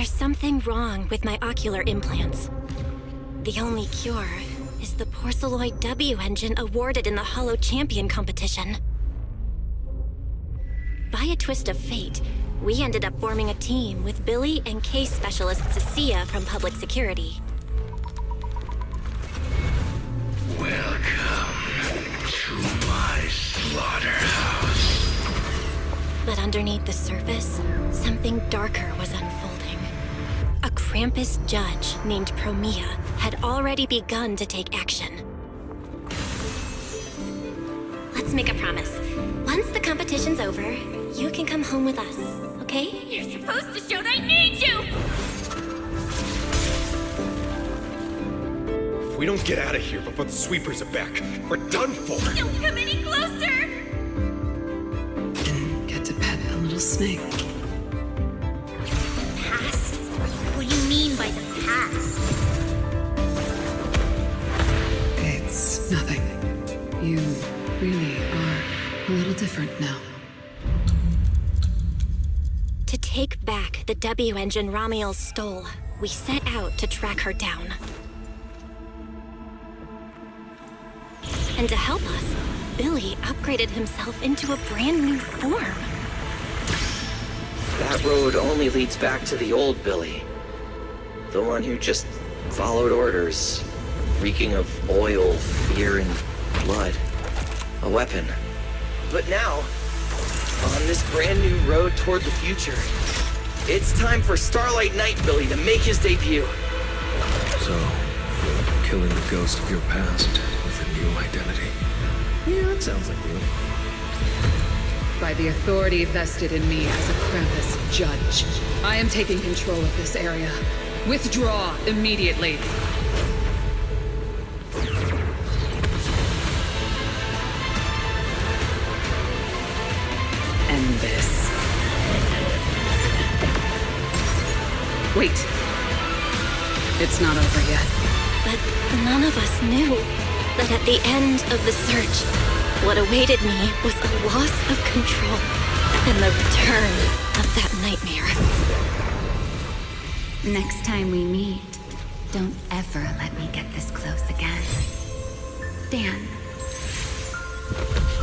There's something wrong with my ocular implants. The only cure is the Porceloid W engine awarded in the Hollow Champion competition. By a twist of fate, we ended up forming a team with Billy and case specialist Cecilia from Public Security. Welcome to my slaughterhouse. But underneath the surface, something darker was unfolding. A Krampus judge named Promia had already begun to take action. Let's make a promise. Once the competition's over, you can come home with us, okay? You're supposed to show that I need you! If we don't get out of here before the sweepers are back, we're done for! Don't come any closer! Didn't get to pet the little snake. Past? What do you mean by the past? It's nothing. You really are a little different now. To take back the W engine Ramiel stole, we set out to track her down. And to help us, Billy upgraded himself into a brand new form. That road only leads back to the old Billy. The one who just followed orders, reeking of oil, fear, and blood. A weapon. But now, on this brand new road toward the future, it's time for Starlight Knight Billy to make his debut. So, killing the ghost of your past with a new identity. Yeah, that sounds like you. By the authority vested in me as a Krampus judge, I am taking control of this area. Withdraw immediately. End this. Wait. It's not over yet. But none of us knew that at the end of the search, what awaited me was a loss of control and the return of that nightmare. Next time we meet, don't ever let me get this close again. Dan.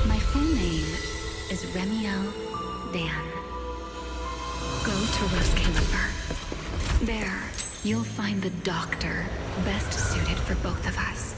My full name is Remiel Dan. Go to Roscaelifer. There, you'll find the doctor best suited for both of us.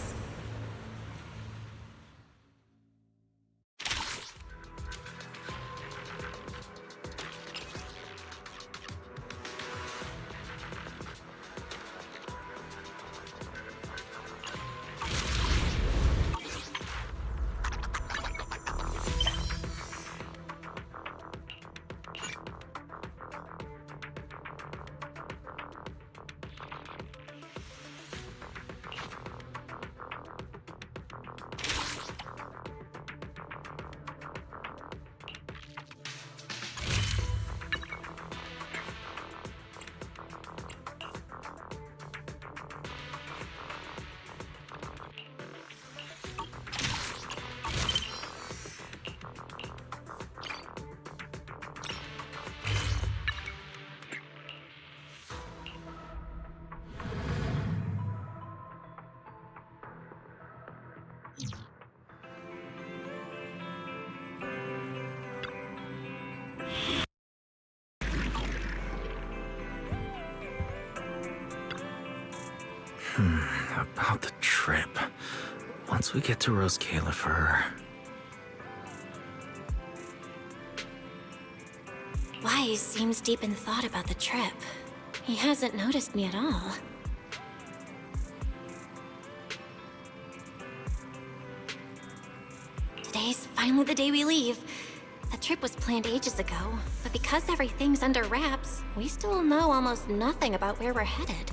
About the trip. Once we get to Roscaelifer... Wise seems deep in thought about the trip. He hasn't noticed me at all. Today's finally the day we leave. The trip was planned ages ago, but because everything's under wraps, we still know almost nothing about where we're headed.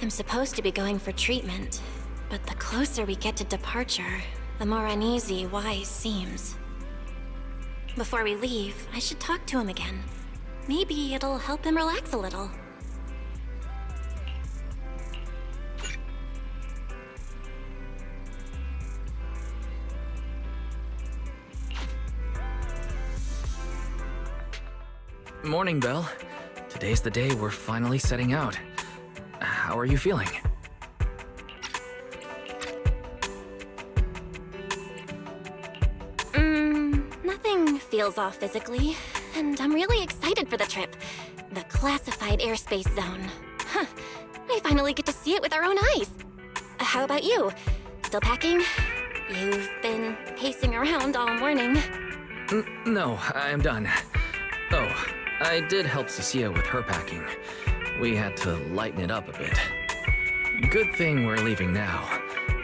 I'm supposed to be going for treatment, but the closer we get to departure, the more uneasy Wise seems. Before we leave, I should talk to him again. Maybe it'll help him relax a little. Morning, Belle. Today's the day we're finally setting out. How are you feeling? Nothing feels off physically, and I'm really excited for the trip. The classified airspace zone. Huh. I finally get to see it with our own eyes. How about you? Still packing? You've been pacing around all morning. No, I'm done. Oh, I did help Cecilia with her packing. We had to lighten it up a bit. Good thing we're leaving now.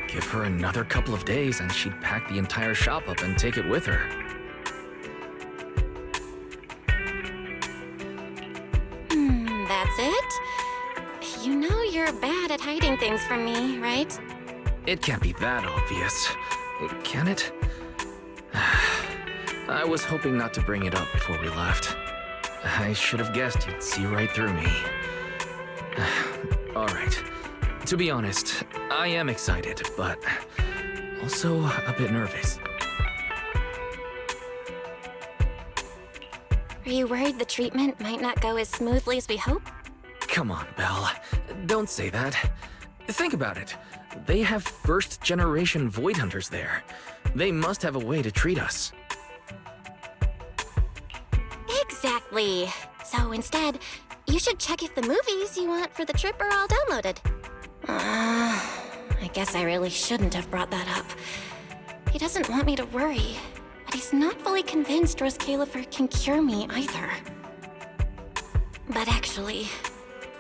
Give her another couple of days and she'd pack the entire shop up and take it with her. That's it? You know you're bad at hiding things from me, right? It can't be that obvious, can it? I was hoping not to bring it up before we left. I should have guessed you'd see right through me. All right. To be honest, I am excited, but also a bit nervous. Are you worried the treatment might not go as smoothly as we hope? Come on, Belle. Don't say that. Think about it. They have first-generation Void Hunters there. They must have a way to treat us. Exactly. So instead, you should check if the movies you want for the trip are all downloaded. I guess I really shouldn't have brought that up. He doesn't want me to worry, but he's not fully convinced Roscaelifer can cure me either. But actually,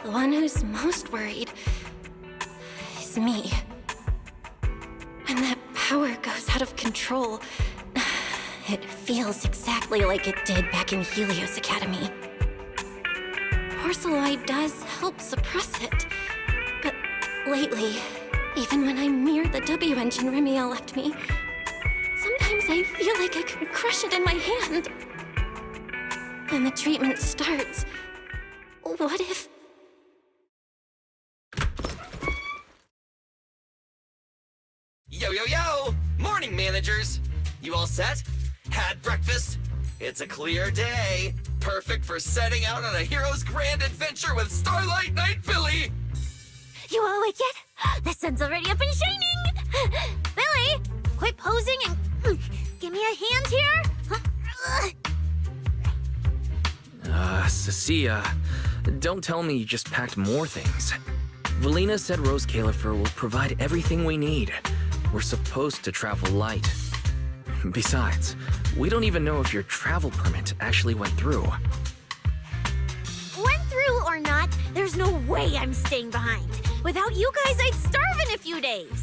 the one who's most worried is me. When that power goes out of control, it feels exactly like it did back in Helios Academy. Porceloid does help suppress it, but lately, even when I'm near the W engine Remiel left me, sometimes I feel like I can crush it in my hand. When the treatment starts, what if... Yo, yo, yo! Morning, managers! You all set? Had breakfast? It's a clear day. Perfect for setting out on a hero's grand adventure with Starlight Knight Billy! You all awake yet? The sun's already up and shining! Billy, quit posing and give me a hand here! Cecilia, don't tell me you just packed more things. Velina said Roscaelifer will provide everything we need. We're supposed to travel light. Besides, we don't even know if your travel permit actually went through. Went through or not, there's no way I'm staying behind. Without you guys, I'd starve in a few days.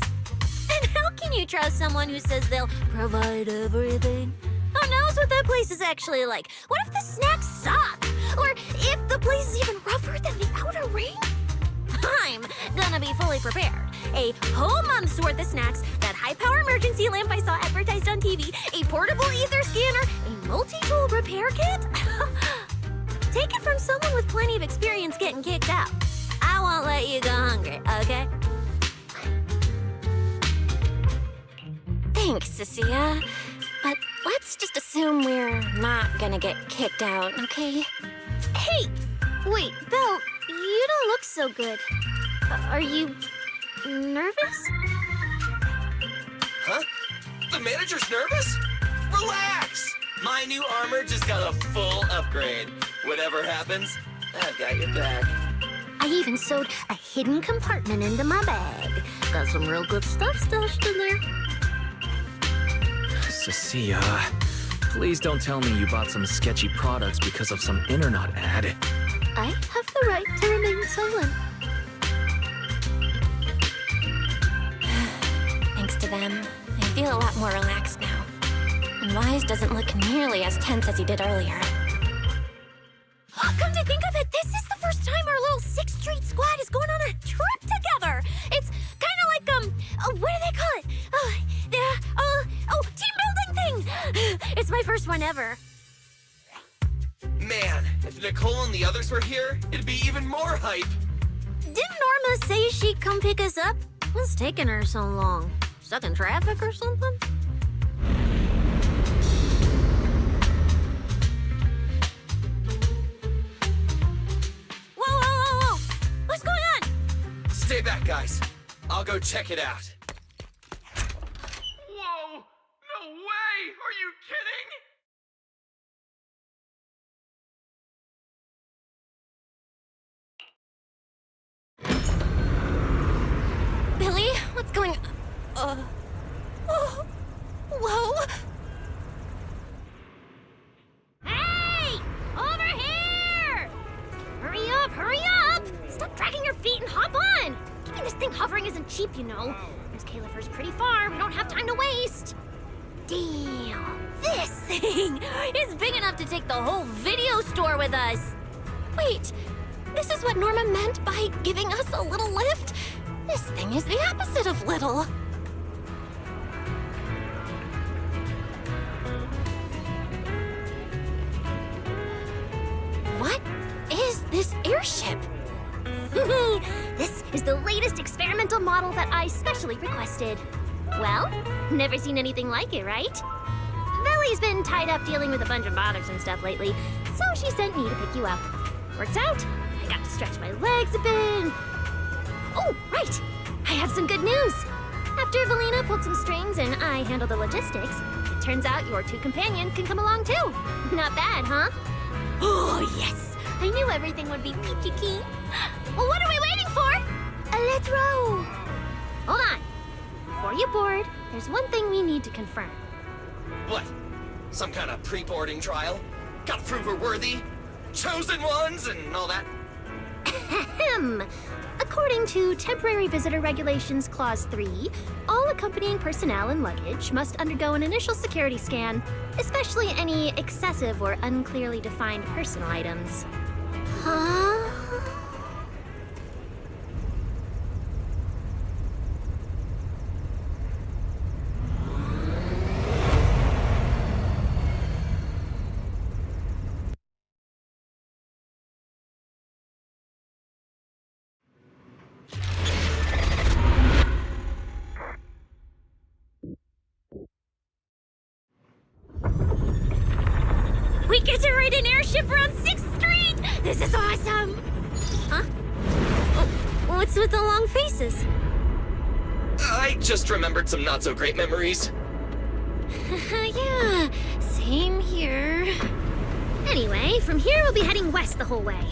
And how can you trust someone who says they'll provide everything? Who knows what that place is actually like? What if the snacks suck? Or if the place is even rougher than the outer ring? I'm gonna be fully prepared. A whole month's worth of snacks, that high-power emergency lamp I saw advertised on TV, a portable ether scanner, a multi-tool repair kit. Take it from someone with plenty of experience getting kicked out. I won't let you go hungry, okay? Thanks, Cecilia. But let's just assume we're not gonna get kicked out, okay? Hey! Wait, Belle, you don't look so good. Are you nervous? Huh? The manager's nervous? Relax! My new armor just got a full upgrade. Whatever happens, I've got your back. I even sewed a hidden compartment into my bag. Got some real good stuff stashed in there. Cecilia, please don't tell me you bought some sketchy products because of some internet ad. I have the right to remain silent. Thanks to them, I feel a lot more relaxed now. And Wise doesn't look nearly as tense as he did earlier. Come to think of it, this is the first time our little 6th Street squad is going on a trip together. It's kind of like, what do they call it? Team building thing. It's my first one ever. Man, if Nicole and the others were here, it'd be even more hype. Didn't Norma say she'd come pick us up? What's taking her so long? Stuck in traffic or something? Stay back, guys. I'll go check it out. Whoa! No way! Are you kidding? Billy, what's going... Oh, whoa! Hey! Over here! Hurry up, hurry up! Stop dragging your feet and hop on! Keeping this thing hovering isn't cheap, you know. Roscaelifer's pretty far. We don't have time to waste. Damn! This thing is big enough to take the whole video store with us. Wait, this is what Norma meant by giving us a little lift? This thing is the opposite of little. What is this airship? This is the latest experimental model that I specially requested. Well, never seen anything like it, right? Velly's been tied up dealing with a bunch of bothers and stuff lately, so she sent me to pick you up. Works out. I got to stretch my legs a bit. Oh, right! I have some good news! After Velina pulled some strings and I handled the logistics, it turns out your two companions can come along too. Not bad, huh? Oh, yes! I knew everything would be peachy keen. Well, what are we waiting for? Let's row! Hold on. Before you board, there's one thing we need to confirm. What? Some kind of pre-boarding trial? Gotta prove we're worthy? Chosen ones and all that? Ahem. According to Temporary Visitor Regulations Clause 3, all accompanying personnel and luggage must undergo an initial security scan, especially any excessive or unclearly defined personal items. Huh? We get to ride an airship around 6th Street! This is awesome! Huh? Oh, what's with the long faces? I just remembered some not-so-great memories. Yeah, same here. Anyway, from here we'll be heading west the whole way.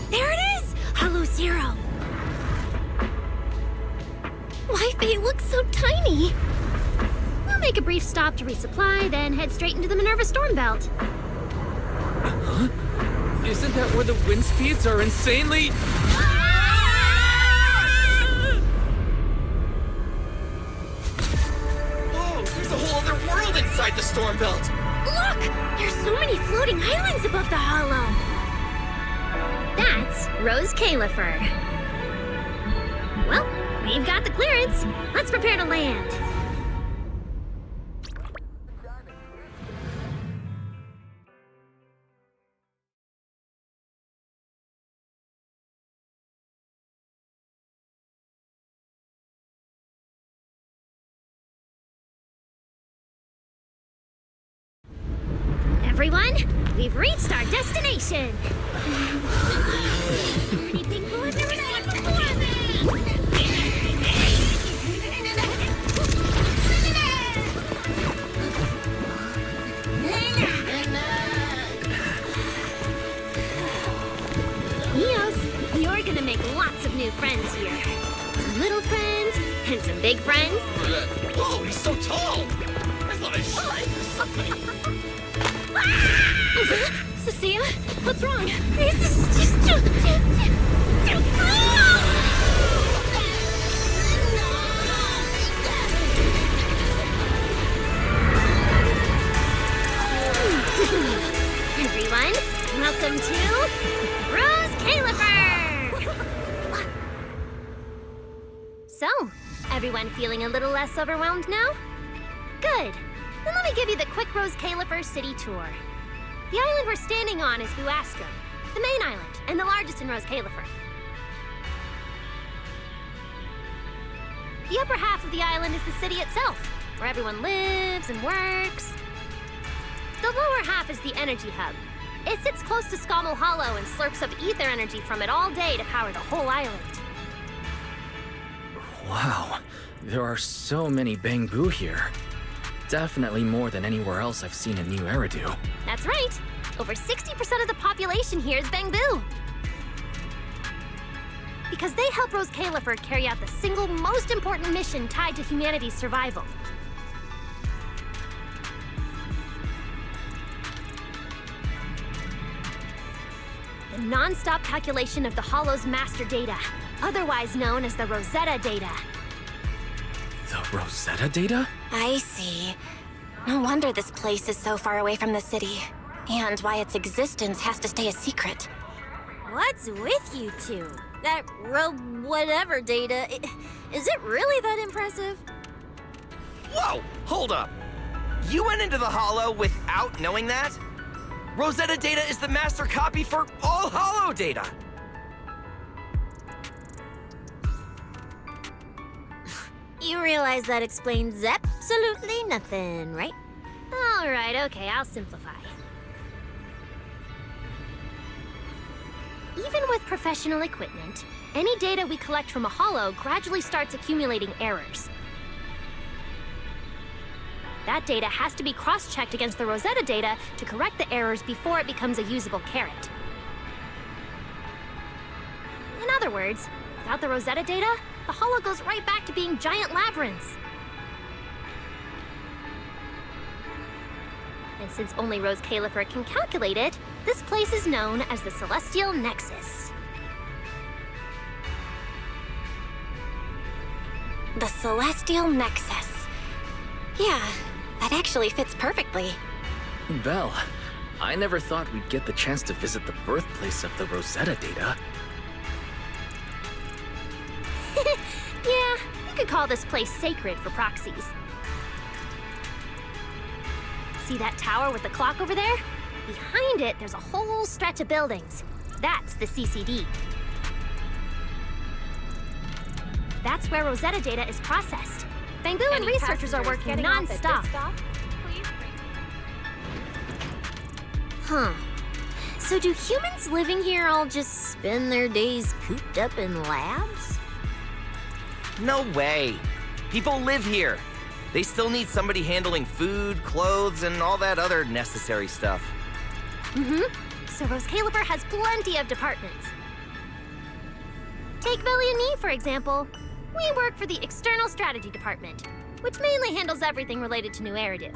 There it is! Hollow Zero! Why they look so tiny? We'll make a brief stop to resupply, then head straight into the Minerva Storm Belt. Huh? Isn't that where the wind speeds are insanely... Whoa, there's a whole other world inside the storm belt! Look! There's so many floating islands above the hollow! That's Roscaelifer. Well, we've got the clearance. Let's prepare to land. Everyone, we've reached our destination. Anything cool I've never seen before? Eos, you're gonna make lots of new friends here. Some little friends and some big friends. Whoa, he's so tall! I thought I should. Cecilia, what's wrong? This is just too cool! Everyone, welcome to Roscaelifer! So, everyone feeling a little less overwhelmed now? Good. Then let me give you the quick Roscaelifer city tour. The island we're standing on is Buastrum, the main island, and the largest in Roscaelifer. The upper half of the island is the city itself, where everyone lives and works. The lower half is the energy hub, It sits close to Scommel Hollow and slurps up ether energy from it all day to power the whole island. Wow, there are so many Bangbu here. Definitely more than anywhere else I've seen in New Eridu. That's right. Over 60% of the population here is Bangbu. Because they help Roscaelifer carry out the single most important mission tied to humanity's survival. The non-stop calculation of the Hollow's master data, otherwise known as the Rosetta data. The Rosetta data? I see. No wonder this place is so far away from the city. And why its existence has to stay a secret. What's with you two? That whatever data, is it really that impressive? Whoa! Hold up! You went into the Hollow without knowing that? Rosetta data is the master copy for all Hollow data! You realize that explains absolutely nothing, right? All right, okay, I'll simplify. Even with professional equipment, any data we collect from a Hollow gradually starts accumulating errors. That data has to be cross-checked against the Rosetta data to correct the errors before it becomes a usable carrot. In other words, without the Rosetta data, the Hollow goes right back to being giant labyrinths. And since only Roscaelifer can calculate it, this place is known as the Celestial Nexus. The Celestial Nexus. Yeah, that actually fits perfectly. Belle, I never thought we'd get the chance to visit the birthplace of the Rosetta data. Yeah, you could call this place sacred for proxies. See that tower with the clock over there? Behind it, there's a whole stretch of buildings. That's the CCD. That's where Rosetta data is processed. Bangbu and researchers are working non-stop. Huh. So do humans living here all just spend their days cooped up in labs? No way! People live here! They still need somebody handling food, clothes, and all that other necessary stuff. So Roscaelifer has plenty of departments. Take Billy and me, for example. We work for the External Strategy Department, which mainly handles everything related to New Eridu.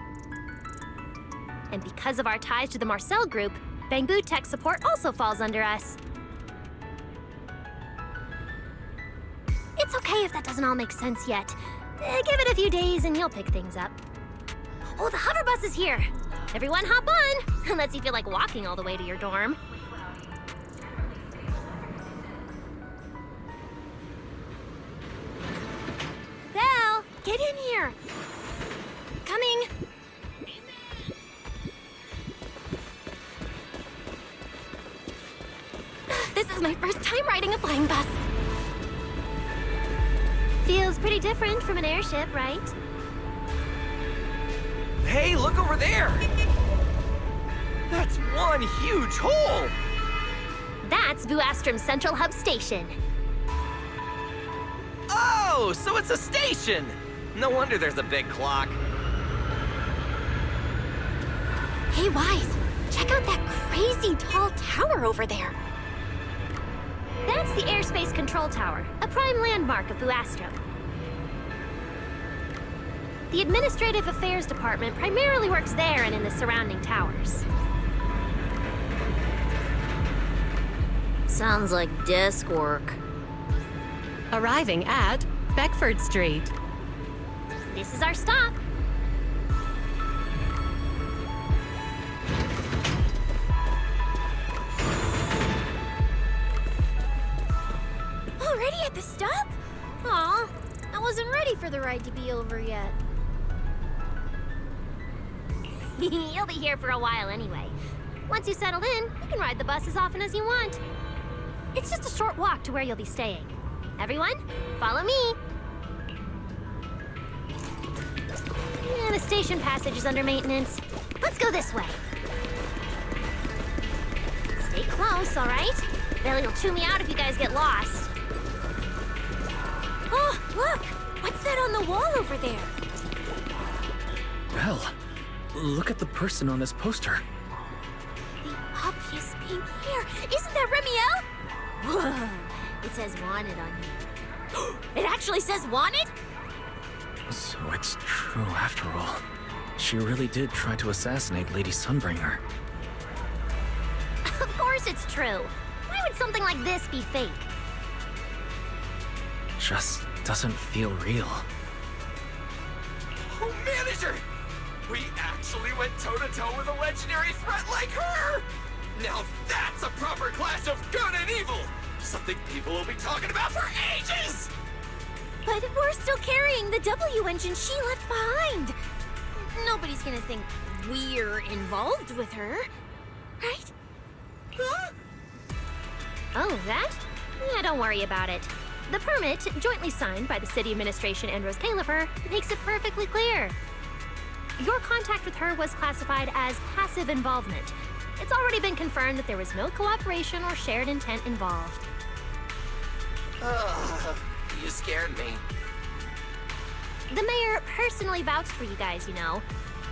And because of our ties to the Marcel Group, Bangbu Tech Support also falls under us. It's okay if that doesn't all make sense yet. Give it a few days and you'll pick things up. Oh, the hover bus is here! Everyone hop on, unless you feel like walking all the way to your dorm. Belle, get in here! Coming! This is my first time riding a flying bus. Feels pretty different from an airship, right? Hey, look over there! That's one huge hole! That's Vuastrum's Central Hub Station. Oh, so it's a station! No wonder there's a big clock. Hey, Wise, check out that crazy tall tower over there. That's the Airspace Control Tower, a prime landmark of Vuastrum. The Administrative Affairs Department primarily works there and in the surrounding towers. Sounds like desk work. Arriving at Beckford Street. This is our stop. Already at the stop? Aw, I wasn't ready for the ride to be over yet. You'll be here for a while anyway. Once you settle in, you can ride the bus as often as you want. It's just a short walk to where you'll be staying. Everyone, follow me. Yeah, the station passage is under maintenance. Let's go this way. Stay close, all right? Billy'll chew me out if you guys get lost. Oh, look! What's that on the wall over there? Belle, look at the person on this poster. The obvious pink hair. Isn't that Remiel? Whoa! It says wanted on you. It actually says wanted? So it's true after all. She really did try to assassinate Lady Sunbringer. Of course it's true. Why would something like this be fake? Just doesn't feel real. Oh, manager! We actually went toe-to-toe with a legendary threat like her! Now that's a proper clash of good and evil! Something people will be talking about for ages! But we're still carrying the W engine she left behind. Nobody's gonna think we're involved with her, right? Huh? Oh, that? Yeah, don't worry about it. The permit, jointly signed by the city administration and Roscaelifer, makes it perfectly clear. Your contact with her was classified as passive involvement. It's already been confirmed that there was no cooperation or shared intent involved. You scared me. The mayor personally vouched for you guys, you know.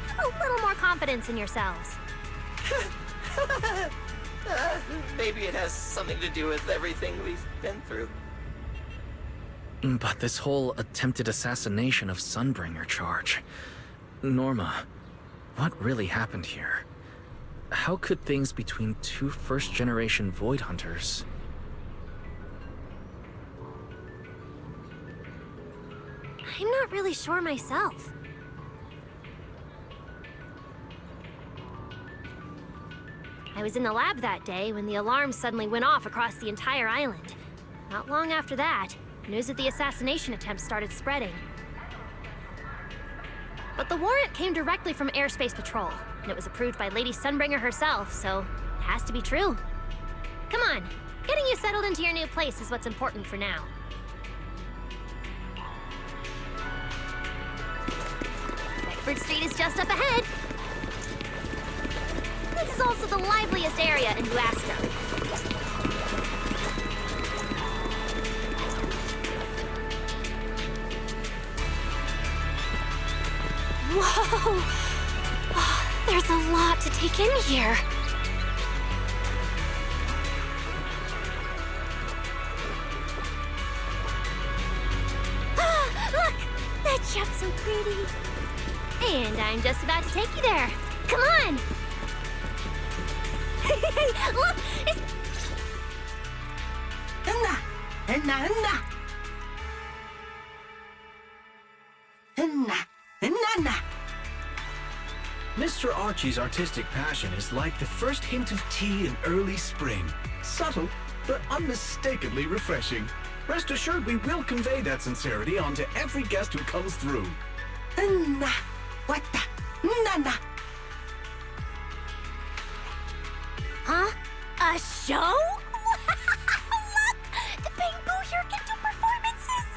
Have a little more confidence in yourselves. Maybe it has something to do with everything we've been through. But this whole attempted assassination of Sunbringer charge... Norma, what really happened here? How could things between two first-generation Void Hunters... I'm not really sure myself. I was in the lab that day when the alarm suddenly went off across the entire island. Not long after that, news of the assassination attempt started spreading. But the warrant came directly from Airspace Patrol, and it was approved by Lady Sunbringer herself, so it has to be true. Come on, getting you settled into your new place is what's important for now. Beckford Street is just up ahead. This is also the liveliest area in Guasco. Whoa! Oh, there's a lot to take in here. Ah, look! That shop's so pretty. And I'm just about to take you there. Come on! Look! It's... Mr. Archie's artistic passion is like the first hint of tea in early spring. Subtle, but unmistakably refreshing. Rest assured we will convey that sincerity onto every guest who comes through. Huh? A show? Look! The Bamboo here can do performances!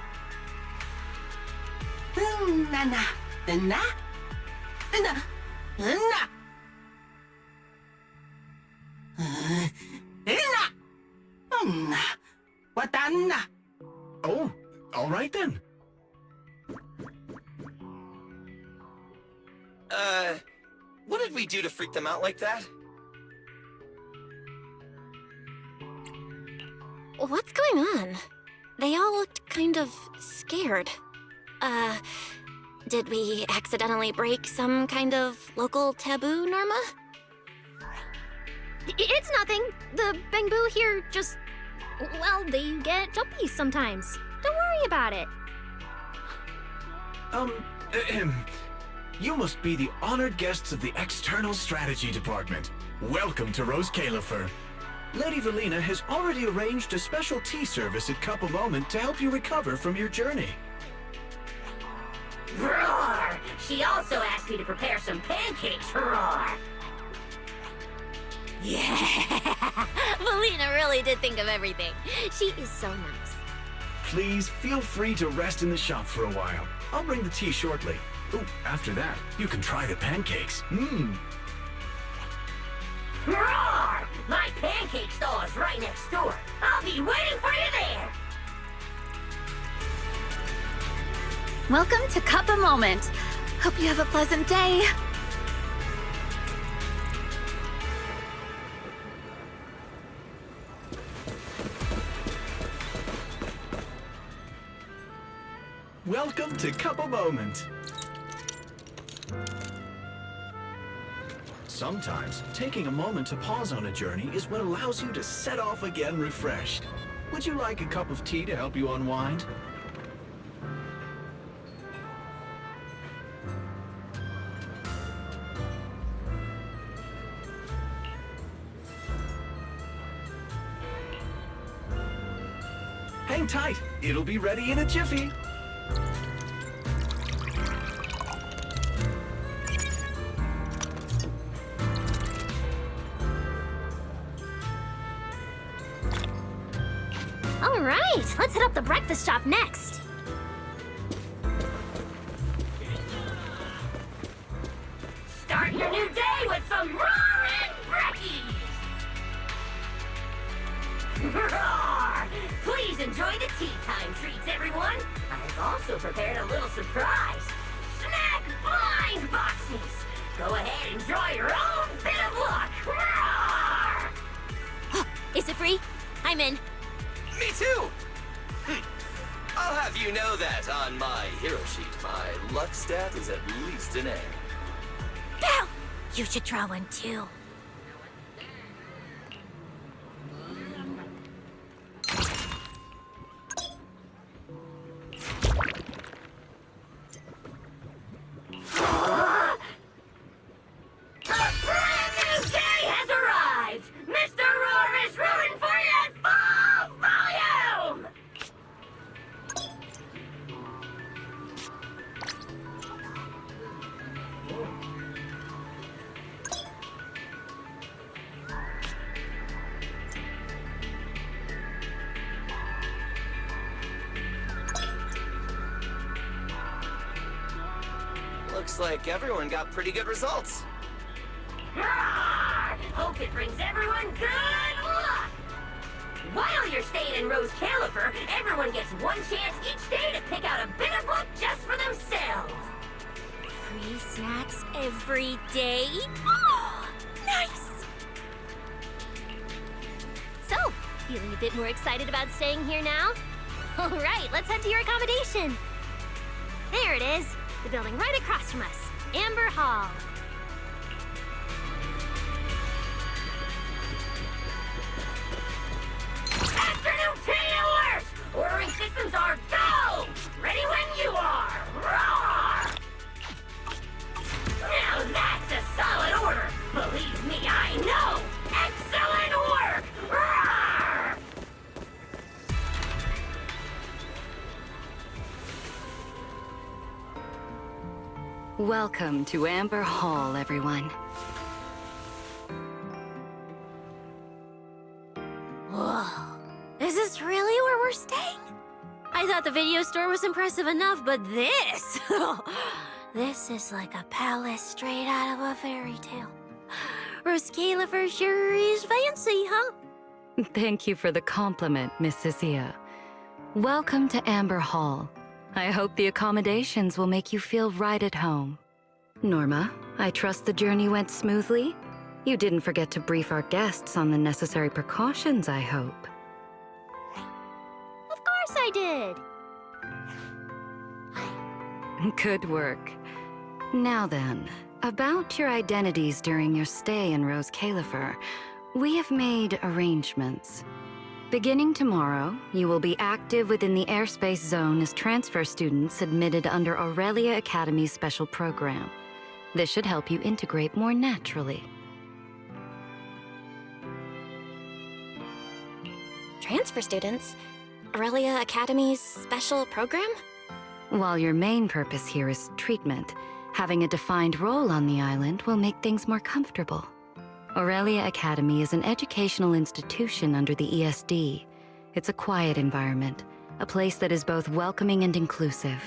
Oh, all right then. What did we do to freak them out like that? What's going on? They all looked kind of scared. Did we accidentally break some kind of local taboo, Norma? It's nothing. The Bamboo here just... well, they get jumpy sometimes. Don't worry about it. You must be the honored guests of the External Strategy Department. Welcome to Roscaelifer. Lady Velina has already arranged a special tea service at Cup a Moment to help you recover from your journey. Roar! She also asked me to prepare some pancakes, roar! Yeah! Velina really did think of everything. She is so nice. Please feel free to rest in the shop for a while. I'll bring the tea shortly. Ooh, after that, you can try the pancakes. Roar! My pancake stall is right next door. I'll be waiting for you there. Welcome to Cup a Moment. Hope you have a pleasant day. Welcome to Cup a Moment. Sometimes, taking a moment to pause on a journey is what allows you to set off again refreshed. Would you like a cup of tea to help you unwind? Hang tight, it'll be ready in a jiffy. All right, let's hit up the breakfast shop next. Start your new day with some roaring brekkies! Roar! Please enjoy the tea time treats, everyone! I've also prepared a little surprise. Snack blind boxes! Go ahead and enjoy your own bit of luck! Roar! Is it free? I'm in. Me too! I'll have you know that on my hero sheet, my luck stat is at least an A. Pow! You should try one too. A brand new day has arrived! Mr. Roar is rooting for you at full volume! Looks like everyone got pretty good results. Roar! Hope it brings everyone good luck! While you're staying in Roscaelifer, everyone gets one chance each day to pick out a bit of luck just for themselves. Free snacks every day? Oh, nice! So, feeling a bit more excited about staying here now? All right, let's head to your accommodation. There it is, the building right across from us, Amber Hall. Afternoon tea alert! Ordering systems are go! Ready when you are! Roar! Now that's a solid order! Believe me, I know! Excellent work! Roar! Welcome to Amber Hall, everyone. Whoa, is this really where we're staying? I thought the video store was impressive enough, but this... this is like a palace straight out of a fairy tale. Roscaelifer sure is fancy, huh? Thank you for the compliment, Miss Cecilia. Welcome to Amber Hall. I hope the accommodations will make you feel right at home. Norma, I trust the journey went smoothly? You didn't forget to brief our guests on the necessary precautions, I hope. Of course I did. Good work. Now then, about your identities during your stay in Roscaelifer, we have made arrangements. Beginning tomorrow, you will be active within the airspace zone as transfer students admitted under Aurelia Academy's special program. This should help you integrate more naturally. Transfer students? Aurelia Academy's special program? While your main purpose here is treatment, having a defined role on the island will make things more comfortable. Aurelia Academy is an educational institution under the ESD. It's a quiet environment, a place that is both welcoming and inclusive.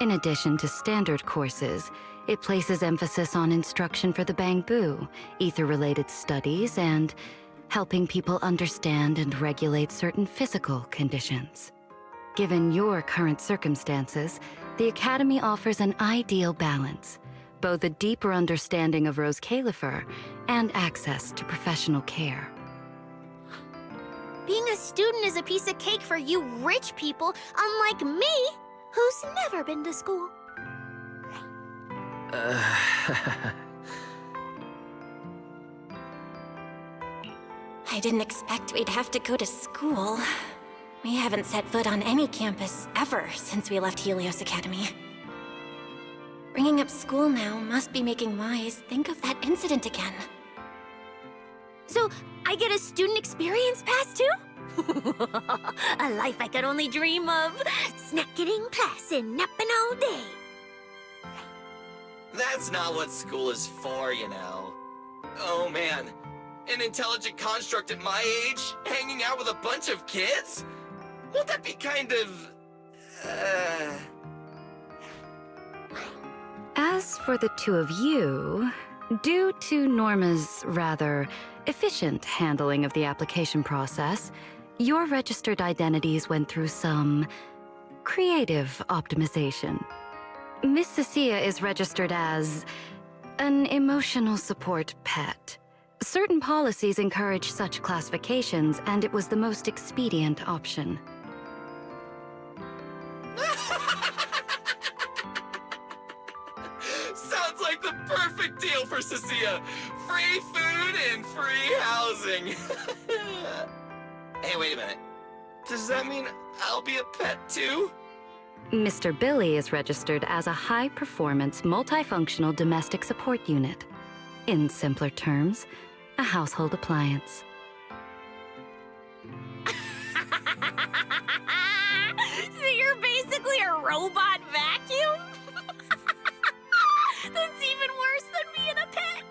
In addition to standard courses, it places emphasis on instruction for the Bangbu, ether-related studies, and helping people understand and regulate certain physical conditions. Given your current circumstances, the Academy offers an ideal balance, both a deeper understanding of Roscaelifer and access to professional care. Being a student is a piece of cake for you rich people, unlike me, who's never been to school. I didn't expect we'd have to go to school. We haven't set foot on any campus ever since we left Helios Academy. Bringing up school now must be making Wise think of that incident again. So, I get a student experience pass too? A life I could only dream of. Snacking class and napping all day. That's not what school is for, you know. Oh man, an intelligent construct at my age, hanging out with a bunch of kids? Won't that be kind of... As for the two of you, due to Norma's rather efficient handling of the application process, your registered identities went through some creative optimization. Miss Cecilia is registered as an emotional support pet. Certain policies encourage such classifications, and it was the most expedient option. Sounds like the perfect deal for Cecilia. Free food and free housing. Hey, wait a minute. Does that mean I'll be a pet too? Mr. Billy is registered as a high-performance, multifunctional domestic support unit. In simpler terms, a household appliance. So you're basically a robot vacuum? That's even worse than being a pet.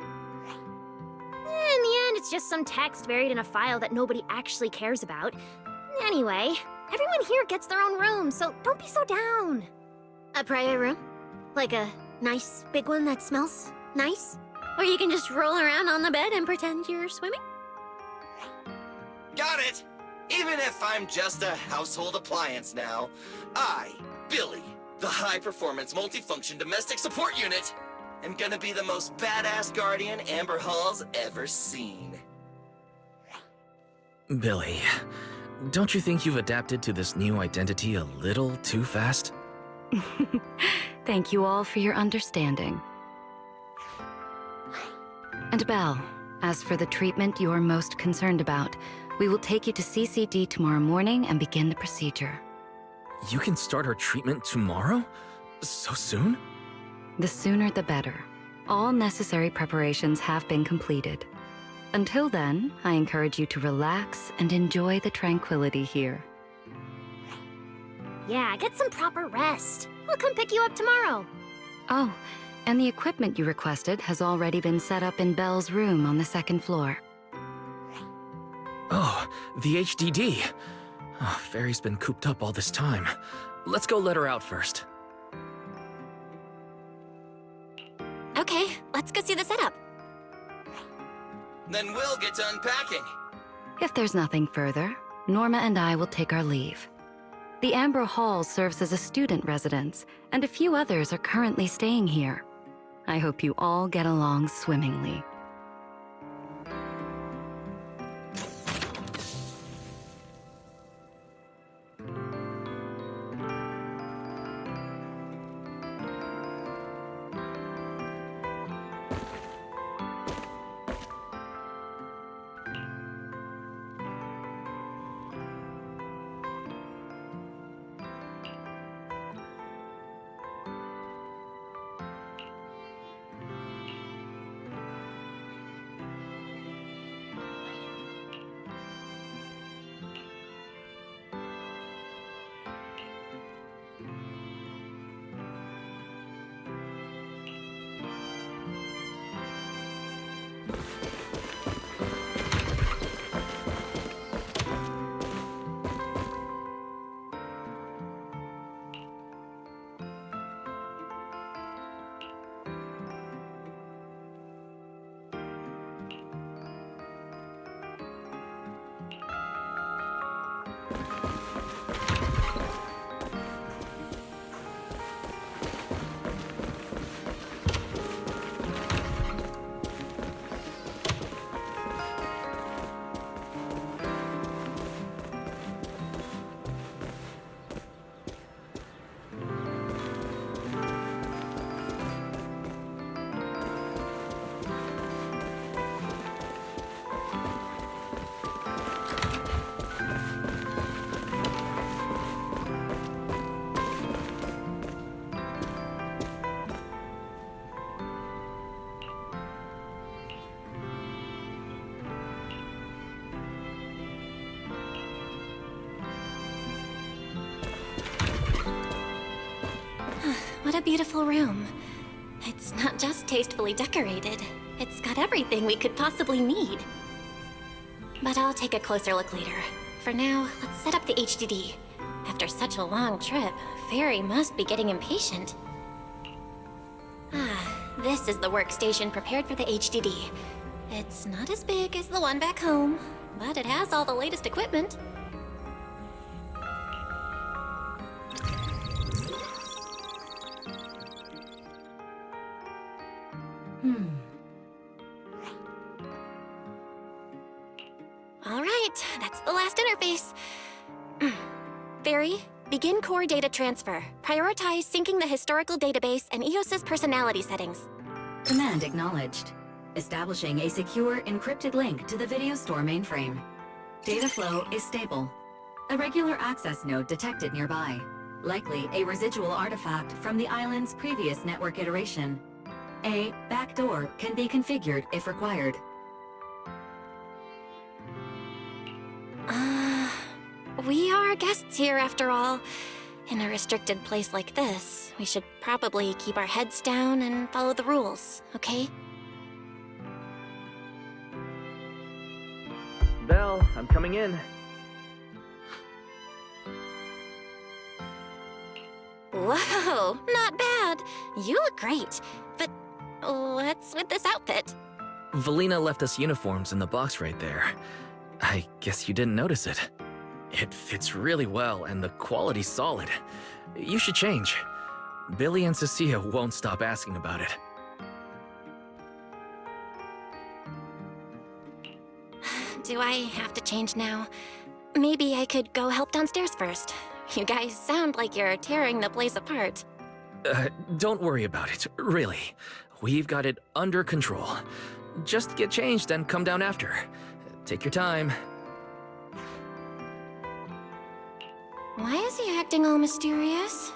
In the end, it's just some text buried in a file that nobody actually cares about. Anyway, everyone here gets their own room, so don't be so down. A private room? Like a nice big one that smells nice? Or you can just roll around on the bed and pretend you're swimming? Got it! Even if I'm just a household appliance now, I, Billy, the high-performance multifunction domestic support unit, am gonna be the most badass guardian Amber Hall's ever seen. Billy, don't you think you've adapted to this new identity a little too fast? Thank you all for your understanding. And Belle, as for the treatment you're most concerned about, we will take you to CCD tomorrow morning and begin the procedure. You can start her treatment tomorrow? So soon? The sooner the better. All necessary preparations have been completed. Until then, I encourage you to relax and enjoy the tranquility here. Yeah, get some proper rest. We'll come pick you up tomorrow. Oh, and the equipment you requested has already been set up in Belle's room on the second floor. Oh, the HDD. Oh, Fairy's been cooped up all this time. Let's go let her out first. Okay, let's go see the setup. Then we'll get to unpacking. If there's nothing further, Norma and I will take our leave. The Amber Hall serves as a student residence, and a few others are currently staying here. I hope you all get along swimmingly. what a beautiful room. It's not just tastefully decorated, it's got everything we could possibly need. But I'll take a closer look later. For now, let's set up the HDD. After such a long trip, Fairy must be getting impatient. This is the workstation prepared for the HDD. It's not as big as the one back home, but it has all the latest equipment. All right, that's the last interface. Fairy, begin core data transfer. Prioritize syncing the historical database and EOS's personality settings. Command acknowledged. Establishing a secure, encrypted link to the video store mainframe. Data flow is stable. A regular access node detected nearby. Likely a residual artifact from the island's previous network iteration. A backdoor can be configured if required. We are guests here after all. In a restricted place like this, we should probably keep our heads down and follow the rules, okay? Belle, I'm coming in. Whoa, not bad. You look great. But what's with this outfit? Velina left us uniforms in the box right there. I guess you didn't notice it. It fits really well and the quality's solid. You should change. Billy and Cecilia won't stop asking about it. Do I have to change now? Maybe I could go help downstairs first. You guys sound like you're tearing the place apart. Don't worry about it, really. We've got it under control. Just get changed and come down after. Take your time. Why is he acting all mysterious?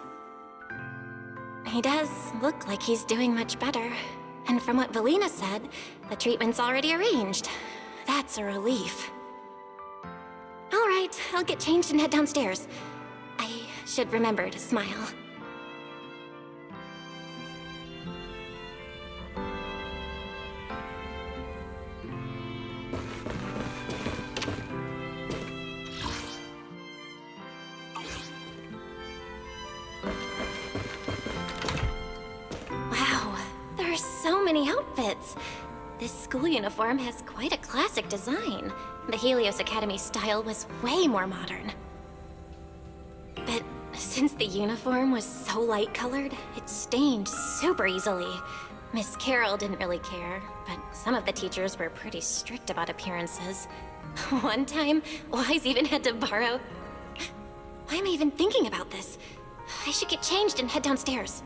He does look like he's doing much better. And from what Velina said, the treatment's already arranged. That's a relief. All right, I'll get changed and head downstairs. I should remember to smile. Wow, there are so many outfits. This school uniform has quite a classic design. The Helios Academy style was way more modern. But since the uniform was so light-colored, it stained super easily. Miss Carroll didn't really care, but some of the teachers were pretty strict about appearances. One time, Wise even had to borrow... Why am I even thinking about this? I should get changed and head downstairs.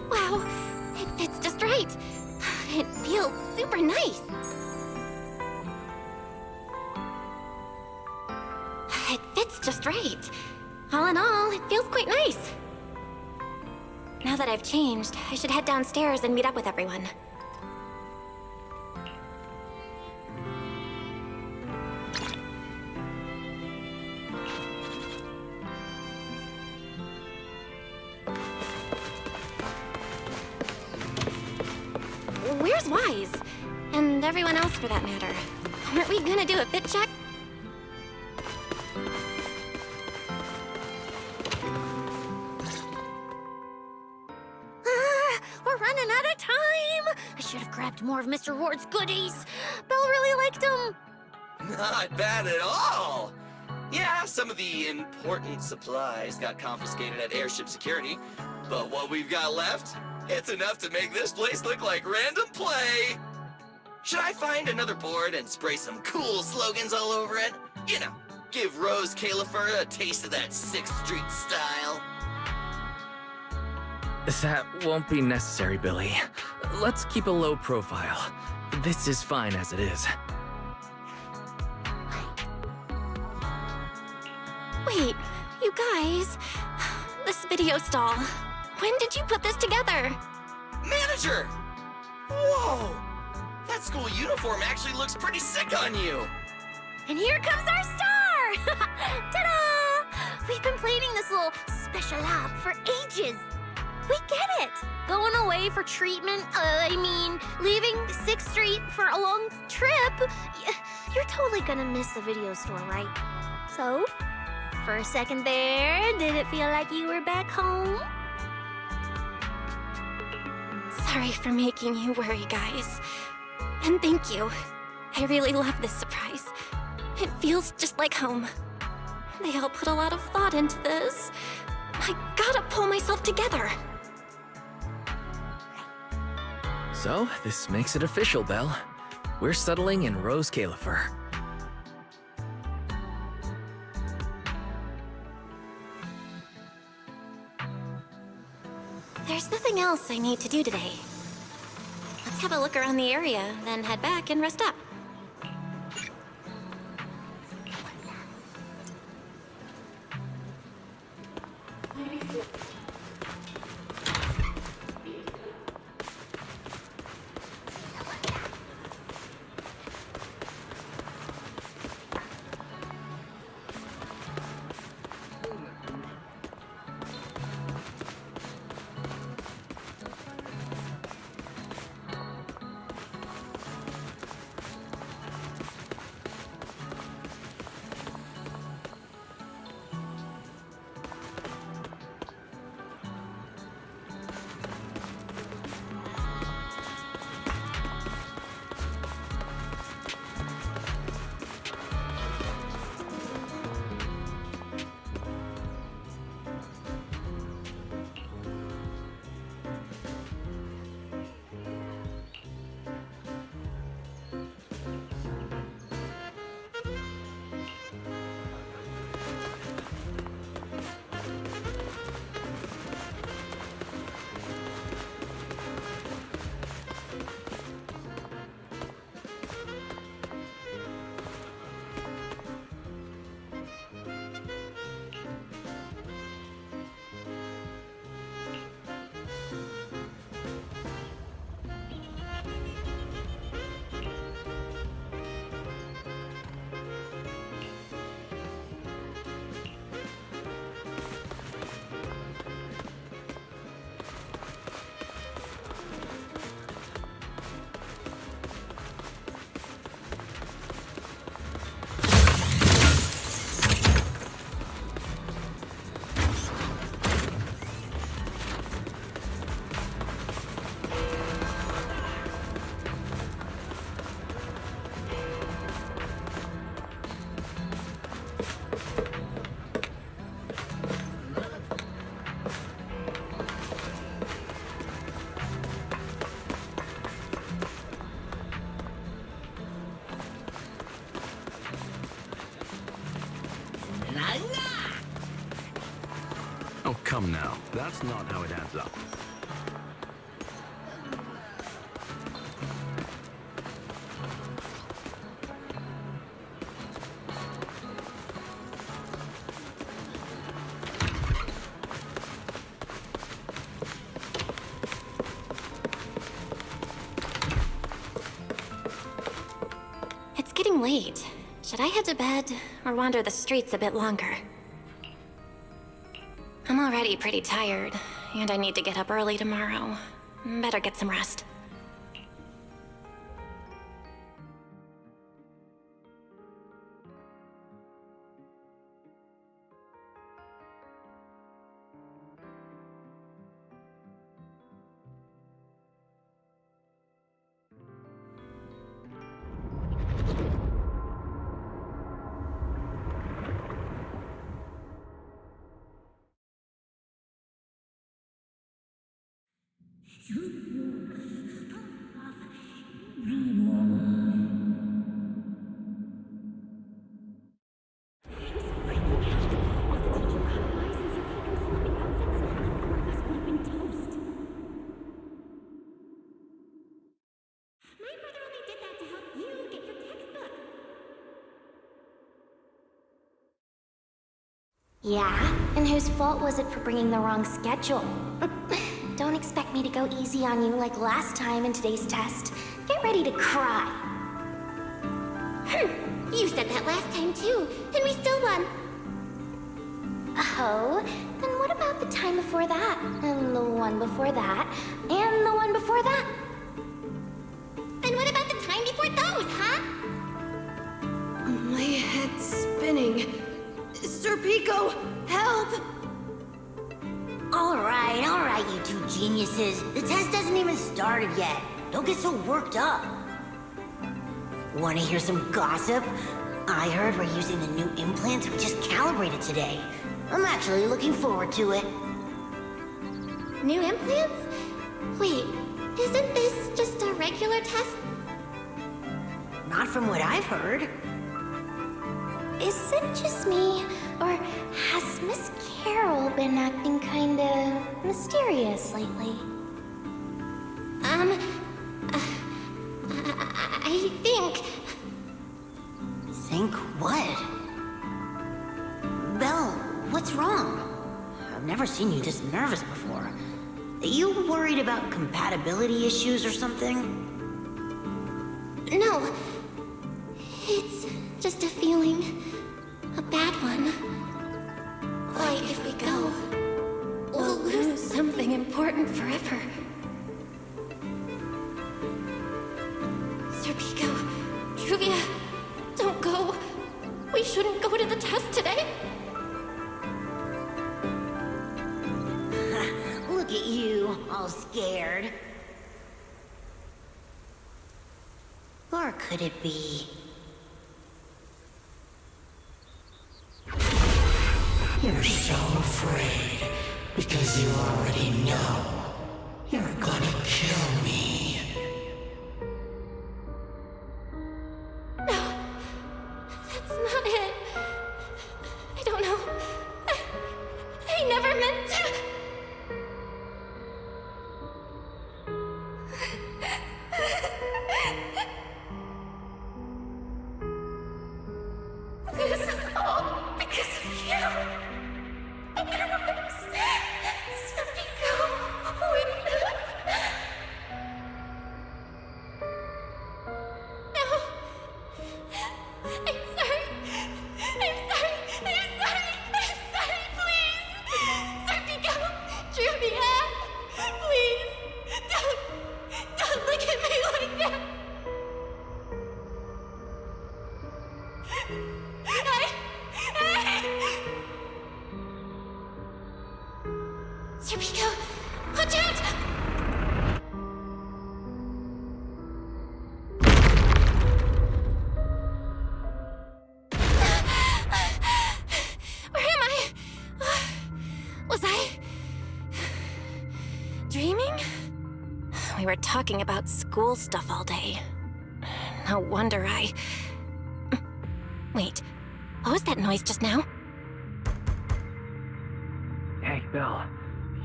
Wow, it fits just right. It feels super nice. It fits just right. All in all, it feels quite nice. Now that I've changed, I should head downstairs and meet up with everyone. Where's Wise? And everyone else for that matter. Aren't we gonna do a fit check? We're running out of time! I should have grabbed more of Mr. Ward's goodies. Belle really liked them. Not bad at all! Yeah, some of the important supplies got confiscated at airship security, but what we've got left, it's enough to make this place look like random play! Should I find another board and spray some cool slogans all over it? You know, give Roscaelifer a taste of that 6th Street style. That won't be necessary, Billy. Let's keep a low profile. This is fine as it is. Wait, you guys. This video stall. When did you put this together? Manager! Whoa! That school uniform actually looks pretty sick on you! And here comes our star! here! Ta-da! We've been planning this little special lab for ages. We get it. Going away for treatment, leaving 6th Street for a long trip. You're totally gonna miss the video store, right? So, for a second there, did it feel like you were back home? Sorry for making you worry, guys. And thank you. I really love this surprise. It feels just like home. They all put a lot of thought into this. I gotta pull myself together. So, this makes it official, Belle. We're settling in Roscaelifer. There's nothing else I need to do today. Let's have a look around the area, then head back and rest up. Oh, come now. That's not how it adds up. It's getting late. Should I head to bed or wander the streets a bit longer? I'm already pretty tired, and I need to get up early tomorrow. Better get some rest. Yeah? And whose fault was it for bringing the wrong schedule? Don't expect me to go easy on you like last time in today's test. Get ready to cry. You said that last time too, and we still won. Oh, then what about the time before that? And the one before that? And the one before that? And what about the time before those, huh? My head's spinning. Sir Pico, help! All right, you two geniuses. The test hasn't even started yet. Don't get so worked up. Want to hear some gossip? I heard we're using the new implants we just calibrated today. I'm actually looking forward to it. New implants? Wait, isn't this just a regular test? Not from what I've heard. Is it just me, or has Miss Carol been acting kinda mysterious lately? I think... Think what? Belle, what's wrong? I've never seen you this nervous before. Are you worried about compatibility issues or something? No. It's just a feeling. A bad one. Like if we go, we'll lose something important forever. Sir Pico, Truvia, don't go. We shouldn't go to the test today. Look at you, all scared. Or could it be... You're so afraid because you already know you're gonna kill me. No, that's not it. I don't know. I never meant to. This is all because of you. Otherwise, Sir Pico wouldn't have. No. I'm sorry. Please. Sir Pico, Truvia, please. Don't look at me like that. Sir Pico, watch out! Where am I? Was I dreaming? We were talking about school stuff all day. No wonder I... Wait, what was that noise just now? Hey, Belle.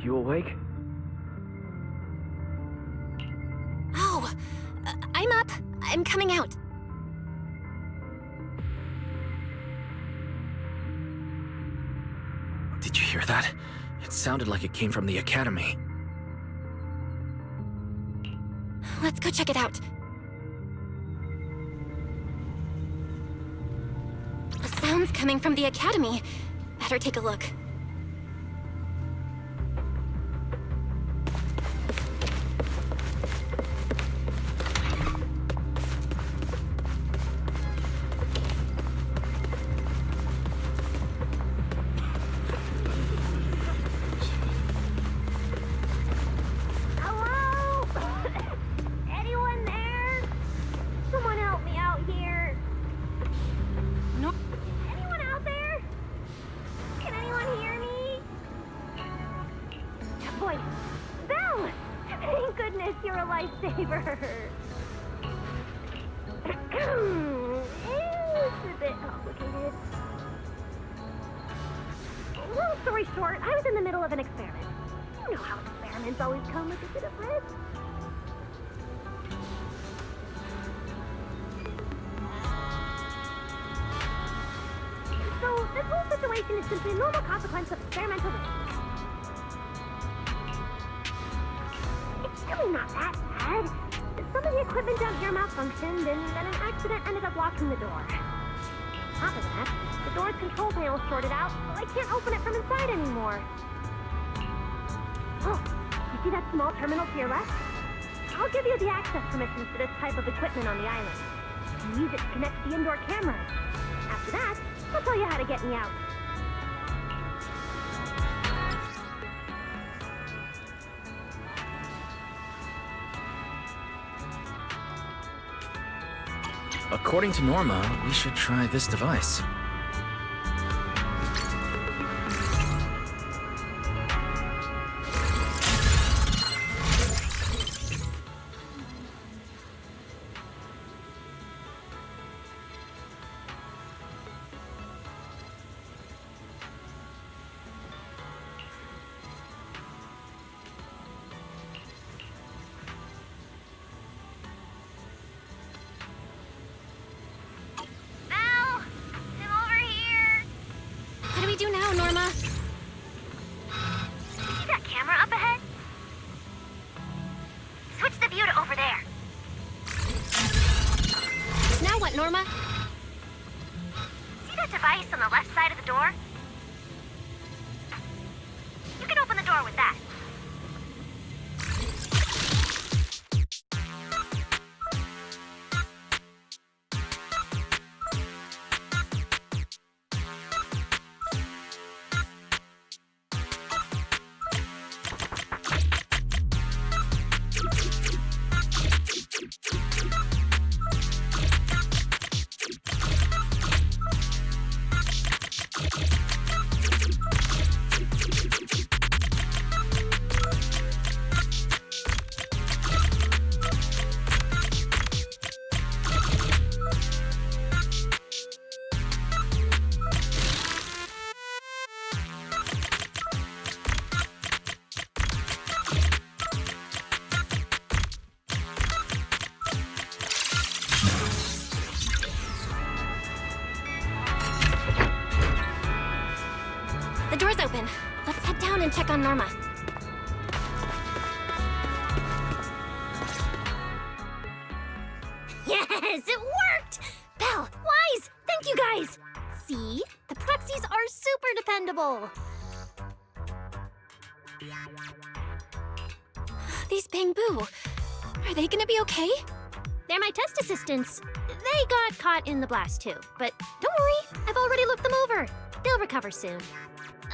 You awake? Oh, I'm up. I'm coming out. Did you hear that? It sounded like it came from the academy. Let's go check it out. The sound's coming from the academy. Better take a look. Lifesaver. It's a bit complicated. Long story short, I was in the middle of an experiment. You know how experiments always come with a bit of risk. So, this whole situation is simply a normal consequence of experimental risk. It's really not that bad. Some of the equipment down here malfunctioned, and then an accident ended up locking the door. top of that, the door's control panel's shorted out, so I can't open it from inside anymore. Oh, you see that small terminal to your left? I'll give you the access permissions for this type of equipment on the island. You can use it to connect to the indoor cameras. After that, I'll tell you how to get me out. According to Norma, we should try this device. What do we do now, Norma? See that camera up ahead? Switch the view to over there. Now what, Norma? See that device on the left side of the door? You can open the door with that. The door's open. Let's head down and check on Norma. Yes, it worked! Belle, Wise, thank you guys! See? The proxies are super dependable. These Bangbu, are they gonna be okay? They're my test assistants. They got caught in the blast too, but don't worry, I've already looked them over. They'll recover soon.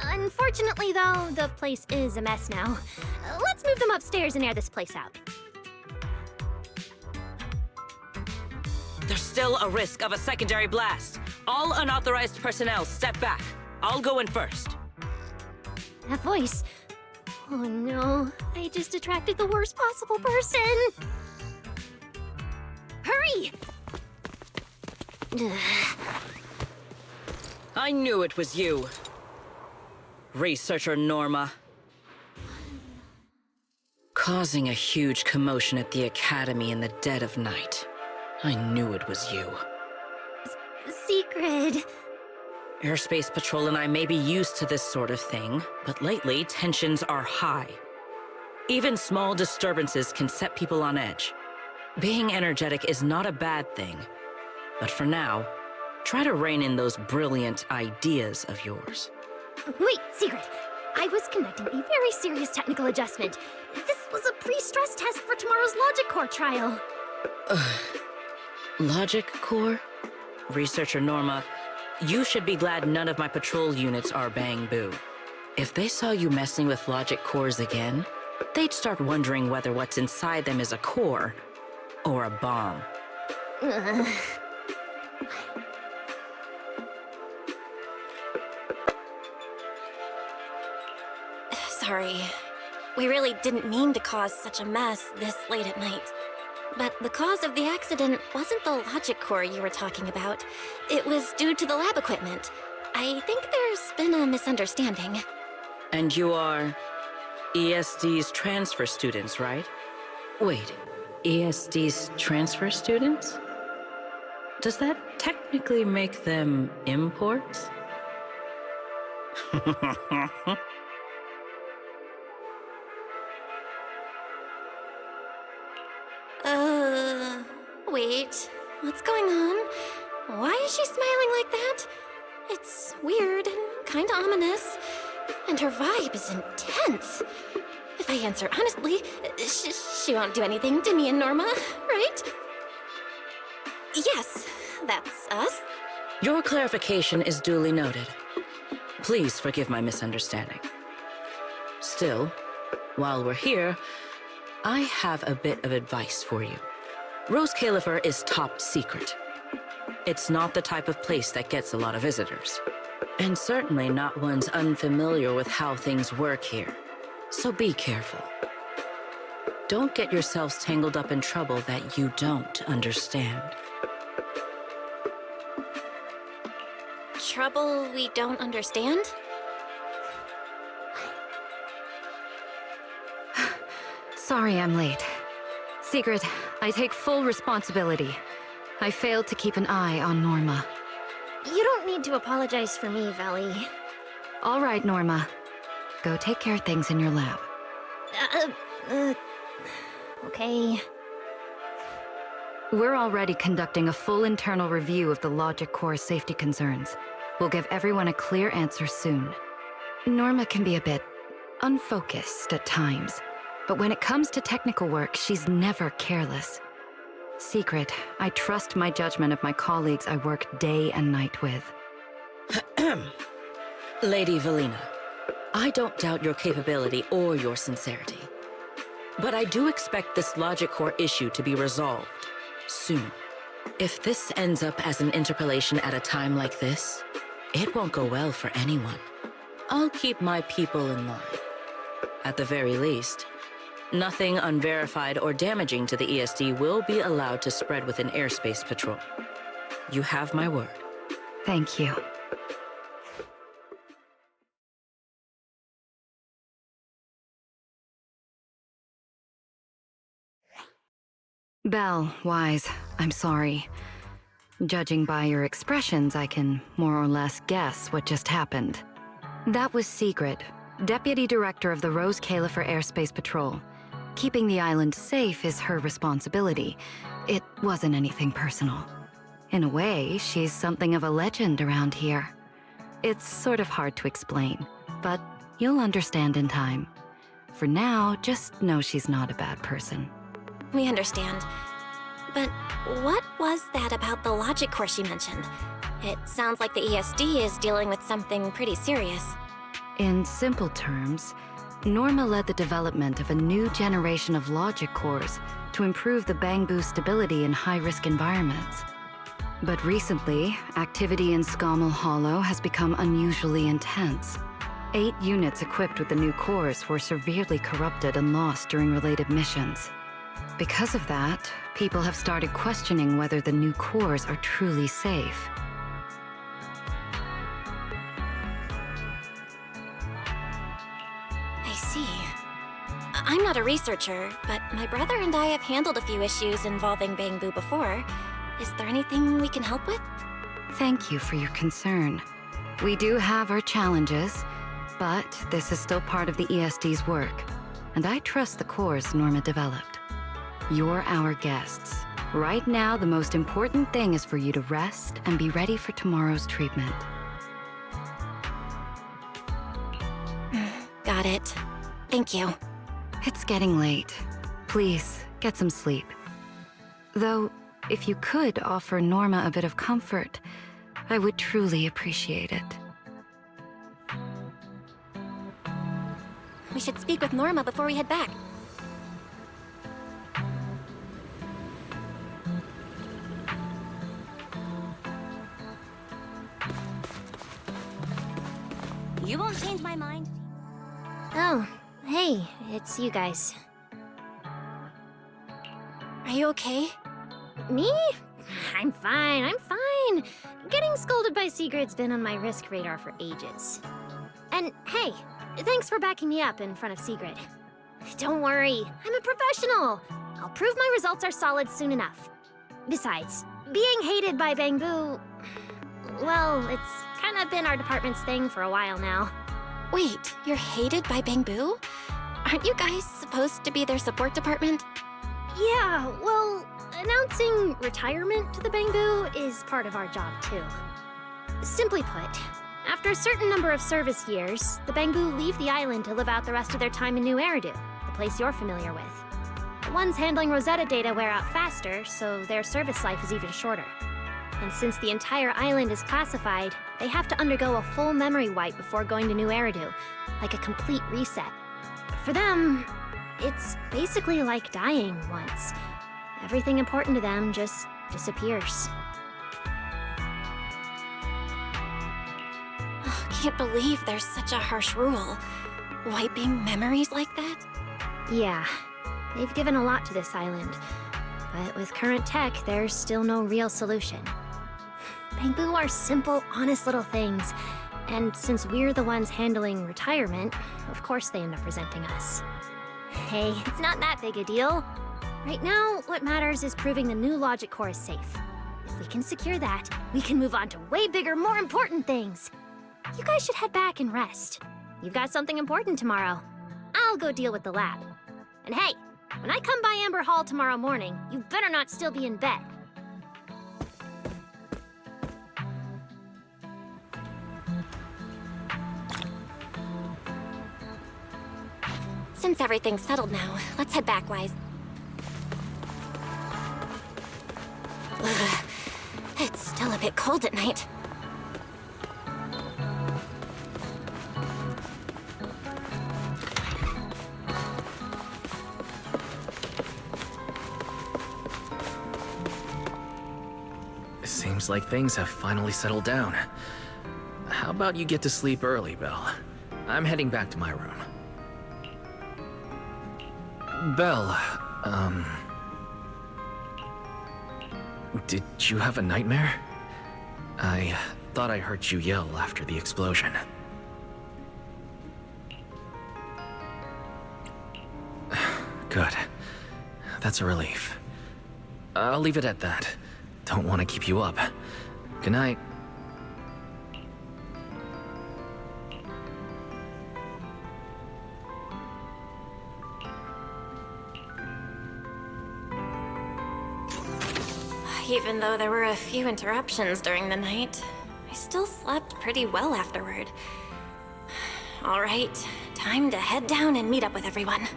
Unfortunately, though, the place is a mess now. Let's move them upstairs and air this place out. There's still a risk of a secondary blast. All unauthorized personnel, step back. I'll go in first. That voice. Oh no, I just attracted the worst possible person. Hurry! I knew it was you. Researcher Norma. Causing a huge commotion at the Academy in the dead of night. I knew it was you. Secret. Airspace Patrol and I may be used to this sort of thing, but lately tensions are high. Even small disturbances can set people on edge. Being energetic is not a bad thing, but for now, try to rein in those brilliant ideas of yours. Wait, Secret. I was conducting a very serious technical adjustment. This was a pre-stress test for tomorrow's Logic Core trial. Logic Core? Researcher Norma, you should be glad none of my patrol units are Bangbu. If they saw you messing with Logic Cores again, they'd start wondering whether what's inside them is a core or a bomb. Sorry. We really didn't mean to cause such a mess this late at night. But the cause of the accident wasn't the logic core you were talking about. It was due to the lab equipment. I think there's been a misunderstanding. And you are ESD's transfer students, right? Wait, ESD's transfer students? Does that technically make them imports? Wait. What's going on? Why is she smiling like that? It's weird and kinda ominous. And her vibe is intense. If I answer honestly, she won't do anything to me and Norma, right? Yes, that's us. Your clarification is duly noted. Please forgive my misunderstanding. Still, while we're here, I have a bit of advice for you. Roscaelifer is top secret. It's not the type of place that gets a lot of visitors. And certainly not ones unfamiliar with how things work here. So be careful. Don't get yourselves tangled up in trouble that you don't understand. Trouble we don't understand? Sorry I'm late. Secret, I take full responsibility. I failed to keep an eye on Norma. You don't need to apologize for me, Valley. All right, Norma. Go take care of things in your lab. Okay. We're already conducting a full internal review of the logic core safety concerns. We'll give everyone a clear answer soon. Norma can be a bit unfocused at times, but when it comes to technical work, she's never careless. Secret, I trust my judgment of my colleagues I work day and night with. Lady Velina, I don't doubt your capability or your sincerity. But I do expect this logic core issue to be resolved soon. If this ends up as an interpolation at a time like this, it won't go well for anyone. I'll keep my people in line. At the very least, nothing unverified or damaging to the ESD will be allowed to spread within Airspace Patrol. You have my word. Thank you. Belle, Wise, I'm sorry. Judging by your expressions, I can more or less guess what just happened. That was Secret, Deputy Director of the Roscaelifer Airspace Patrol. Keeping the island safe is her responsibility. It wasn't anything personal. In a way, she's something of a legend around here. It's sort of hard to explain, but you'll understand in time. For now, just know she's not a bad person. We understand. But what was that about the logic core she mentioned? It sounds like the ESD is dealing with something pretty serious. In simple terms, Norma led the development of a new generation of logic cores to improve the Bangbu stability in high-risk environments. But recently, activity in Scommel Hollow has become unusually intense. 8 units equipped with the new cores were severely corrupted and lost during related missions. Because of that, people have started questioning whether the new cores are truly safe. I see. I'm not a researcher, but my brother and I have handled a few issues involving Bangbu before. Is there anything we can help with? Thank you for your concern. We do have our challenges, but this is still part of the ESD's work, and I trust the cores Norma developed. You're our guests. Right now, the most important thing is for you to rest and be ready for tomorrow's treatment. Got it. Thank you. It's getting late. Please, get some sleep. Though, if you could offer Norma a bit of comfort, I would truly appreciate it. We should speak with Norma before we head back. You won't change my mind. Oh, hey, it's you guys. Are you okay? Me? I'm fine, I'm fine. Getting scolded by Secret's been on my risk radar for ages. And hey, thanks for backing me up in front of Secret. Don't worry, I'm a professional. I'll prove my results are solid soon enough. Besides, being hated by Bangbu, well, it's kind of been our department's thing for a while now. Wait, you're hated by Bangbu? Aren't you guys supposed to be their support department? Yeah, well, announcing retirement to the Bangboo is part of our job, too. Simply put, after a certain number of service years, the Bangboo leave the island to live out the rest of their time in New Eridu, the place you're familiar with. The ones handling Rosetta data wear out faster, so their service life is even shorter. And since the entire island is classified, they have to undergo a full memory wipe before going to New Eridu, like a complete reset. For them, it's basically like dying once. Everything important to them just disappears. Oh, can't believe there's such a harsh rule. Wiping memories like that? Yeah, they've given a lot to this island. But with current tech, there's still no real solution. Bangboo are simple, honest little things. And since we're the ones handling retirement, of course they end up resenting us. Hey, it's not that big a deal. Right now, what matters is proving the new logic core is safe. If we can secure that, we can move on to way bigger, more important things. You guys should head back and rest. You've got something important tomorrow. I'll go deal with the lab. And hey, when I come by Amber Hall tomorrow morning, you better not still be in bed. Since everything's settled now, let's head back, Wise. Ugh, it's still a bit cold at night. Seems like things have finally settled down. How about you get to sleep early, Belle? I'm heading back to my room. Belle, did you have a nightmare? I thought I heard you yell after the explosion. Good. That's a relief. I'll leave it at that. Don't want to keep you up. Good night. Even though there were a few interruptions during the night, I still slept pretty well afterward. All right, time to head down and meet up with everyone.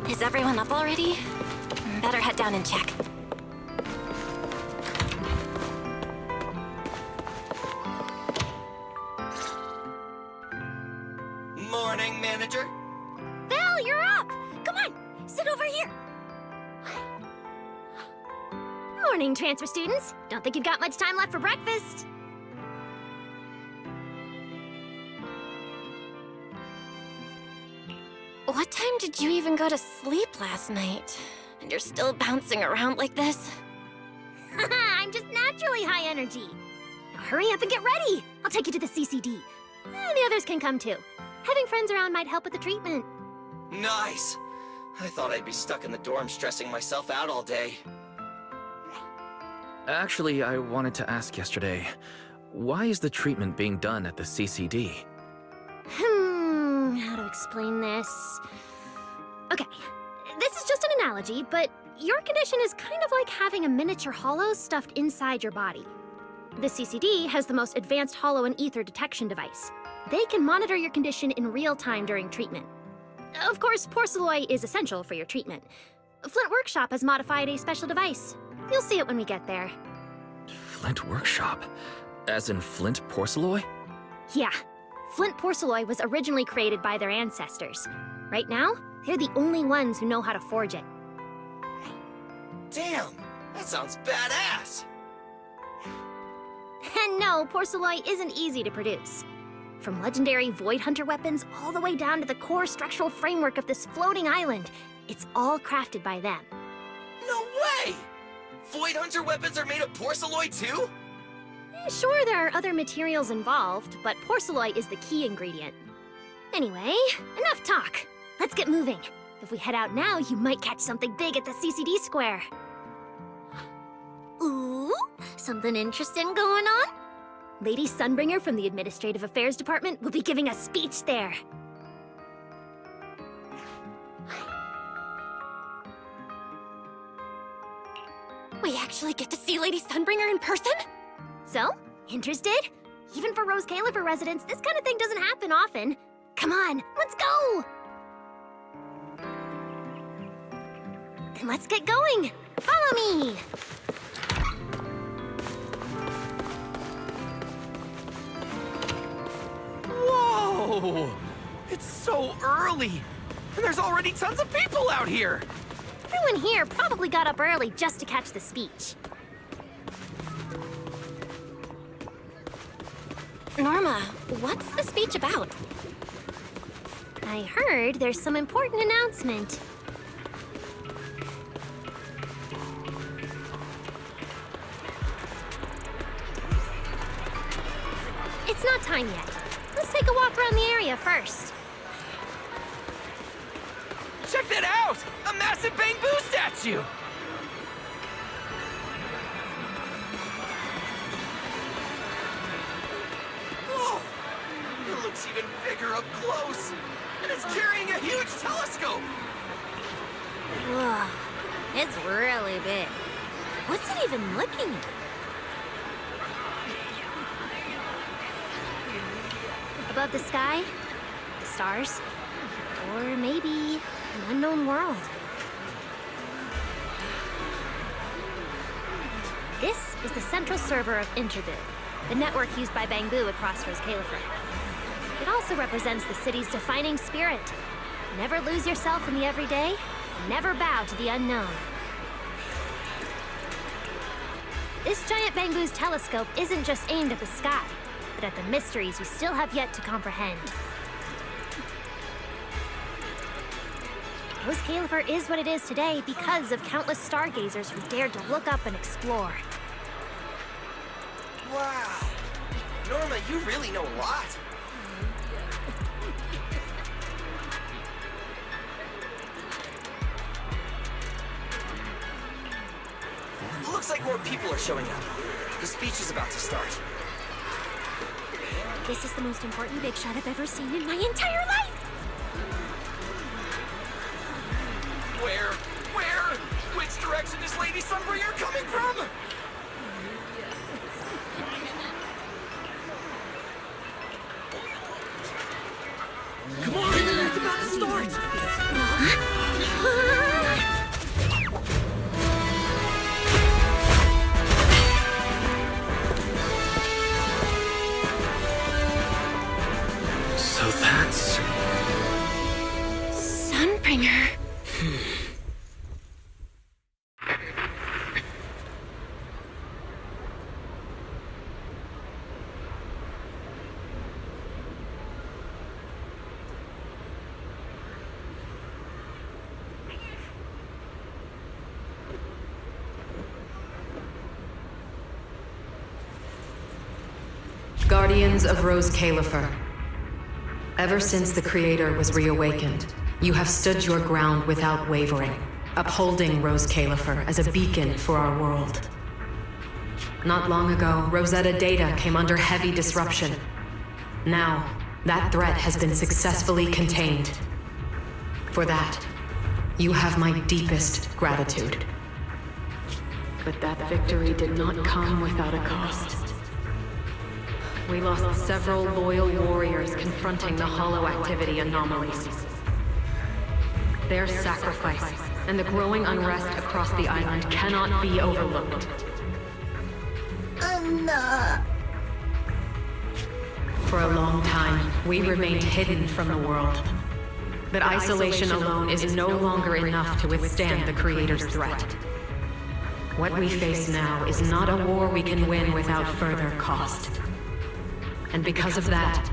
Is everyone up already? Better head down and check. Morning, manager. Belle, you're up! Come on, sit over here. Morning, transfer students. Don't think you've got much time left for breakfast. What time did you even go to sleep last night? And you're still bouncing around like this? I'm just naturally high energy. Now hurry up and get ready. I'll take you to the CCD. The others can come too. Having friends around might help with the treatment. Nice! I thought I'd be stuck in the dorm stressing myself out all day. Actually, I wanted to ask yesterday, why is the treatment being done at the CCD? How to explain this? Okay, this is just an analogy, but your condition is kind of like having a miniature hollow stuffed inside your body. The CCD has the most advanced hollow and ether detection device. They can monitor your condition in real time during treatment. Of course, porcelloi is essential for your treatment. Flint Workshop has modified a special device. You'll see it when we get there. Flint Workshop? As in Flint Porcelloi? Yeah. Flint porcelloi was originally created by their ancestors. Right now, they're the only ones who know how to forge it. Damn, that sounds badass. And no, porcelloi isn't easy to produce. From legendary Void Hunter weapons all the way down to the core structural framework of this floating island, it's all crafted by them. No way! Void Hunter weapons are made of porcelloi too? Sure, there are other materials involved, but porcelloi is the key ingredient. Anyway, enough talk. Let's get moving. If we head out now, you might catch something big at the CCD square. Ooh, something interesting going on? Lady Sunbringer from the Administrative Affairs Department will be giving a speech there. We actually get to see Lady Sunbringer in person? So, interested? Even for Roscaelifer residents, this kind of thing doesn't happen often. Come on, let's go! Then let's get going! Follow me! Whoa! It's so early! And there's already tons of people out here! Everyone here probably got up early just to catch the speech. Norma, what's the speech about? I heard there's some important announcement. It's not time yet. Let's take a walk around the area first. Check that out! A massive bamboo statue! Whoa! It looks even bigger up close! And it's carrying a huge telescope! Whoa, it's really big. What's it even looking at? Above the sky, the stars, or maybe an unknown world. This is the central server of Interbid, the network used by Bamboo across Roscaelifer. It also represents the city's defining spirit. Never lose yourself in the everyday, never bow to the unknown. This giant Bamboo's telescope isn't just aimed at the sky, but at the mysteries we still have yet to comprehend. Roscaelifer is what it is today because of countless stargazers who dared to look up and explore. Wow! Norma, you really know a lot! Looks like more people are showing up. The speech is about to start. This is the most important big shot I've ever seen in my entire life! Where? Where? Which direction is Lady Sunbringer coming from? Come on! It's about to start! So that's... Sunbringer. Guardians of Roscaelifer. Ever since the Creator was reawakened, you have stood your ground without wavering, upholding Roscaelifer as a beacon for our world. Not long ago, Rosetta data came under heavy disruption. Now, that threat has been successfully contained. For that, you have my deepest gratitude. But that victory did not come without a cost. We lost several loyal warriors confronting the hollow activity anomalies. Their sacrifice and the growing unrest across the island cannot be overlooked. For a long time, we remained hidden from the world. But isolation alone is no longer enough to withstand the Creator's threat. What we face now is not a war we can win without further cost. And because of that,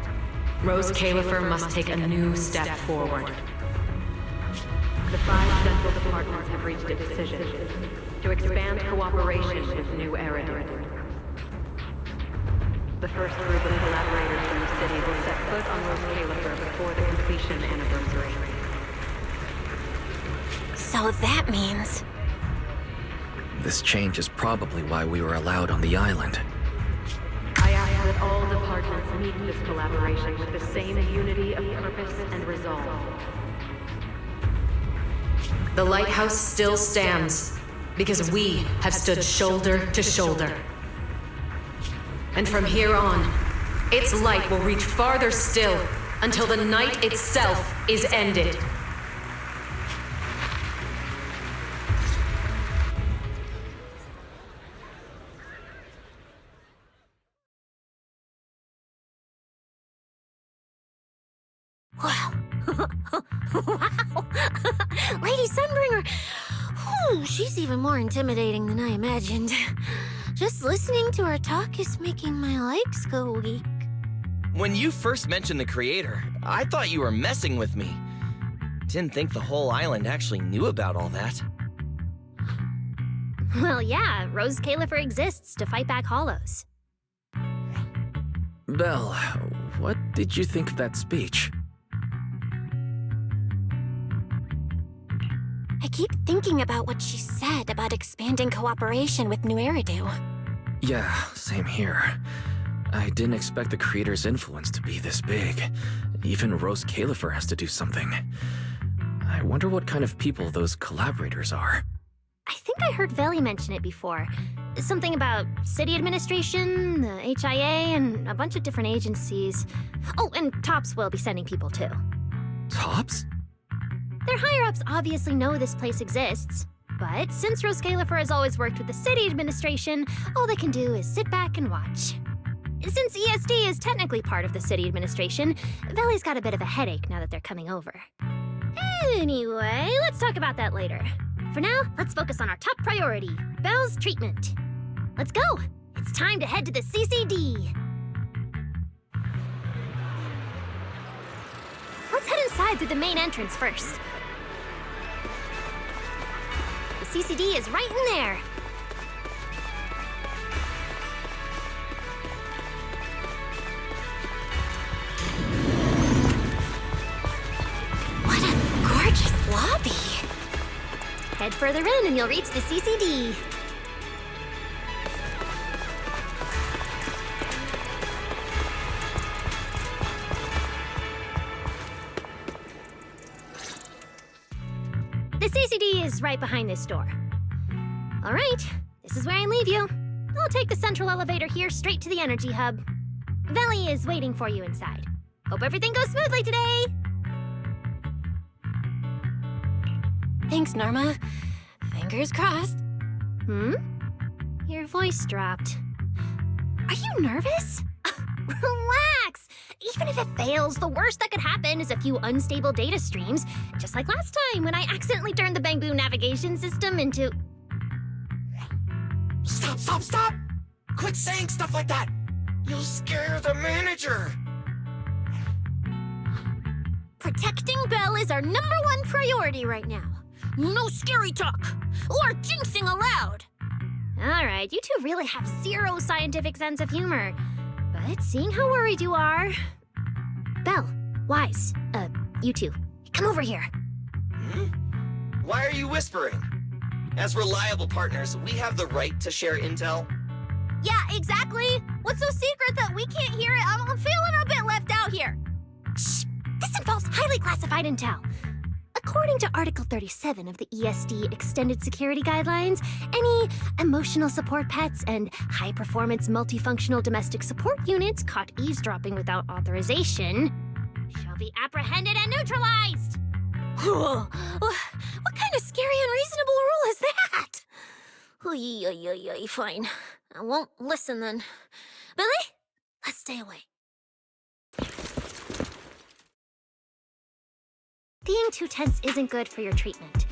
Roscaelifer must take a new step forward. The 5 central departments have reached a decision to expand cooperation with New Eridan. The first group of collaborators from the city will set foot on Roscaelifer before the completion anniversary. So that means... This change is probably why we were allowed on the island. I ask that all departments meet this collaboration with the same unity of purpose and resolve. The lighthouse still stands, because we have stood shoulder to shoulder. And from here on, its light will reach farther still, until the night itself is ended. Wow. Wow. Lady Sunbringer. Whew, she's even more intimidating than I imagined. Just listening to her talk is making my legs go weak. When you first mentioned the creator, I thought you were messing with me. Didn't think the whole island actually knew about all that. Well, yeah, Roscaelifer exists to fight back hollows. Belle, what did you think of that speech? I keep thinking about what she said about expanding cooperation with New Eridu. Yeah, same here. I didn't expect the creator's influence to be this big. Even Roscaelifer has to do something. I wonder what kind of people those collaborators are. I think I heard Veli mention it before. Something about city administration, the HIA, and a bunch of different agencies. Oh, and TOPS will be sending people too. TOPS? Their higher-ups obviously know this place exists, but since Roscaelifer has always worked with the city administration, all they can do is sit back and watch. Since ESD is technically part of the city administration, Veli's got a bit of a headache now that they're coming over. Anyway, let's talk about that later. For now, let's focus on our top priority, Belle's treatment. Let's go! It's time to head to the CCD! Let's head inside through the main entrance first. The CCD is right in there. What a gorgeous lobby. Head further in and you'll reach the CCD. The CCD is right behind this door. All right, this is where I leave you. I'll take the central elevator here straight to the energy hub. Veli is waiting for you inside. Hope everything goes smoothly today. Thanks, Norma. Fingers crossed. Your voice dropped. Are you nervous? Relax! Even if it fails, the worst that could happen is a few unstable data streams, just like last time when I accidentally turned the Bangbu navigation system into... Stop, stop, stop! Quit saying stuff like that! You'll scare the manager! Protecting Belle is our #1 priority right now. No scary talk, or jinxing allowed. All right, you two really have zero scientific sense of humor. But seeing how worried you are... Belle, Wise, you two, come over here. Why are you whispering? As reliable partners, we have the right to share intel. Yeah, exactly. What's so secret that we can't hear it? I'm feeling a bit left out here. Shh! This involves highly classified intel. According to Article 37 of the ESD Extended Security Guidelines, any emotional support pets and high-performance multifunctional domestic support units caught eavesdropping without authorization shall be apprehended and neutralized. What kind of scary, unreasonable rule is that? Fine. I won't listen then. Billy, let's stay away. Being too tense isn't good for your treatment.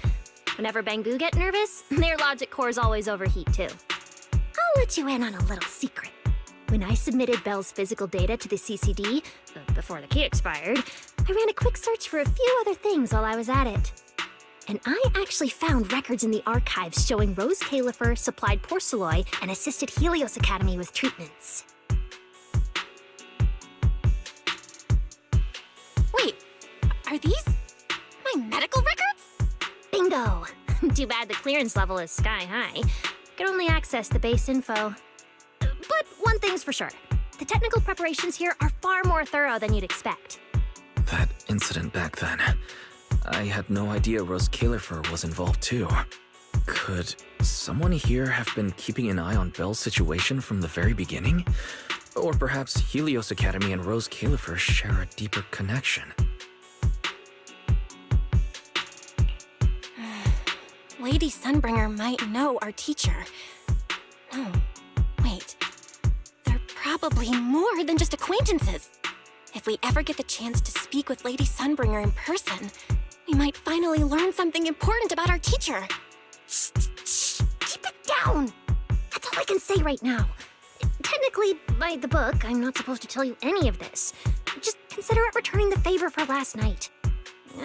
Whenever Bangbu get nervous, their logic cores always overheat too. I'll let you in on a little secret. When I submitted Belle's physical data to the CCD, before the key expired, I ran a quick search for a few other things while I was at it. And I actually found records in the archives showing Roscaelifer supplied Porceloy and assisted Helios Academy with treatments. Wait, are these my medical records? Bingo! Too bad the clearance level is sky high. Could only access the base info. But one thing's for sure. The technical preparations here are far more thorough than you'd expect. That incident back then. I had no idea Roscaelifer was involved too. Could someone here have been keeping an eye on Belle's situation from the very beginning? Or perhaps Helios Academy and Roscaelifer share a deeper connection? Lady Sunbringer might know our teacher. No, wait. They're probably more than just acquaintances. If we ever get the chance to speak with Lady Sunbringer in person, we might finally learn something important about our teacher. Keep it down! That's all I can say right now. Technically, by the book, I'm not supposed to tell you any of this. Just consider it returning the favor for last night.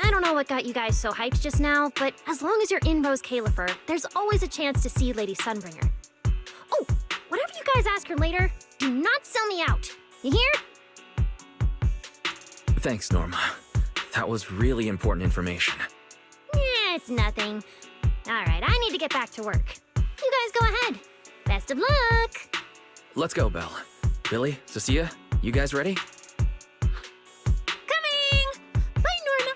I don't know what got you guys so hyped just now, but as long as you're in Roscaelifer, there's always a chance to see Lady Sunbringer. Oh, whatever you guys ask her later, do not sell me out. You hear? Thanks, Norma. That was really important information. It's nothing. Alright, I need to get back to work. You guys go ahead. Best of luck! Let's go, Belle. Billy, Cecilia, you guys ready? Coming! Bye, Norma!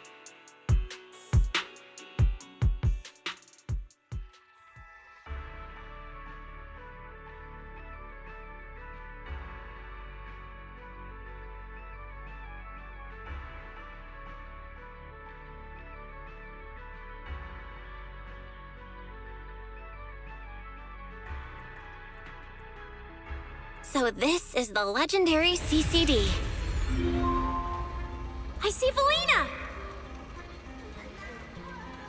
So this is the legendary CCD. I see Velina!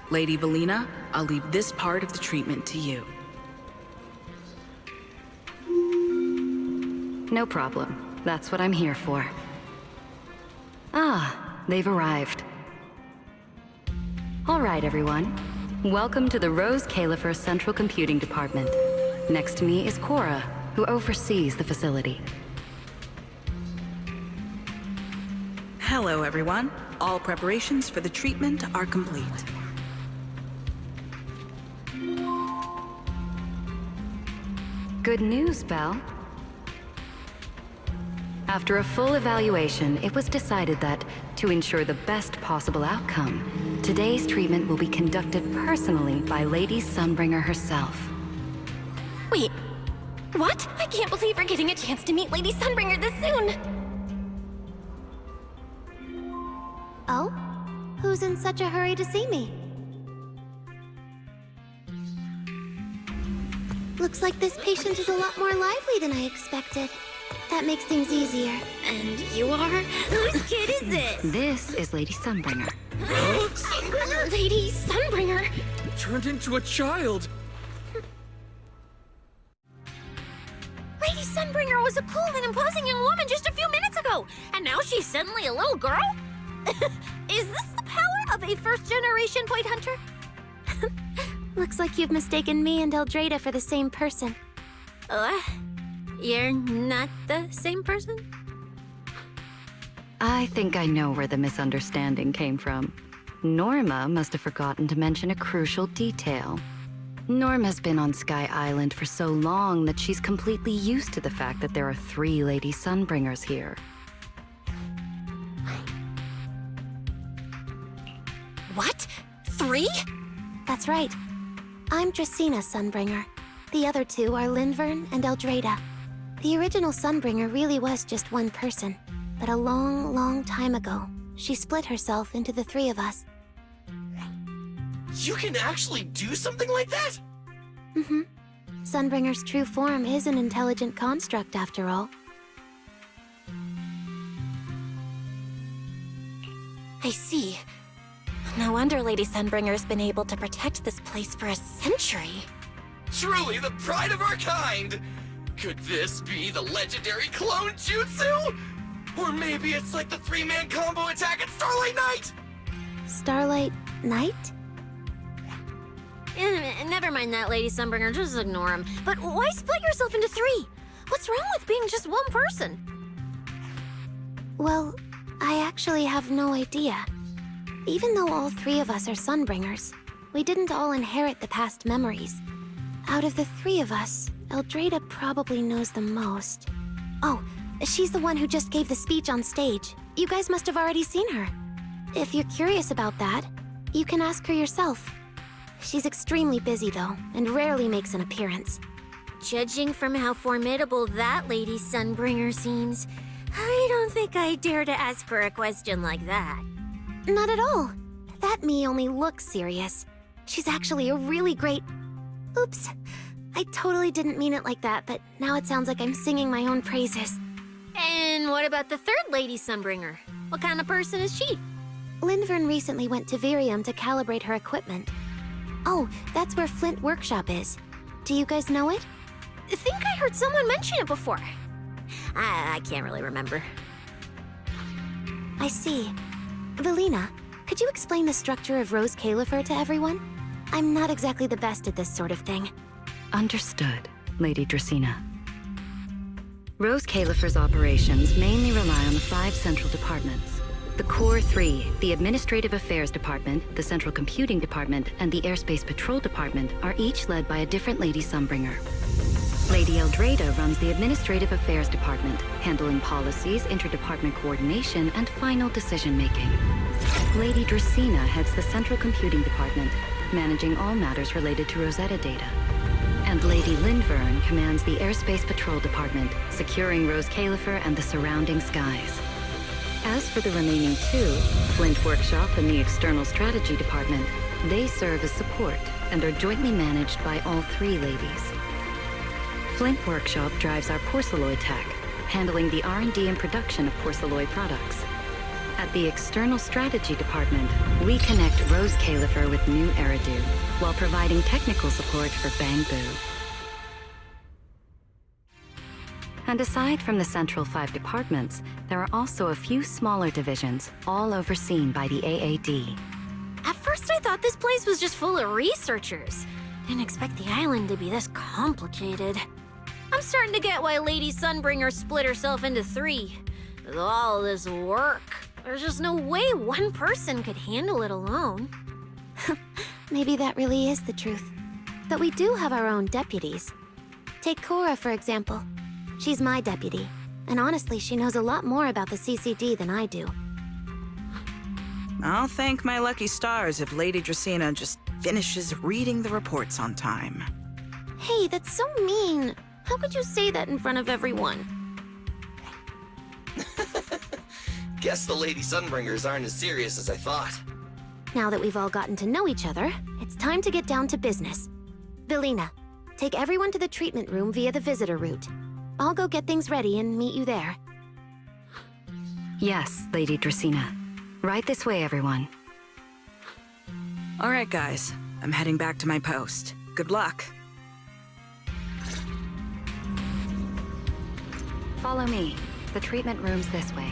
Lady Velina, I'll leave this part of the treatment to you. No problem. That's what I'm here for. Ah, they've arrived. All right, everyone. Welcome to the Roscaelifer Central Computing Department. Next to me is Cora, who oversees the facility. Hello, everyone. All preparations for the treatment are complete. Good news, Belle. After a full evaluation, it was decided that, to ensure the best possible outcome, today's treatment will be conducted personally by Lady Sunbringer herself. Wait, what? I can't believe we're getting a chance to meet Lady Sunbringer this soon! Oh? Who's in such a hurry to see me? Looks like this patient is a lot more lively than I expected. That makes things easier. And you are? Whose kid is this? This is Lady Sunbringer. Sunbringer? Lady Sunbringer? Turned into a child. Lady Sunbringer was a cool and imposing young woman just a few minutes ago, and now she's suddenly a little girl? Is this the power of a first-generation point hunter? Looks like you've mistaken me and Eldrada for the same person. You're not the same person? I think I know where the misunderstanding came from. Norma must have forgotten to mention a crucial detail. Norma's been on Sky Island for so long that she's completely used to the fact that there are 3 Lady Sunbringers here. What? 3? That's right. I'm Dracena Sunbringer. The other 2 are Lindvern and Eldrada. The original Sunbringer really was just one person, but a long, long time ago, she split herself into the 3 of us. You can actually do something like that? Mm-hmm. Sunbringer's true form is an intelligent construct, after all. I see. No wonder Lady Sunbringer's been able to protect this place for a century. Truly the pride of our kind! Could this be the legendary clone jutsu? Or maybe it's like the 3-man combo attack at Starlight Night? Starlight Night? Never mind that, Lady Sunbringer. Just ignore him. But why split yourself into 3? What's wrong with being just one person? Well, I actually have no idea. Even though all 3 of us are Sunbringers, we didn't all inherit the past memories. Out of the 3 of us, Eldrada probably knows the most. Oh, she's the one who just gave the speech on stage. You guys must have already seen her. If you're curious about that, You can ask her yourself. She's extremely busy, though, and rarely makes an appearance. Judging from how formidable that Lady Sunbringer seems, I don't think I dare to ask her a question like that. Not at all. That me only looks serious. She's actually a really great... Oops. I totally didn't mean it like that, but now it sounds like I'm singing my own praises. And what about the third Lady Sunbringer? What kind of person is she? Lindvern recently went to Virium to calibrate her equipment. Oh, that's where Flint Workshop is. Do you guys know it? I think I heard someone mention it before. I can't really remember. I see. Velina, could you explain the structure of Roscaelifer to everyone? I'm not exactly the best at this sort of thing. Understood, Lady Dracena. Roscaelifer's operations mainly rely on the 5 central departments. The Core 3, the Administrative Affairs Department, the Central Computing Department, and the Airspace Patrol Department are each led by a different Lady Sunbringer. Lady Eldrada runs the Administrative Affairs Department, handling policies, interdepartment coordination, and final decision-making. Lady Dracena heads the Central Computing Department, managing all matters related to Rosetta data. And Lady Lindvern commands the Airspace Patrol Department, securing Roscaelifer and the surrounding skies. As for the remaining 2, Flint Workshop and the External Strategy Department, they serve as support and are jointly managed by all 3 ladies. Flint Workshop drives our porcelloid tech, handling the R&D and production of porcelloid products. At the External Strategy Department, we connect Roscaelifer with new Eridu, while providing technical support for Bangbu. And aside from the central 5 departments, there are also a few smaller divisions, all overseen by the AAD. At first I thought this place was just full of researchers. Didn't expect the island to be this complicated. I'm starting to get why Lady Sunbringer split herself into 3. With all this work, there's just no way one person could handle it alone. Maybe that really is the truth. But we do have our own deputies. Take Cora, for example. She's my deputy, and honestly, she knows a lot more about the CCD than I do. I'll thank my lucky stars if Lady Dracena just finishes reading the reports on time. Hey, that's so mean. How could you say that in front of everyone? Guess the Lady Sunbringers aren't as serious as I thought. Now that we've all gotten to know each other, it's time to get down to business. Velina, take everyone to the treatment room via the visitor route. I'll go get things ready and meet you there. Yes, Lady Dracena. Right this way, everyone. All right, guys. I'm heading back to my post. Good luck. Follow me. The treatment room's this way.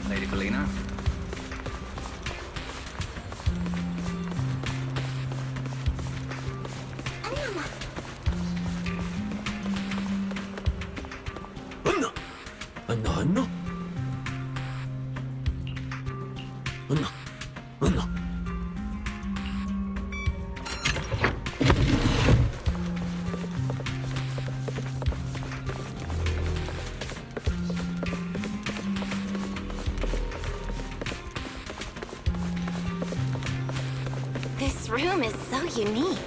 Lady Belina? This room is so unique.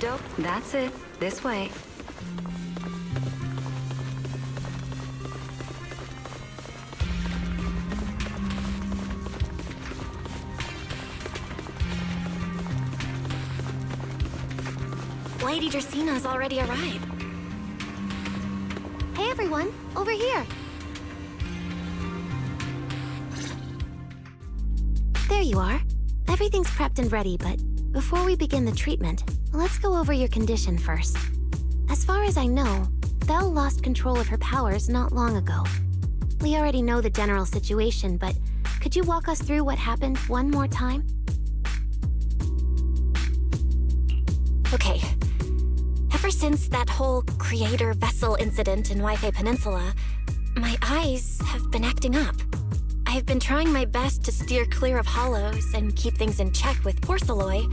Dope. That's it. This way. Lady Dracena's already arrived. Hey everyone, over here. There you are. Everything's prepped and ready, but before we begin the treatment, let's go over your condition first. As far as I know, Belle lost control of her powers not long ago. We already know the general situation, but could you walk us through what happened one more time? Okay. Ever since that whole creator vessel incident in Waifei Peninsula, my eyes have been acting up. I've been trying my best to steer clear of hollows and keep things in check with Porceloy,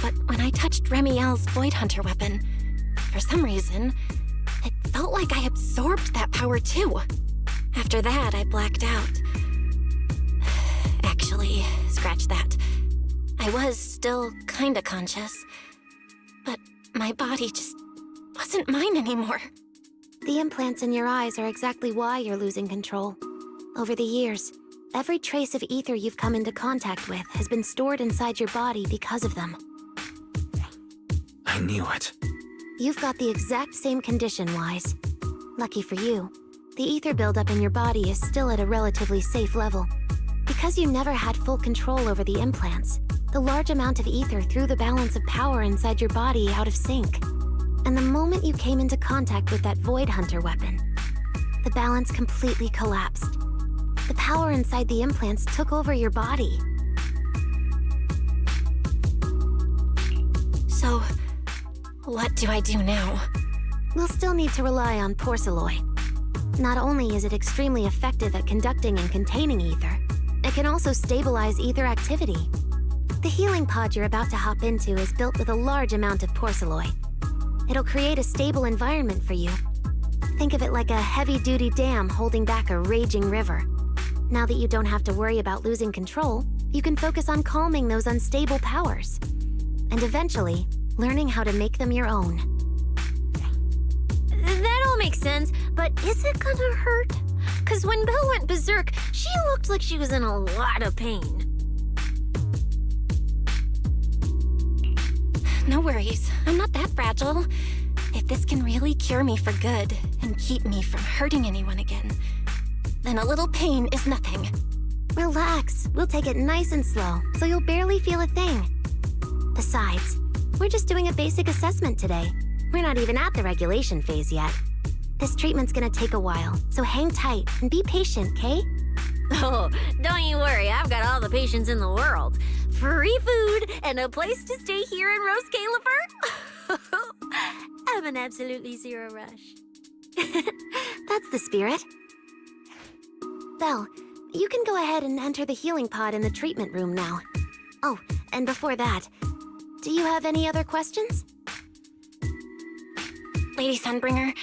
but when I touched Remiel's Void Hunter weapon, for some reason, it felt like I absorbed that power too. After that, I blacked out. Actually, scratch that. I was still kinda conscious, but my body just wasn't mine anymore. The implants in your eyes are exactly why you're losing control. Over the years, every trace of ether you've come into contact with has been stored inside your body because of them. I knew it. You've got the exact same condition, Wise. Lucky for you, the ether buildup in your body is still at a relatively safe level. Because you never had full control over the implants, the large amount of ether threw the balance of power inside your body out of sync. And the moment you came into contact with that Void Hunter weapon, the balance completely collapsed. The power inside the implants took over your body. So, what do I do now? We'll still need to rely on Porceloy. Not only is it extremely effective at conducting and containing ether, it can also stabilize ether activity. The healing pod you're about to hop into is built with a large amount of Porceloy. It'll create a stable environment for you. Think of it like a heavy-duty dam holding back a raging river. Now that you don't have to worry about losing control, you can focus on calming those unstable powers. And eventually, learning how to make them your own. That all makes sense, but is it gonna hurt? 'Cause when Belle went berserk, she looked like she was in a lot of pain. No worries, I'm not that fragile. If this can really cure me for good and keep me from hurting anyone again, then a little pain is nothing. Relax, we'll take it nice and slow, so you'll barely feel a thing. Besides, we're just doing a basic assessment today. We're not even at the regulation phase yet. This treatment's gonna take a while, so hang tight and be patient, okay? Oh, don't you worry, I've got all the patience in the world. Free food and a place to stay here in Roscaelifer. I'm an absolutely zero rush. That's the spirit. Belle, you can go ahead and enter the healing pod in the treatment room now. Oh, and before that, do you have any other questions? Lady Sunbringer,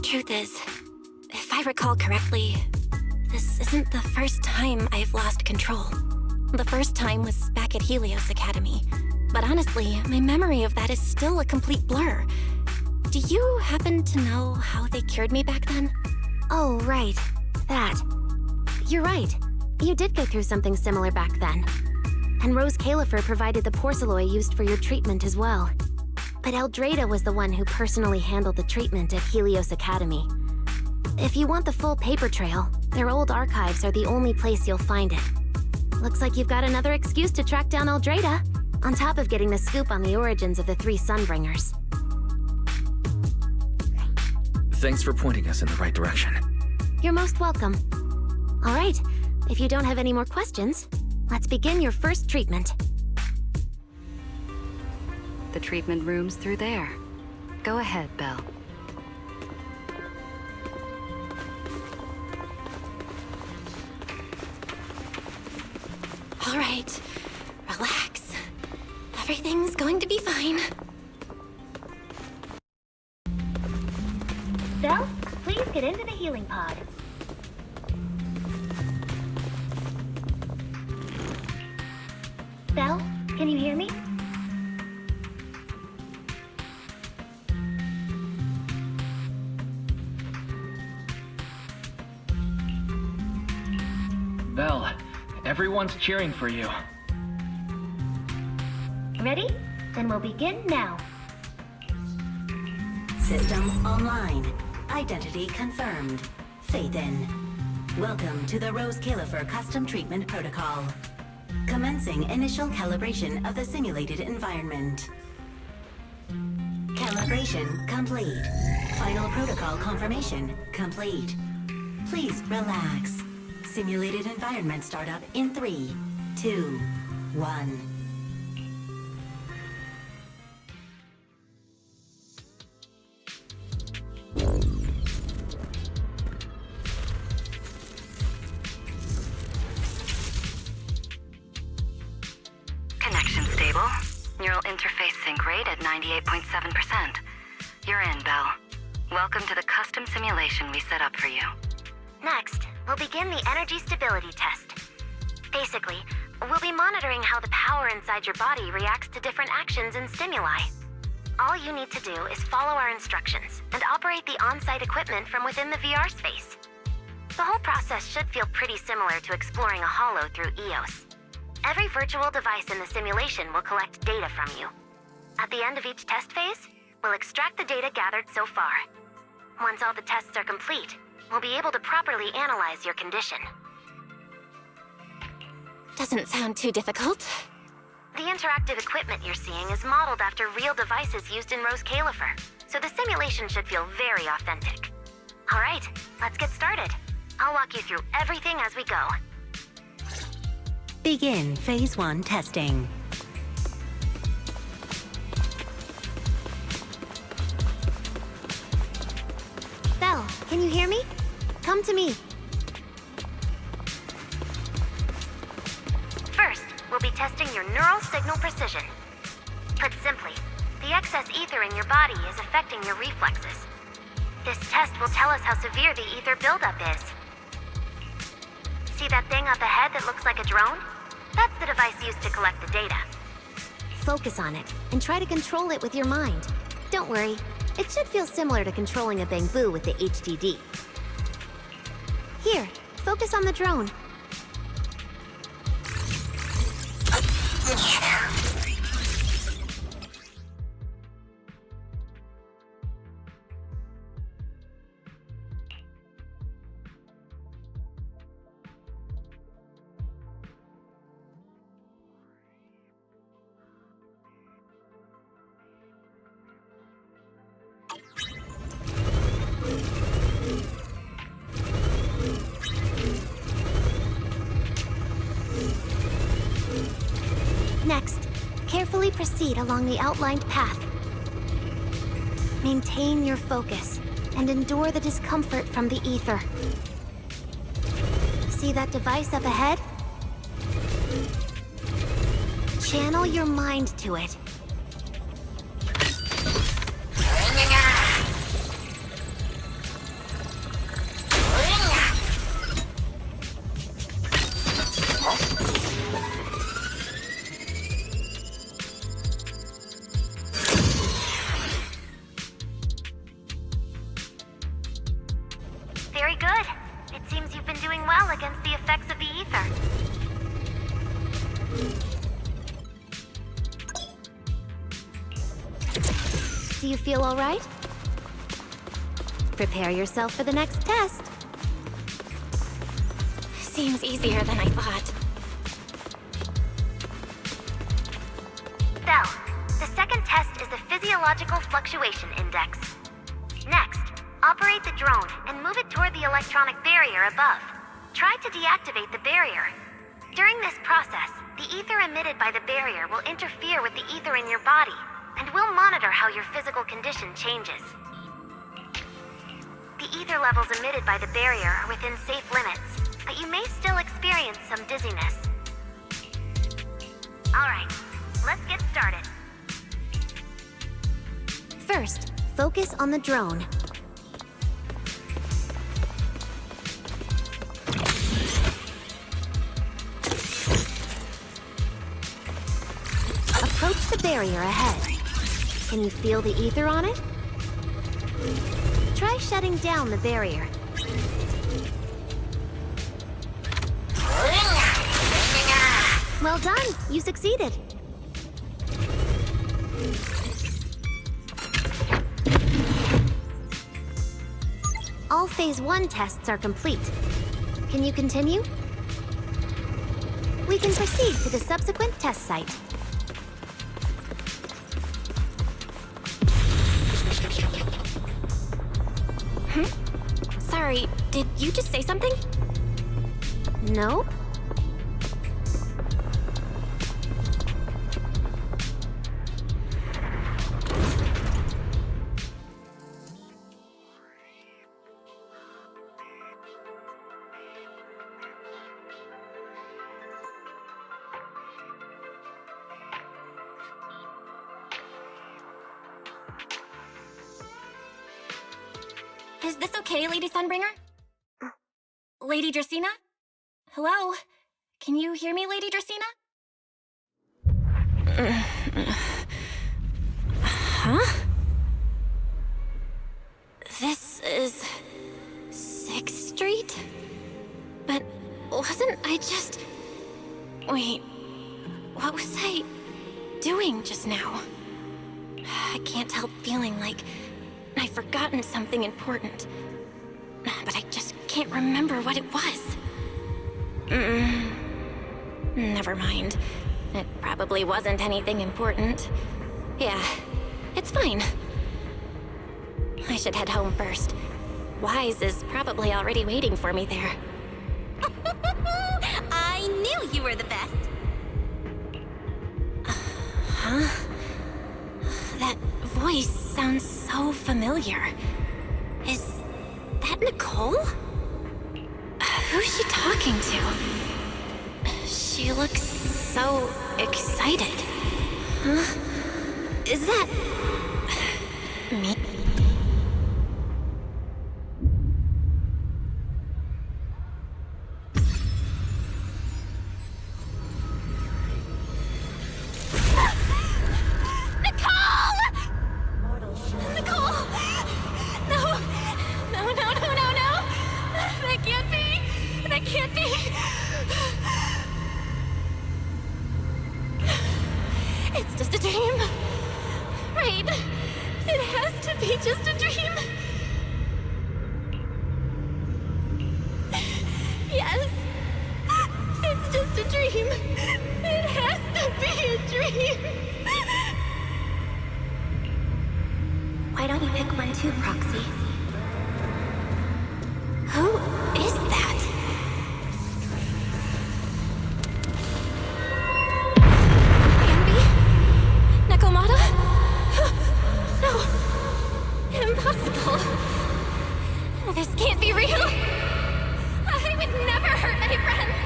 truth is, if I recall correctly, this isn't the first time I've lost control. The first time was back at Helios Academy, but honestly, my memory of that is still a complete blur. Do you happen to know how they cured me back then? Oh, right. That. You're right. You did go through something similar back then. And Roscaelifer provided the Porceloy used for your treatment as well. But Eldrada was the one who personally handled the treatment at Helios Academy. If you want the full paper trail, their old archives are the only place you'll find it. Looks like you've got another excuse to track down Eldrada, on top of getting the scoop on the origins of the three Sunbringers. Thanks for pointing us in the right direction. You're most welcome. All right, if you don't have any more questions, let's begin your first treatment. The treatment room's through there. Go ahead, Belle. All right, relax. Everything's going to be fine. Belle, please get into the healing pod. Belle, can you hear me? Belle, everyone's cheering for you. Ready? Then we'll begin now. System online. Identity confirmed. Faith in. Welcome to the Roscaelifer Custom Treatment Protocol. Commencing initial calibration of the simulated environment. Calibration complete. Final protocol confirmation complete. Please relax. Simulated environment startup in 3, 2, 1. Connection stable. Neural interface sync rate at 98.7%. You're in, Belle. Welcome to the custom simulation we set up for you. Next, we'll begin the energy stability test. Basically, we'll be monitoring how the power inside your body reacts to different actions and stimuli. All you need to do is follow our instructions and operate the on-site equipment from within the VR space. The whole process should feel pretty similar to exploring a holo through EOS. Every virtual device in the simulation will collect data from you. At the end of each test phase, we'll extract the data gathered so far. Once all the tests are complete, we'll be able to properly analyze your condition. Doesn't sound too difficult. The interactive equipment you're seeing is modeled after real devices used in Roscaelifer, so the simulation should feel very authentic. All right, let's get started. I'll walk you through everything as we go. Begin Phase 1 testing. Belle, can you hear me? Come to me. First, we'll be testing your neural signal precision. Put simply, the excess ether in your body is affecting your reflexes. This test will tell us how severe the ether buildup is. See that thing up ahead that looks like a drone? That's the device used to collect the data. Focus on it and try to control it with your mind. Don't worry, it should feel similar to controlling a bamboo with the HDD. Here, focus on the drone. Next, carefully proceed along the outlined path. Maintain your focus and endure the discomfort from the ether. See that device up ahead? Channel your mind to it. Very good. It seems you've been doing well against the effects of the ether. Do you feel all right? Prepare yourself for the next test. Seems easier than I thought. Belle, the second test is the physiological fluctuation index. Next, operate the drone and move it toward the electronic barrier above. Try to deactivate the barrier. During this process, the ether emitted by the barrier will interfere with the ether in your body, and we'll monitor how your physical condition changes. The ether levels emitted by the barrier are within safe limits, but you may still experience some dizziness. All right, let's get started. First, focus on the drone. Approach the barrier ahead. Can you feel the ether on it? Try shutting down the barrier. Well done, you succeeded. All Phase 1 tests are complete. Can you continue? We can proceed to the subsequent test site. Sorry, did you just say something? No? Is this okay, Lady Sunbringer? Lady Dracaena? Hello? Can you hear me, Lady Dracaena? Huh? This is 6th Street? But wasn't I just... Wait, what was I doing just now? I can't help feeling like I've forgotten something important. But I just can't remember what it was. Never mind. It probably wasn't anything important. Yeah, it's fine. I should head home first. Wise is probably already waiting for me there. I knew you were the best. Huh? That voice sounds so familiar. Is that Nicole? Who's she talking to? She looks so excited. Huh? Is that... me? It's just a dream. Right. It has to be just a dream. Yes. It's just a dream. It has to be a dream. Why don't you pick one too, Proxy? Who is that? Nakomata? No. Impossible. This can't be real. I would never hurt my friends.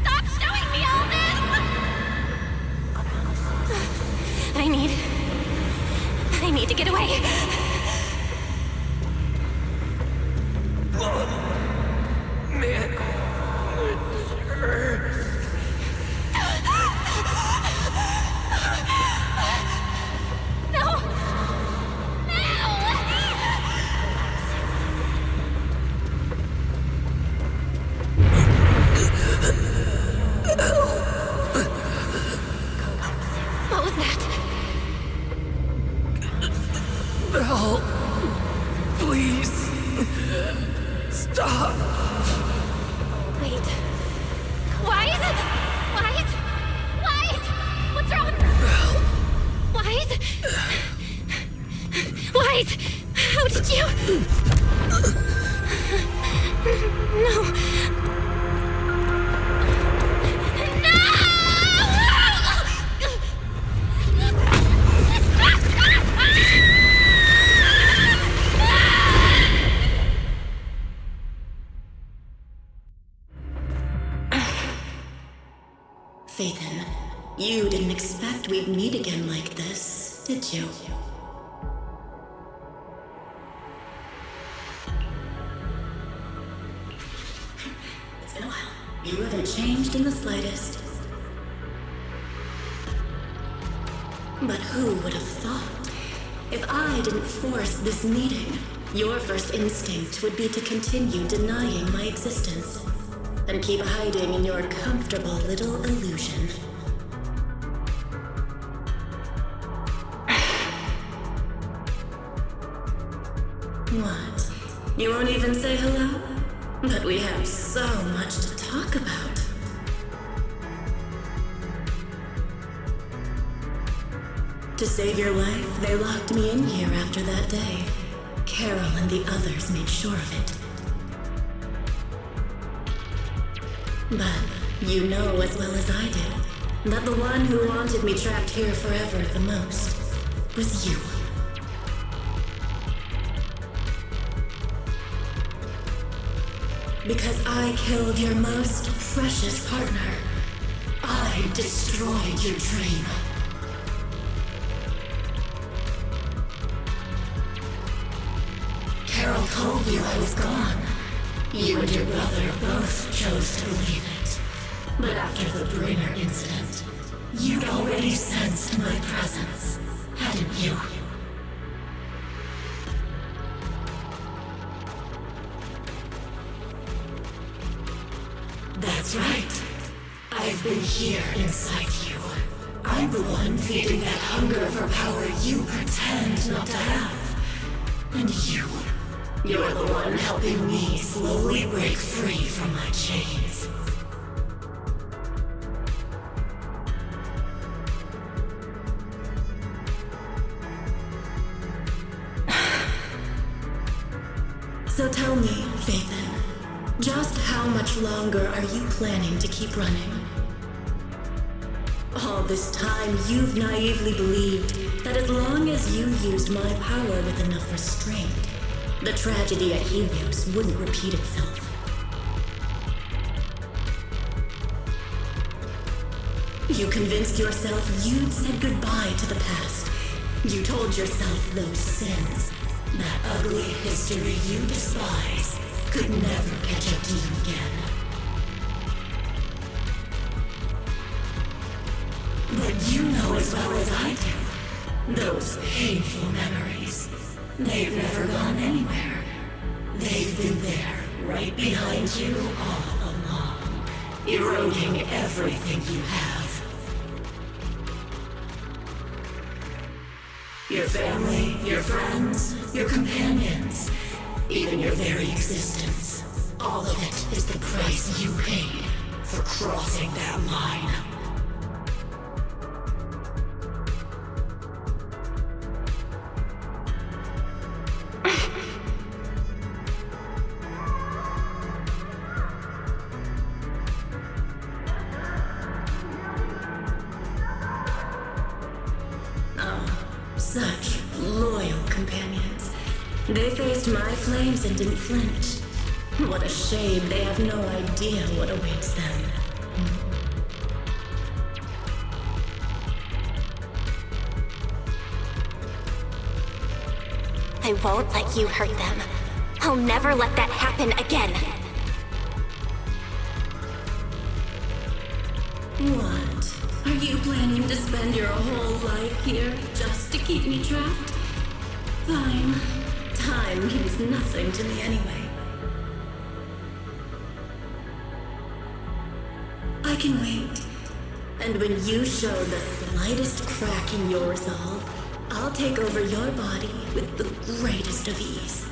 Stop showing me all this! I need to get away. Man, it hurts. What was that? Belle, please, stop. Wait. Wise? Wise? Wise? What's wrong? Wise? Wise? How did you... No. Phaethon, you didn't expect we'd meet again like this, did you? It's been a while. You haven't changed in the slightest. But who would have thought? If I didn't force this meeting, your first instinct would be to continue denying my existence. And keep hiding in your comfortable little illusion. What? You won't even say hello? But we have so much to talk about. To save your life, they locked me in here after that day. Carol and the others made sure of it. But you know as well as I do that the one who wanted me trapped here forever the most was you. Because I killed your most precious partner. I destroyed your dream. Carol told you I was gone. You and your brother both chose to believe it. But after the Bringer incident, you'd already sensed my presence, hadn't you? That's right. I've been here inside you. I'm the one feeding that hunger for power you pretend not to have. And you're the one helping me slowly break free from my chains. So tell me, Faithin, just how much longer are you planning to keep running? All this time, you've naively believed that as long as you used my power with enough restraint, the tragedy at Helios wouldn't repeat itself. You convinced yourself you'd said goodbye to the past. You told yourself those sins, that ugly history you despise, could never catch up to you again. But you know as well as I do, those painful memories, they've never gone anywhere. They've been there, right behind you all along, eroding everything you have. Your family, your friends, your companions, even your very existence. All of it is the price you paid for crossing that line. Such loyal companions. They faced my flames and didn't flinch. What a shame they have no idea what awaits them. I won't let you hurt them. I'll never let that happen again. What? Are you planning to spend your whole life here just to keep me trapped? Fine. Time means nothing to me anyway. I can wait. And when you show the slightest crack in your resolve, I'll take over your body with the greatest of ease.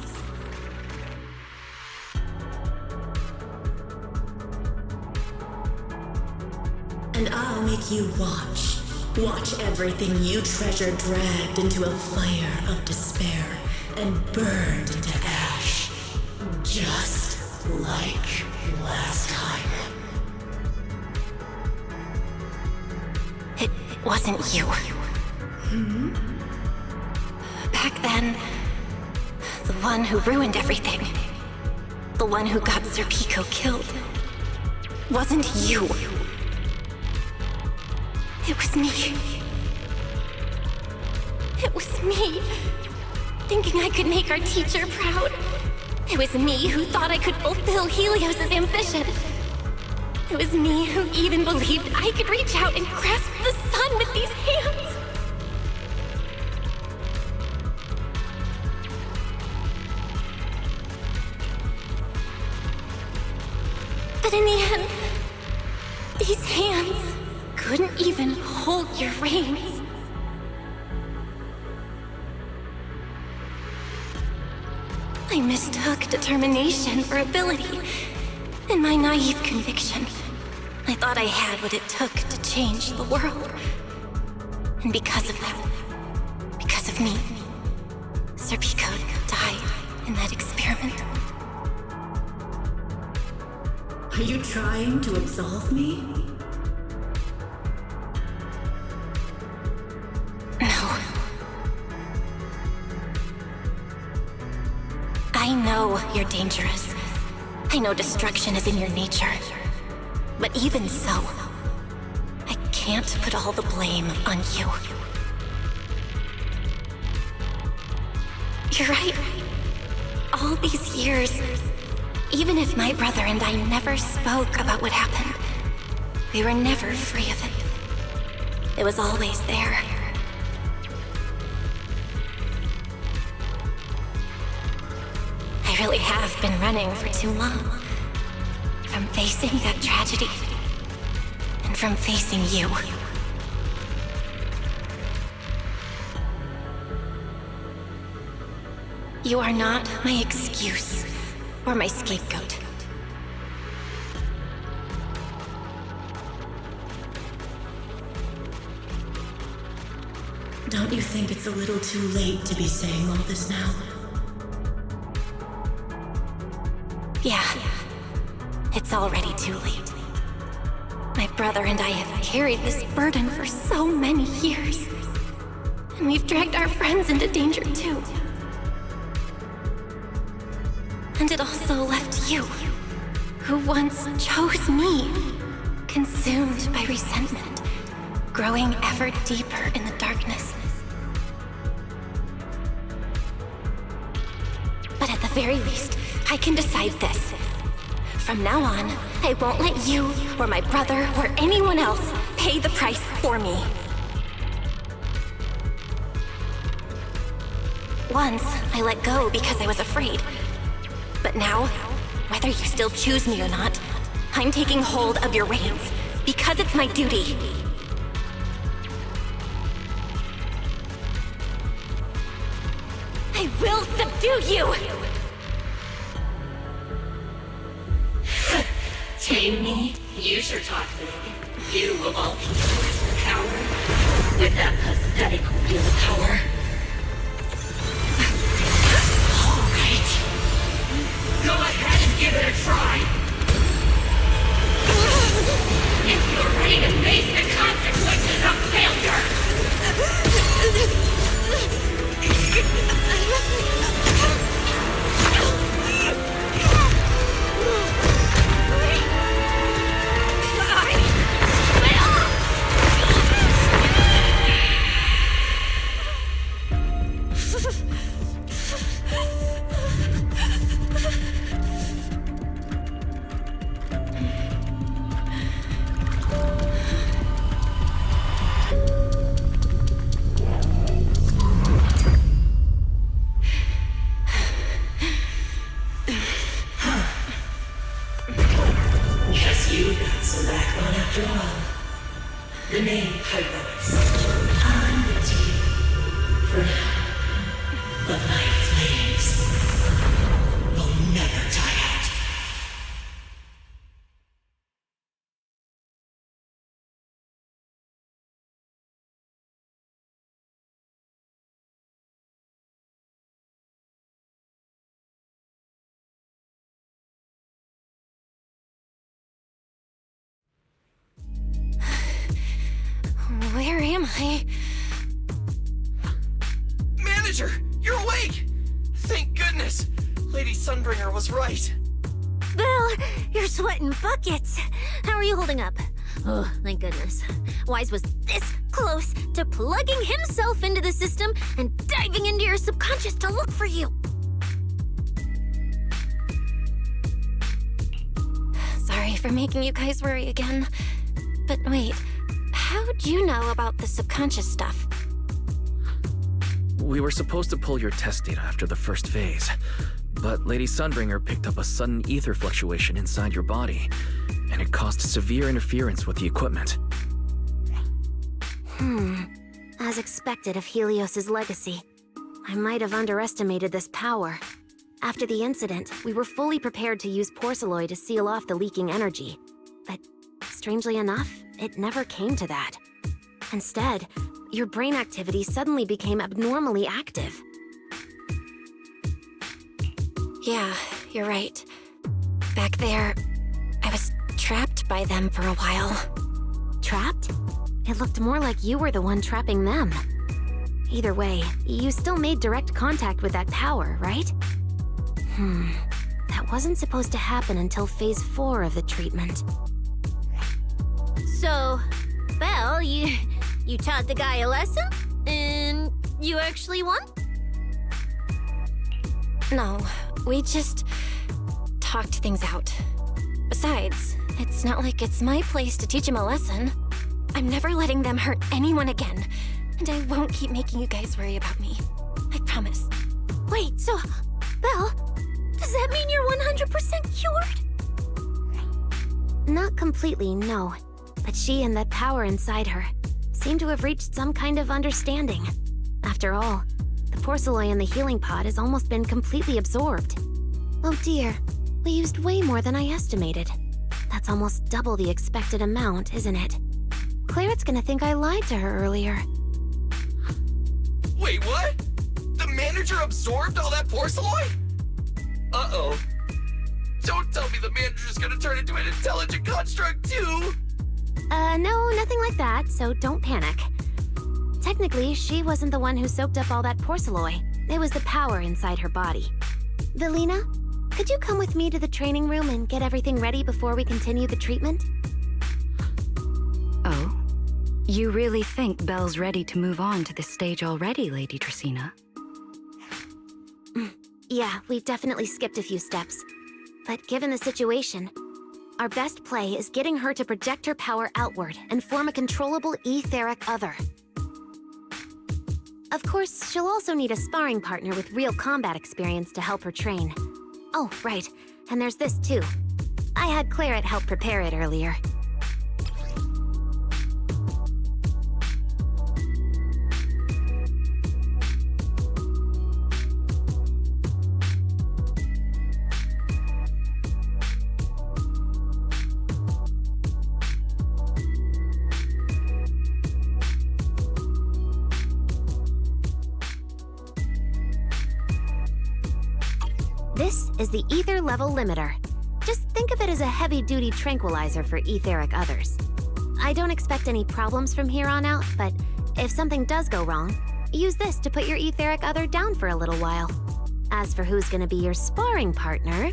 And I'll make you watch. Watch everything you treasure dragged into a fire of despair and burned into ash. Just like last time. It wasn't you. Hmm? Back then, the one who ruined everything, the one who got Sir Pico killed, wasn't you. It was me. It was me, thinking I could make our teacher proud. It was me who thought I could fulfill Helios' ambition. It was me who even believed I could reach out and grasp the sun with these hands. But in the end, these hands couldn't even hold your reins. I mistook determination for ability. In my naive conviction, I thought I had what it took to change the world. And because of that, because of me, Serpico die in that experiment? Are you trying to absolve me? No. I know you're dangerous. I know destruction is in your nature. But even so, I can't put all the blame on you. You're right. All these years, even if my brother and I never spoke about what happened, we were never free of it. It was always there. I really have been running for too long. From facing that tragedy, and from facing you. You are not my excuse, or my scapegoat. Don't you think it's a little too late to be saying all this now? Yeah. It's already too late. My brother and I have carried this burden for so many years. And we've dragged our friends into danger too. And it also left you, who once chose me, consumed by resentment, growing ever deeper in the darkness. But at the very least, I can decide this. From now on, I won't let you, or my brother, or anyone else pay the price for me. Once, I let go because I was afraid. But now, whether you still choose me or not, I'm taking hold of your reins, because it's my duty. I will subdue you! Tame me? You sure talk big. You of all people, coward. With that pathetic willpower. Alright. Go ahead and give it a try. If you're ready to face the consequences of failure. Guess you got some backbone after all. The name HoYoverse. I'm with you. For now. But my flames will never die out. Where am I? Manager, you're awake! Thank goodness! Lady Sunbringer was right. Bill, you're sweating buckets. How are you holding up? Oh, thank goodness. Wise was this close to plugging himself into the system and diving into your subconscious to look for you. Sorry for making you guys worry again. But wait, how'd you know about the subconscious stuff? We were supposed to pull your test data after the first phase, but Lady Sunbringer picked up a sudden ether fluctuation inside your body, and it caused severe interference with the equipment. As expected of Helios's legacy, I might have underestimated this power. After the incident, we were fully prepared to use Porceloid to seal off the leaking energy. But strangely enough, it never came to that. Instead, your brain activity suddenly became abnormally active. Yeah, you're right. Back there, I was trapped by them for a while. Trapped? It looked more like you were the one trapping them. Either way, you still made direct contact with that power, right? That wasn't supposed to happen until Phase 4 of the treatment. So, Belle, you taught the guy a lesson? And you actually won? No, we just talked things out. Besides, it's not like it's my place to teach him a lesson. I'm never letting them hurt anyone again, and I won't keep making you guys worry about me. I promise. Wait, so, Belle, does that mean you're 100% cured? Not completely, no. But she and that power inside her seem to have reached some kind of understanding. After all, the porcelain in the healing pod has almost been completely absorbed. Oh dear, we used way more than I estimated. That's almost double the expected amount, isn't it? Clarette's gonna think I lied to her earlier. Wait, what? The manager absorbed all that porcelain? Uh-oh. Don't tell me the manager's gonna turn into an intelligent construct too! No, nothing like that, so don't panic. Technically, she wasn't the one who soaked up all that porcelain. It was the power inside her body. Velina, could you come with me to the training room and get everything ready before we continue the treatment? Oh? You really think Belle's ready to move on to this stage already, Lady Tracina? Yeah, we definitely skipped a few steps. But given the situation, our best play is getting her to project her power outward and form a controllable etheric other. Of course, she'll also need a sparring partner with real combat experience to help her train. Oh, right, and there's this too. I had Clarette help prepare it earlier. This is the ether level limiter. Just think of it as a heavy-duty tranquilizer for etheric others. I don't expect any problems from here on out, but if something does go wrong, use this to put your etheric other down for a little while. As for who's gonna be your sparring partner...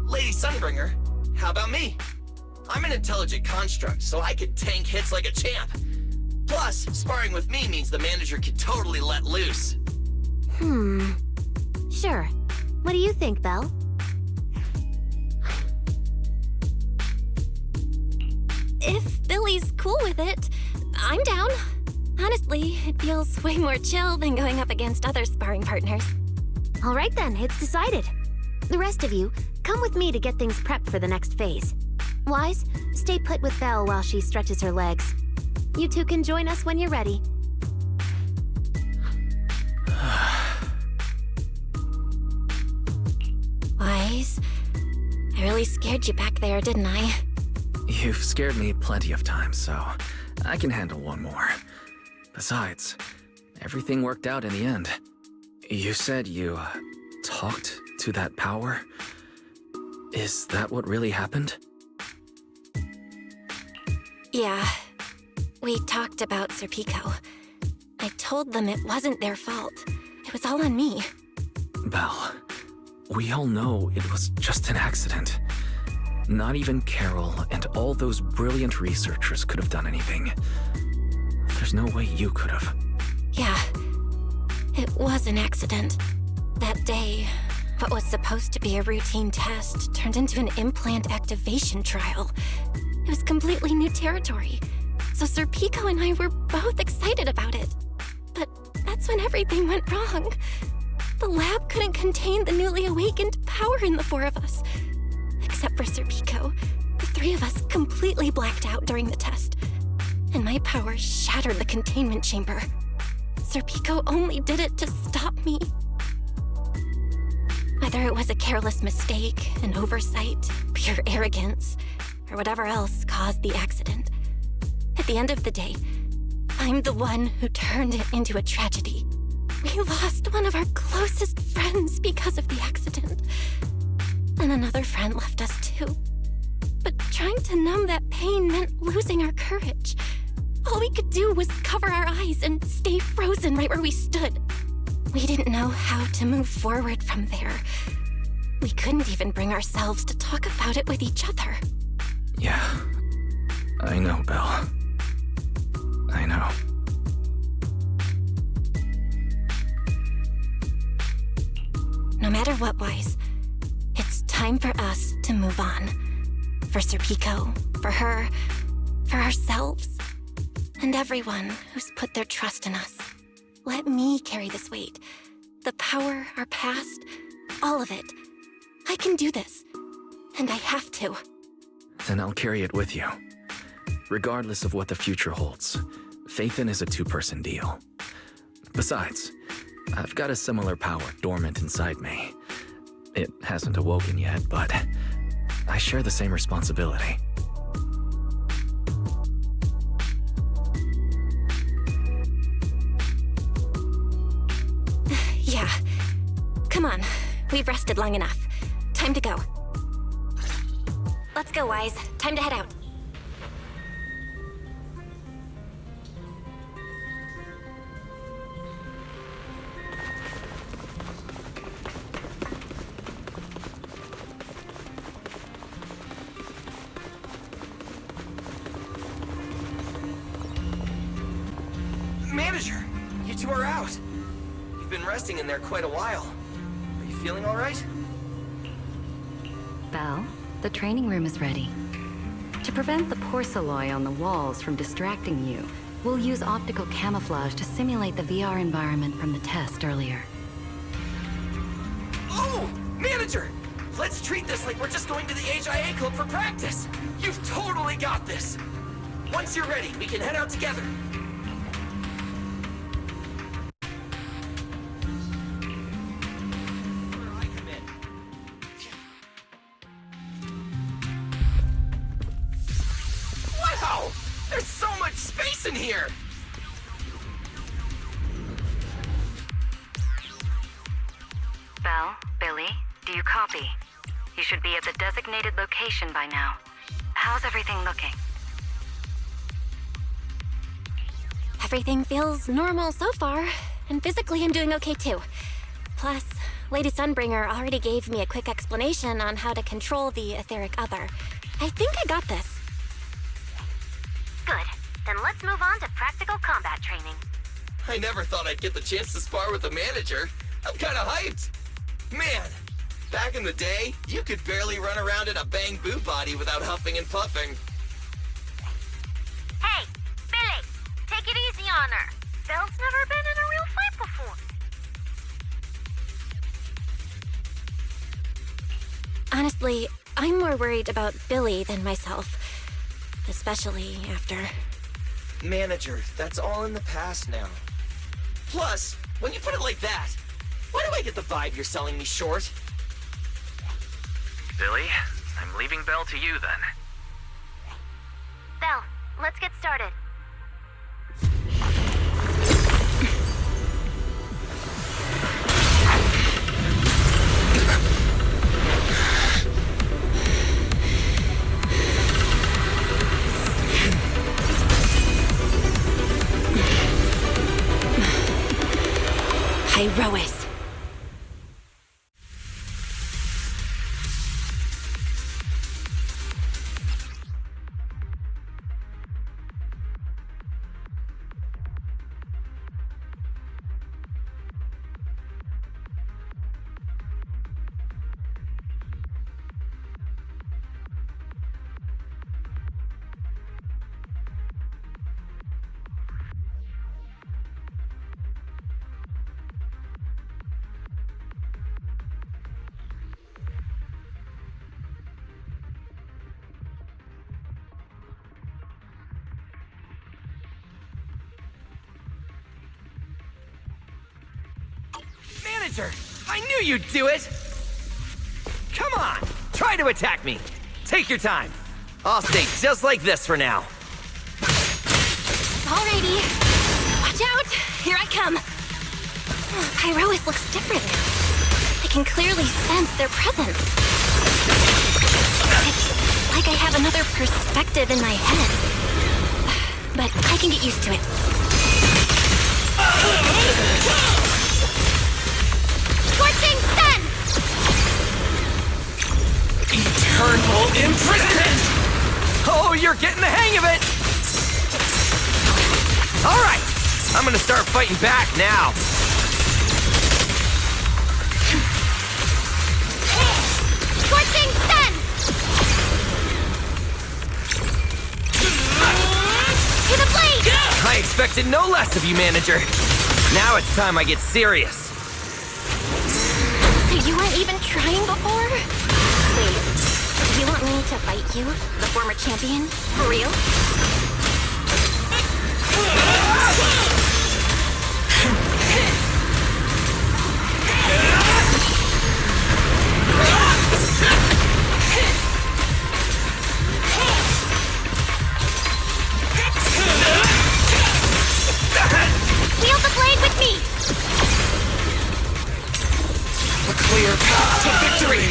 Lady Sunbringer, how about me? I'm an intelligent construct, so I can tank hits like a champ. Plus, sparring with me means the manager can totally let loose. Sure. What do you think, Belle? If Billy's cool with it, I'm down. Honestly, it feels way more chill than going up against other sparring partners. All right then, it's decided. The rest of you, come with me to get things prepped for the next phase. Wise, stay put with Belle while she stretches her legs. You two can join us when you're ready. Wise, I really scared you back there, didn't I? You've scared me plenty of times, so I can handle one more. Besides, everything worked out in the end. You said you talked to that power? Is that what really happened? Yeah. We talked about Serpico. I told them it wasn't their fault. It was all on me. Belle, we all know it was just an accident. Not even Carol and all those brilliant researchers could have done anything. There's no way you could have. Yeah. It was an accident. That day, what was supposed to be a routine test turned into an implant activation trial. It was completely new territory. So Serpico and I were both excited about it. But that's when everything went wrong. The lab couldn't contain the newly awakened power in the four of us. Except for Serpico, the three of us completely blacked out during the test. And my power shattered the containment chamber. Serpico only did it to stop me. Whether it was a careless mistake, an oversight, pure arrogance, or whatever else caused the accident, at the end of the day, I'm the one who turned it into a tragedy. We lost one of our closest friends because of the accident. And another friend left us too. But trying to numb that pain meant losing our courage. All we could do was cover our eyes and stay frozen right where we stood. We didn't know how to move forward from there. We couldn't even bring ourselves to talk about it with each other. Yeah, I know, Belle. I know. No matter what, Wise, it's time for us to move on. For Serpico, for her, for ourselves, and everyone who's put their trust in us. Let me carry this weight. The power, our past, all of it. I can do this, and I have to. Then I'll carry it with you. Regardless of what the future holds, Faithin is a two-person deal. Besides, I've got a similar power dormant inside me. It hasn't awoken yet, but I share the same responsibility. Yeah. Come on. We've rested long enough. Time to go. Let's go, Wise. Time to head out. Manager, you two are out. You've been resting in there quite a while. Are you feeling all right? Belle, the training room is ready. To prevent the porcelain on the walls from distracting you, we'll use optical camouflage to simulate the VR environment from the test earlier. Oh! Manager! Let's treat this like we're just going to the HIA club for practice! You've totally got this! Once you're ready, we can head out together. Wow! There's so much space in here! Belle, Billy, do you copy? You should be at the designated location by now. How's everything looking? Everything feels normal so far, and physically I'm doing okay too. Plus, Lady Sunbringer already gave me a quick explanation on how to control the etheric other. I think I got this. Good. Then let's move on to practical combat training. I never thought I'd get the chance to spar with the manager. I'm kinda hyped. Man, back in the day, you could barely run around in a bang-boo body without huffing and puffing. Hey, Billy, take it easy on her. Belle's never been in a real fight before. Honestly, I'm more worried about Billy than myself. Especially after... Manager, that's all in the past now. Plus, when you put it like that, why do I get the vibe you're selling me short? Billy, I'm leaving Belle to you then. Belle, let's get started. HoYoverse. Manager, I knew you'd do it! Come on, try to attack me. Take your time. I'll stay just like this for now. Alrighty. Watch out! Here I come. Pyrois looks different now. I can clearly sense their presence. It's like I have another perspective in my head. But I can get used to it. Scorching sun! Eternal imprisonment! Oh, you're getting the hang of it! Alright, I'm gonna start fighting back now. Scorching sun! To the blade! I expected no less of you, manager. Now it's time I get serious. So you weren't even trying before? Wait, you want me to fight you, the former champion? For real? Wield the blade with me! A clear path to victory!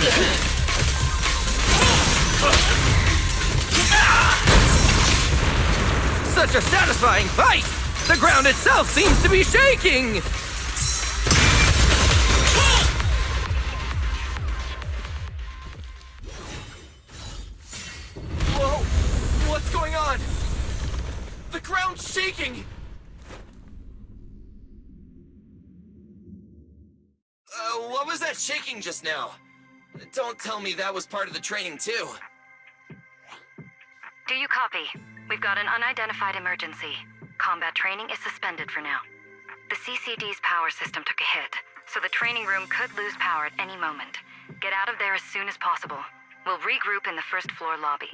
Such a satisfying fight! The ground itself seems to be shaking! Whoa! What's going on? The ground's shaking! What was that shaking just now? Don't tell me that was part of the training, too. Do you copy? We've got an unidentified emergency. Combat training is suspended for now. The CCD's power system took a hit, so the training room could lose power at any moment. Get out of there as soon as possible. We'll regroup in the first floor lobby.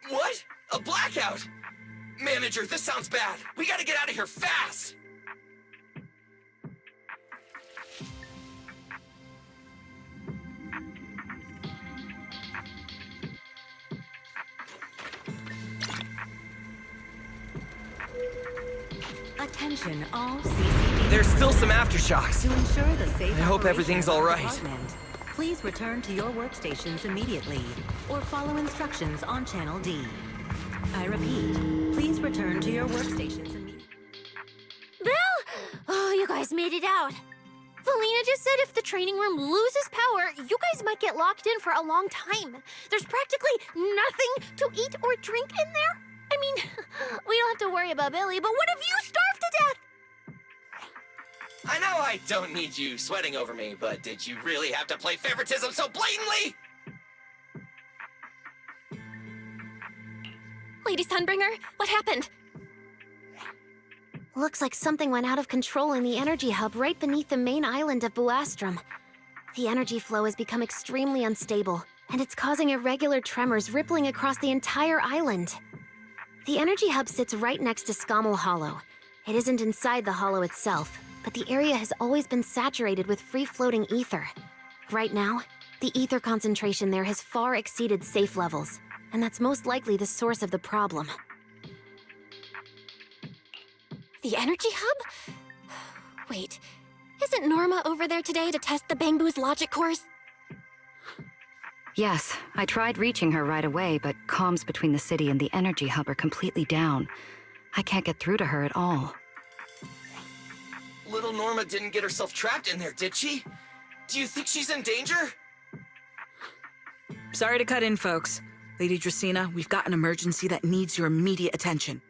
What? A blackout? Manager, this sounds bad. We gotta get out of here fast! Attention, all CCD. There's still some aftershocks. To ensure the safe I hope operation everything's of the all right. department, please return to your workstations immediately, or follow instructions on Channel D. I repeat, please return to your workstations immediately. Bill! Oh, you guys made it out. Velina just said if the training room loses power, you guys might get locked in for a long time. There's practically nothing to eat or drink in there. I mean, we don't have to worry about Billy, but what if you starve to death? I know I don't need you sweating over me, but did you really have to play favoritism so blatantly? Lady Sunbringer, what happened? Looks like something went out of control in the energy hub right beneath the main island of Buastrum. The energy flow has become extremely unstable, and it's causing irregular tremors rippling across the entire island. The energy hub sits right next to Scommel Hollow. It isn't inside the hollow itself, but the area has always been saturated with free-floating ether. Right now, the ether concentration there has far exceeded safe levels, and that's most likely the source of the problem. The energy hub? Wait, isn't Norma over there today to test the Bangbu's logic cores? Yes, I tried reaching her right away, but comms between the city and the energy hub are completely down. I can't get through to her at all. Little Norma didn't get herself trapped in there, did she? Do you think she's in danger? Sorry to cut in, folks. Lady Dracaena, we've got an emergency that needs your immediate attention.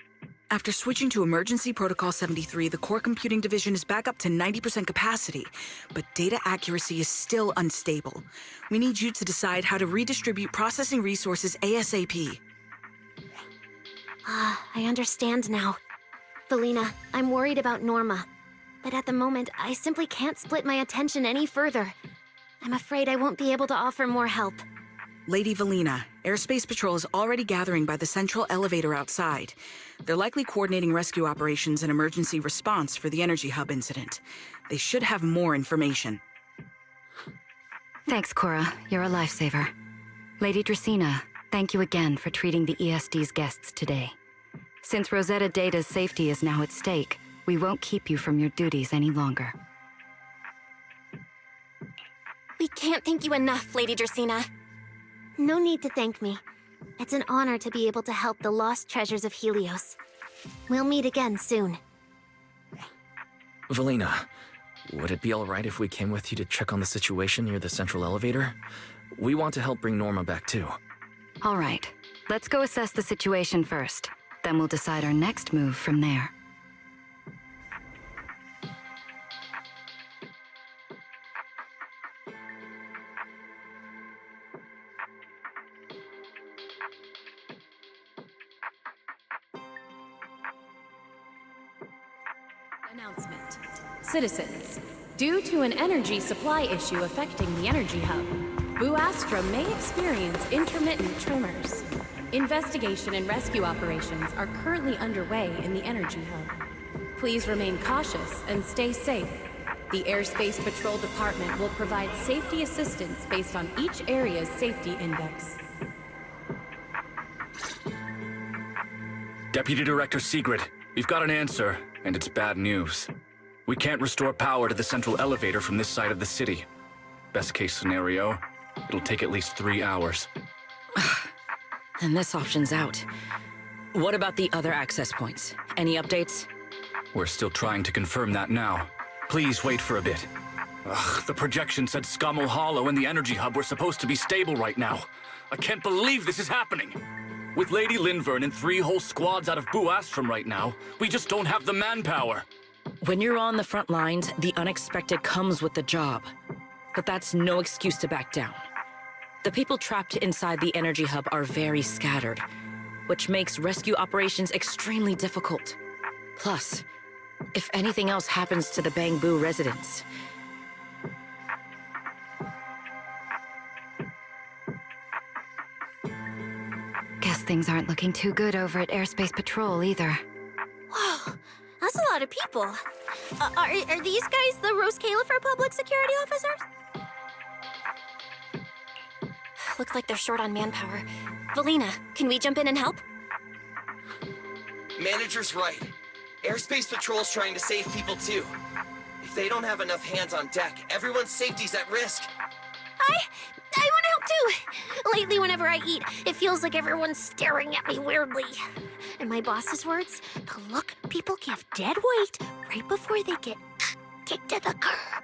After switching to Emergency Protocol 73, the Core Computing Division is back up to 90% capacity, but data accuracy is still unstable. We need you to decide how to redistribute processing resources ASAP. I understand now. Velina, I'm worried about Norma. But at the moment, I simply can't split my attention any further. I'm afraid I won't be able to offer more help. Lady Velina, Airspace Patrol is already gathering by the central elevator outside. They're likely coordinating rescue operations and emergency response for the energy hub incident. They should have more information. Thanks, Cora. You're a lifesaver. Lady Dracaena, thank you again for treating the ESD's guests today. Since Rosetta Data's safety is now at stake, we won't keep you from your duties any longer. We can't thank you enough, Lady Dracena. No need to thank me. It's an honor to be able to help the lost treasures of Helios. We'll meet again soon. Velina, would it be alright if we came with you to check on the situation near the central elevator? We want to help bring Norma back too. All right, let's go assess the situation first. Then we'll decide our next move from there. Announcement. Citizens, due to an energy supply issue affecting the energy hub, Buastra may experience intermittent tremors. Investigation and rescue operations are currently underway in the energy hub. Please remain cautious and stay safe. The Airspace Patrol Department will provide safety assistance based on each area's safety index. Deputy Director Sigrid, we've got an answer, and it's bad news. We can't restore power to the central elevator from this side of the city. Best case scenario, it'll take at least 3 hours. And this option's out. What about the other access points? Any updates? We're still trying to confirm that now. Please wait for a bit. Ugh, the projection said Scummel Hollow and the energy hub were supposed to be stable right now. I can't believe this is happening. With Lady Linvern and 3 whole squads out of Buastrum right now, we just don't have the manpower. When you're on the front lines, the unexpected comes with the job. But that's no excuse to back down. The people trapped inside the energy hub are very scattered, which makes rescue operations extremely difficult. Plus, if anything else happens to the Bangbu residents... Guess things aren't looking too good over at Airspace Patrol either. Whoa, that's a lot of people. Are these guys the Roscaelifer public security officers? Looks like they're short on manpower. Velina, can we jump in and help? Manager's right. Airspace Patrol's trying to save people too. If they don't have enough hands on deck, everyone's safety's at risk. I want to help too! Lately, whenever I eat, it feels like everyone's staring at me weirdly. In my boss's words, the look people give dead weight right before they get kicked to the curb.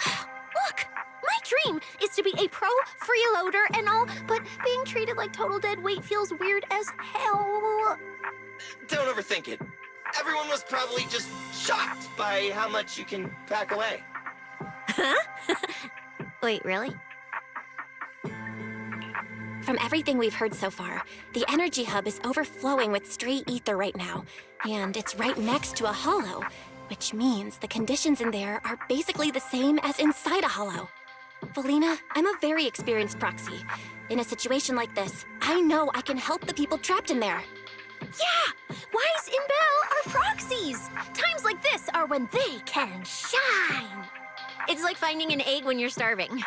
Look! My dream is to be a pro freeloader and all, but being treated like total dead weight feels weird as hell. Don't overthink it. Everyone was probably just shocked by how much you can pack away. Huh? Wait, really? From everything we've heard so far, the energy hub is overflowing with stray ether right now, and it's right next to a hollow, which means the conditions in there are basically the same as inside a hollow. Velina, I'm a very experienced proxy. In a situation like this, I know I can help the people trapped in there. Yeah! Wise and Belle are proxies! Times like this are when they can shine! It's like finding an egg when you're starving.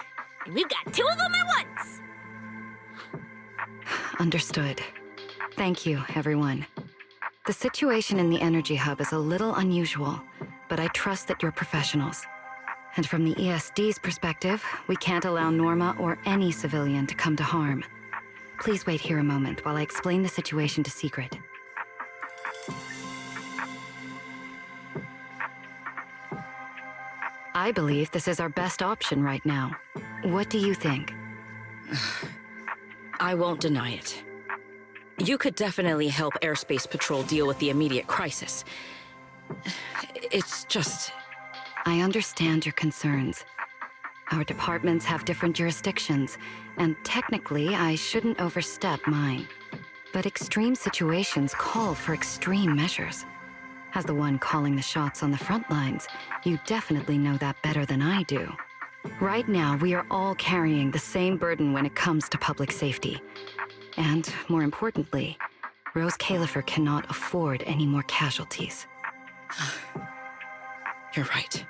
And we've got 2 of them at once! Understood. Thank you, everyone. The situation in the energy hub is a little unusual, but I trust that you're professionals. And from the ESD's perspective, we can't allow Norma or any civilian to come to harm. Please wait here a moment while I explain the situation to Sigrid. I believe this is our best option right now. What do you think? I won't deny it. You could definitely help Airspace Patrol deal with the immediate crisis. It's just... I understand your concerns. Our departments have different jurisdictions, and technically I shouldn't overstep mine. But extreme situations call for extreme measures. As the one calling the shots on the front lines, you definitely know that better than I do. Right now, we are all carrying the same burden when it comes to public safety. And, more importantly, Roscaelifer cannot afford any more casualties. You're right.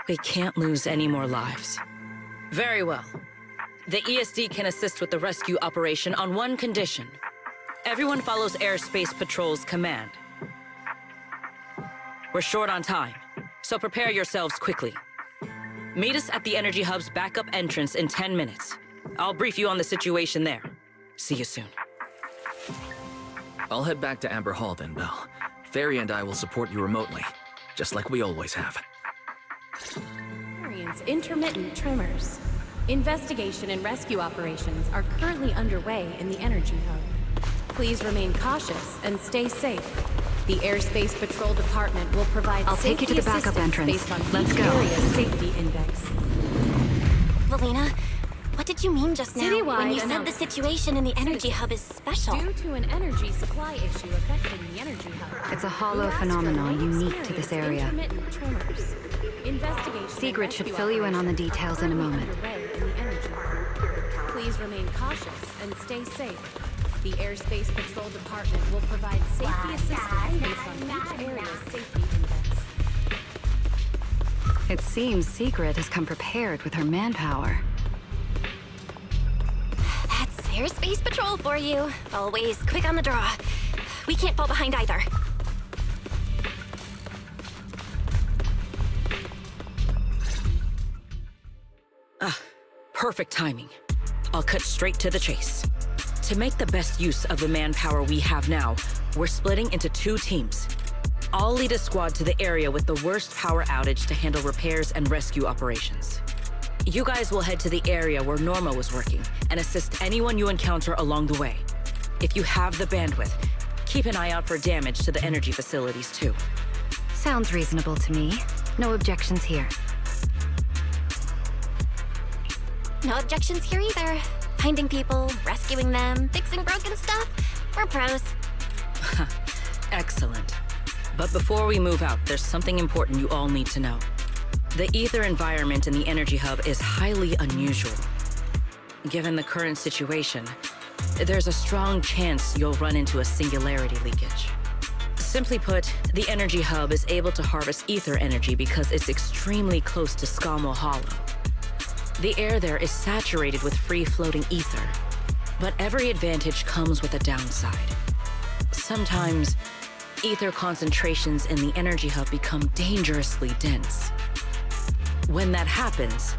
We can't lose any more lives. Very well. The ESD can assist with the rescue operation on one condition. Everyone follows Airspace Patrol's command. We're short on time, so prepare yourselves quickly. Meet us at the Energy Hub's backup entrance in 10 minutes. I'll brief you on the situation there. See you soon. I'll head back to Amber Hall then, Belle. Fairy and I will support you remotely, just like we always have. Experience intermittent tremors. Investigation and rescue operations are currently underway in the Energy Hub. Please remain cautious and stay safe. The Airspace Patrol Department will provide I'll take you to the backup entrance. Based on Let's each go. area's safety index. Velina, what did you mean just now Citywide when you said the announcement. situation in the Energy Hub is special? Due to an energy supply issue affecting the Energy Hub. It's a hollow phenomenon unique to this area. Intermittent tremors. Investigation Sigrid should fill you in on the details in a moment. underway in the Energy Hub. Please remain cautious and stay safe. The Airspace Patrol Department will provide safety assistance based on each area's safety index. It seems Sigrid has come prepared with her manpower. That's Airspace Patrol for you. Always quick on the draw. We can't fall behind either. Perfect timing. I'll cut straight to the chase. To make the best use of the manpower we have now, we're splitting into 2 teams. I'll lead a squad to the area with the worst power outage to handle repairs and rescue operations. You guys will head to the area where Norma was working and assist anyone you encounter along the way. If you have the bandwidth, keep an eye out for damage to the energy facilities too. Sounds reasonable to me. No objections here. No objections here either. Finding people, rescuing them, fixing broken stuff. We're pros. Excellent. But before we move out, there's something important you all need to know. The ether environment in the Energy Hub is highly unusual. Given the current situation, there's a strong chance you'll run into a singularity leakage. Simply put, the Energy Hub is able to harvest ether energy because it's extremely close to Scammell Hollow. The air there is saturated with free-floating ether, but every advantage comes with a downside. Sometimes, ether concentrations in the Energy Hub become dangerously dense. When that happens,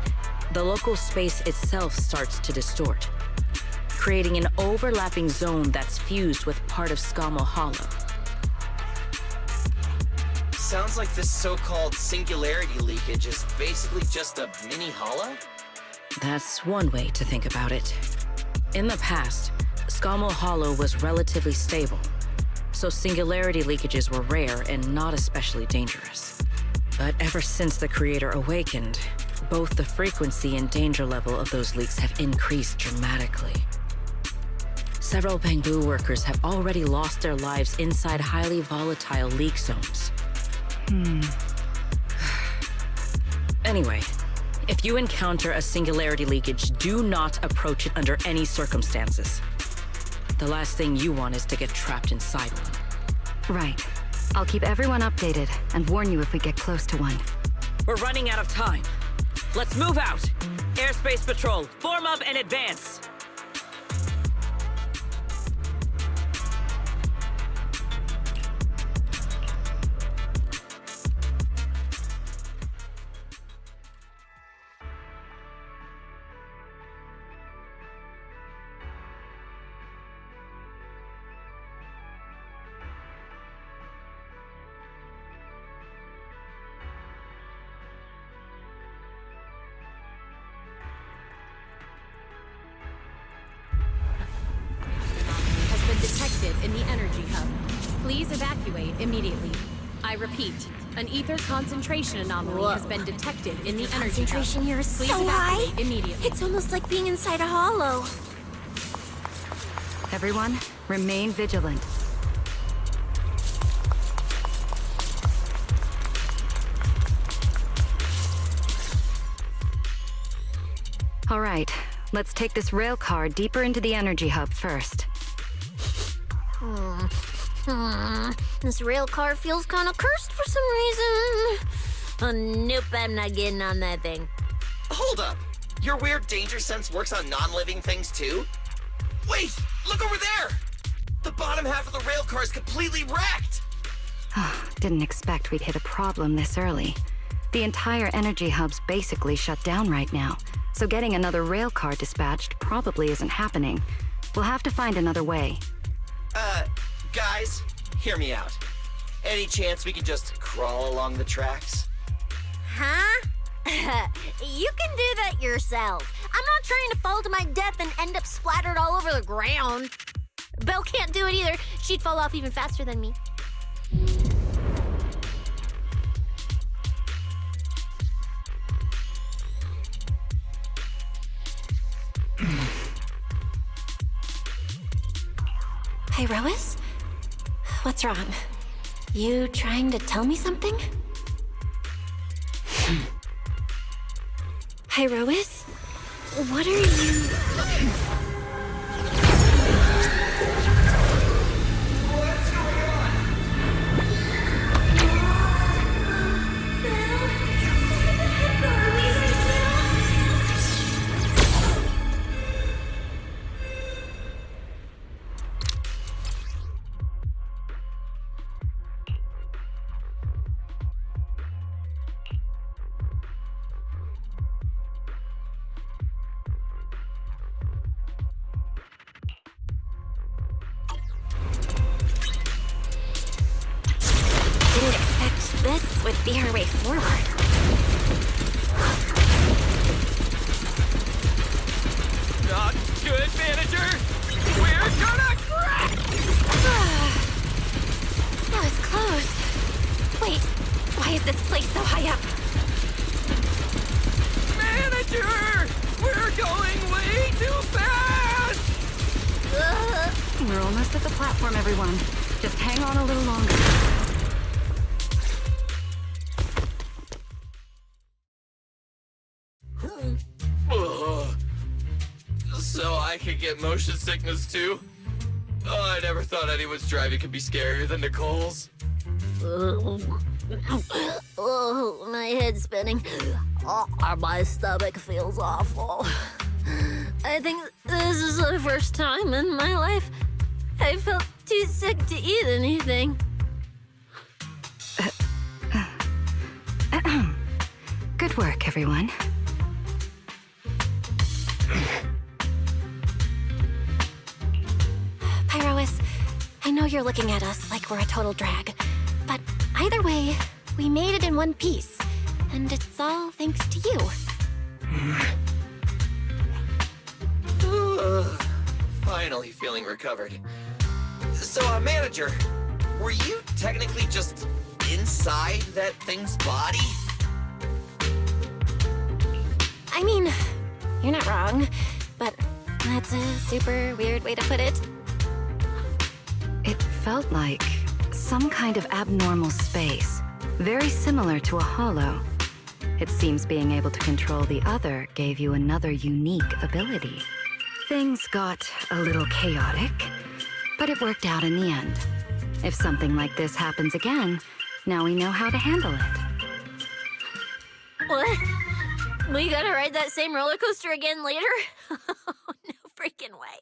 the local space itself starts to distort, creating an overlapping zone that's fused with part of Scammell Hollow. Sounds like this so-called singularity leakage is basically just a mini hollow? That's one way to think about it. In the past, Scammell Hollow was relatively stable, so singularity leakages were rare and not especially dangerous. But ever since the Creator awakened, both the frequency and danger level of those leaks have increased dramatically. Several Bangbu workers have already lost their lives inside highly volatile leak zones. Anyway, if you encounter a singularity leakage, do not approach it under any circumstances. The last thing you want is to get trapped inside one. Right. I'll keep everyone updated and warn you if we get close to one. We're running out of time. Let's move out! Airspace Patrol, form up and advance! Detected in the Energy Hub. Please evacuate immediately. I repeat, an ether concentration anomaly has been detected in the Energy Hub. Concentration here is Please so high. evacuate immediately. It's almost like being inside a hollow. Everyone, remain vigilant. All right, let's take this rail car deeper into the Energy Hub first. This rail car feels kind of cursed for some reason. Oh, nope, I'm not getting on that thing. Hold up! Your weird danger sense works on non-living things too? Wait! Look over there! The bottom half of the rail car is completely wrecked! Didn't expect we'd hit a problem this early. The entire energy hub's basically shut down right now, so getting another rail car dispatched probably isn't happening. We'll have to find another way. Guys, hear me out. Any chance we could just crawl along the tracks? Huh? You can do that yourself. I'm not trying to fall to my death and end up splattered all over the ground. Belle can't do it either. She'd fall off even faster than me. Hey, Rois? What's wrong? You trying to tell me something? Hey, Rois? What are you... This would be our way forward. Not good, manager! We're gonna crack! That was close. Wait, why is this place so high up? Manager! We're going way too fast! We're almost at the platform, everyone. Just hang on a little longer. So I could get motion sickness too? Oh, I never thought anyone's driving could be scarier than Nicole's. Oh, my head's spinning. Oh, my stomach feels awful. I think this is the first time in my life I felt too sick to eat anything. Good work, everyone. Pyrois, I know you're looking at us like we're a total drag, but either way, we made it in one piece, and it's all thanks to you. Finally feeling recovered. So, manager, were you technically just inside that thing's body? I mean, you're not wrong, but that's a super weird way to put it. It felt like some kind of abnormal space, very similar to a hollow. It seems being able to control the other gave you another unique ability. Things got a little chaotic, but it worked out in the end. If something like this happens again, now we know how to handle it. What? We gotta ride that same roller coaster again later? No freaking way.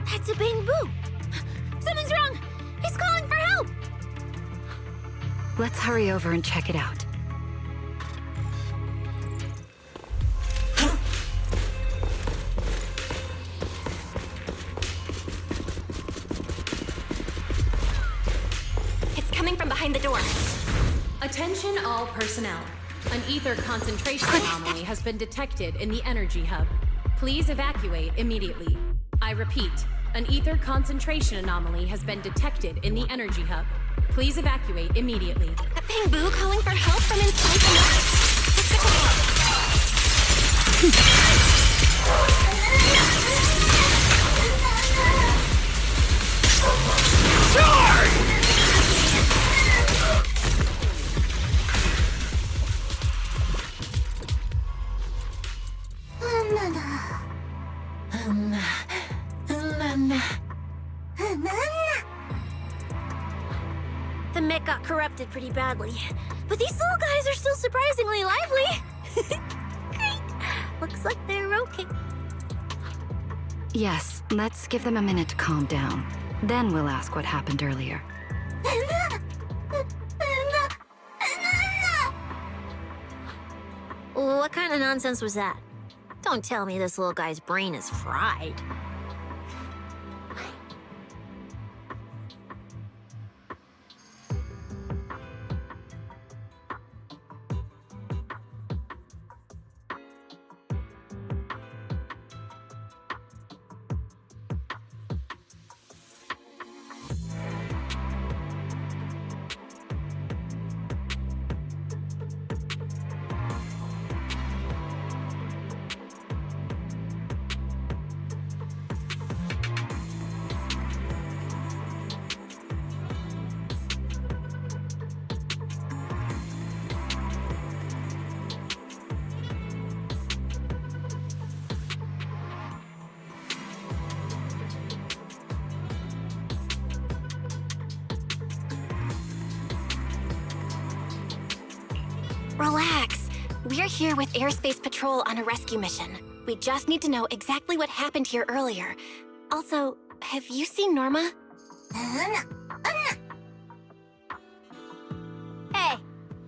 That's a Bamboo! Something's wrong! He's calling for help! Let's hurry over and check it out. It's coming from behind the door. Attention all personnel. An ether concentration anomaly has been detected in the energy hub. Please evacuate immediately. I repeat, an ether concentration anomaly has been detected in the energy hub. Please evacuate immediately. A Bamboo calling for help from inside the lab. Let's get to The mech got corrupted pretty badly, but these little guys are still surprisingly lively. Great. Looks like they're okay. Yes, let's give them a minute to calm down. Then we'll ask what happened earlier. What kind of nonsense was that? Don't tell me this little guy's brain is fried. Relax. We're here with Airspace Patrol on a rescue mission. We just need to know exactly what happened here earlier. Also, have you seen Norma? Hey,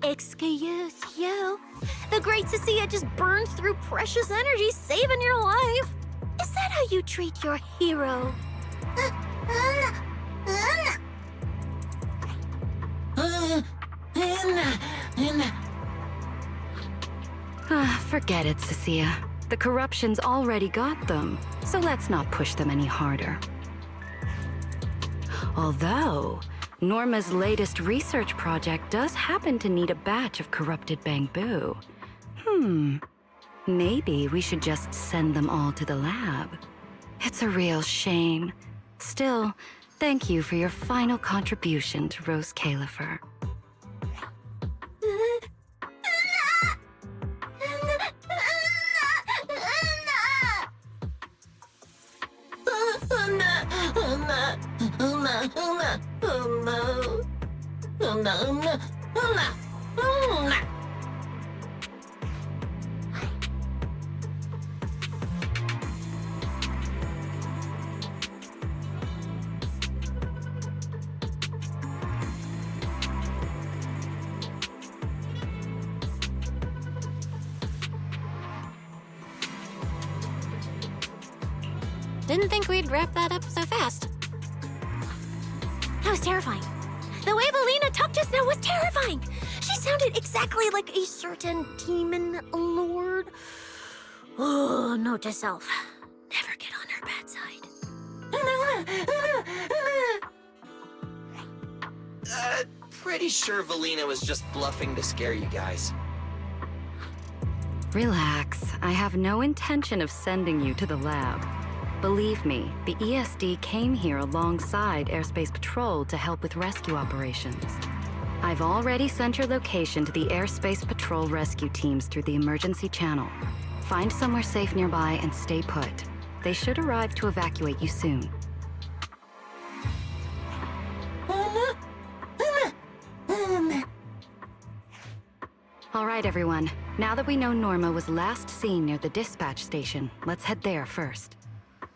excuse you? The great Cecilia just burned through precious energy saving your life. Is that how you treat your hero? Forget it, Cecilia. The corruption's already got them, so let's not push them any harder. Although, Norma's latest research project does happen to need a batch of corrupted bamboo. Maybe we should just send them all to the lab. It's a real shame. Still, thank you for your final contribution to Roscaelifer. Didn't think we'd wrap that up so fast. That was terrifying. The way Velina talked just now was terrifying. She sounded exactly like a certain demon lord. Oh, note to self. Never get on her bad side. Pretty sure Velina was just bluffing to scare you guys. Relax. I have no intention of sending you to the lab. Believe me, the ESD came here alongside Airspace Patrol to help with rescue operations. I've already sent your location to the Airspace Patrol rescue teams through the emergency channel. Find somewhere safe nearby and stay put. They should arrive to evacuate you soon. All right, everyone. Now that we know Norma was last seen near the dispatch station, let's head there first.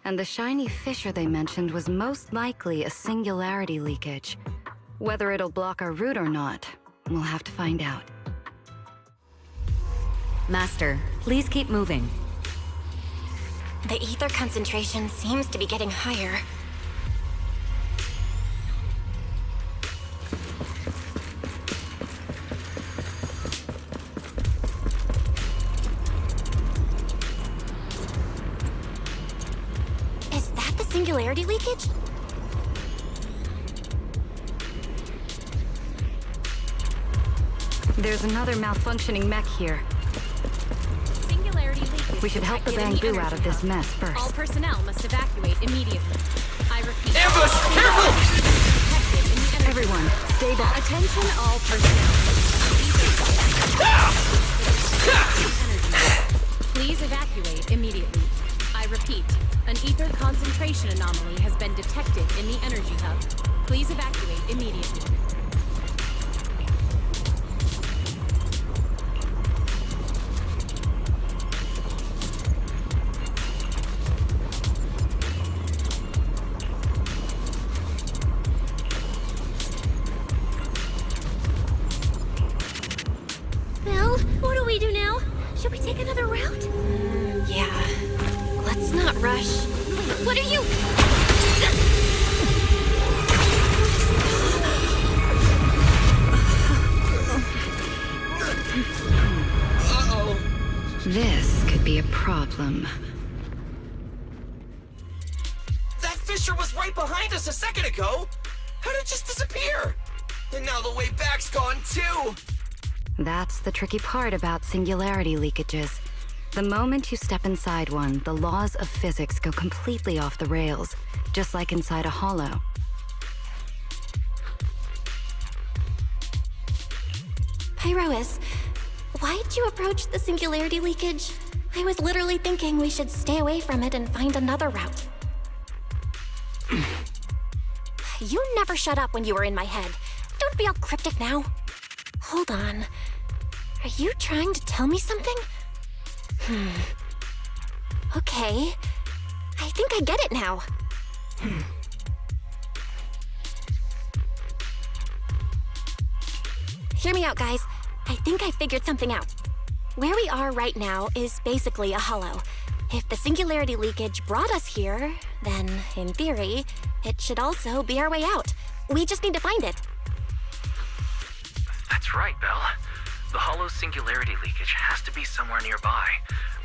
And the shiny fissure they mentioned was most likely a singularity leakage. Whether it'll block our route or not, we'll have to find out. Master, please keep moving. The ether concentration seems to be getting higher. Is that the singularity leakage? There's another malfunctioning mech here. Singularity leakage. We should help the bamboo out of this mess first. All personnel must evacuate immediately. I repeat. Ambush! Careful! Everyone, stay back. Attention all personnel. Please evacuate immediately. I repeat, an ether concentration anomaly has been detected in the energy hub. Please evacuate immediately. rush. What are you? Uh-oh. This could be a problem. That fissure was right behind us a second ago. How did it just disappear? And now the way back's gone too. That's the tricky part about singularity leakages. The moment you step inside one, the laws of physics go completely off the rails, just like inside a hollow. Pyrois, why'd you approach the singularity leakage? I was literally thinking we should stay away from it and find another route. You never shut up when you were in my head. Don't be all cryptic now. Hold on. Are you trying to tell me something? Okay. I think I get it now. Hear me out, guys. I think I figured something out. Where we are right now is basically a hollow. If the singularity leakage brought us here, then, in theory, it should also be our way out. We just need to find it. That's right, Belle. The hollow's singularity leakage has to be somewhere nearby,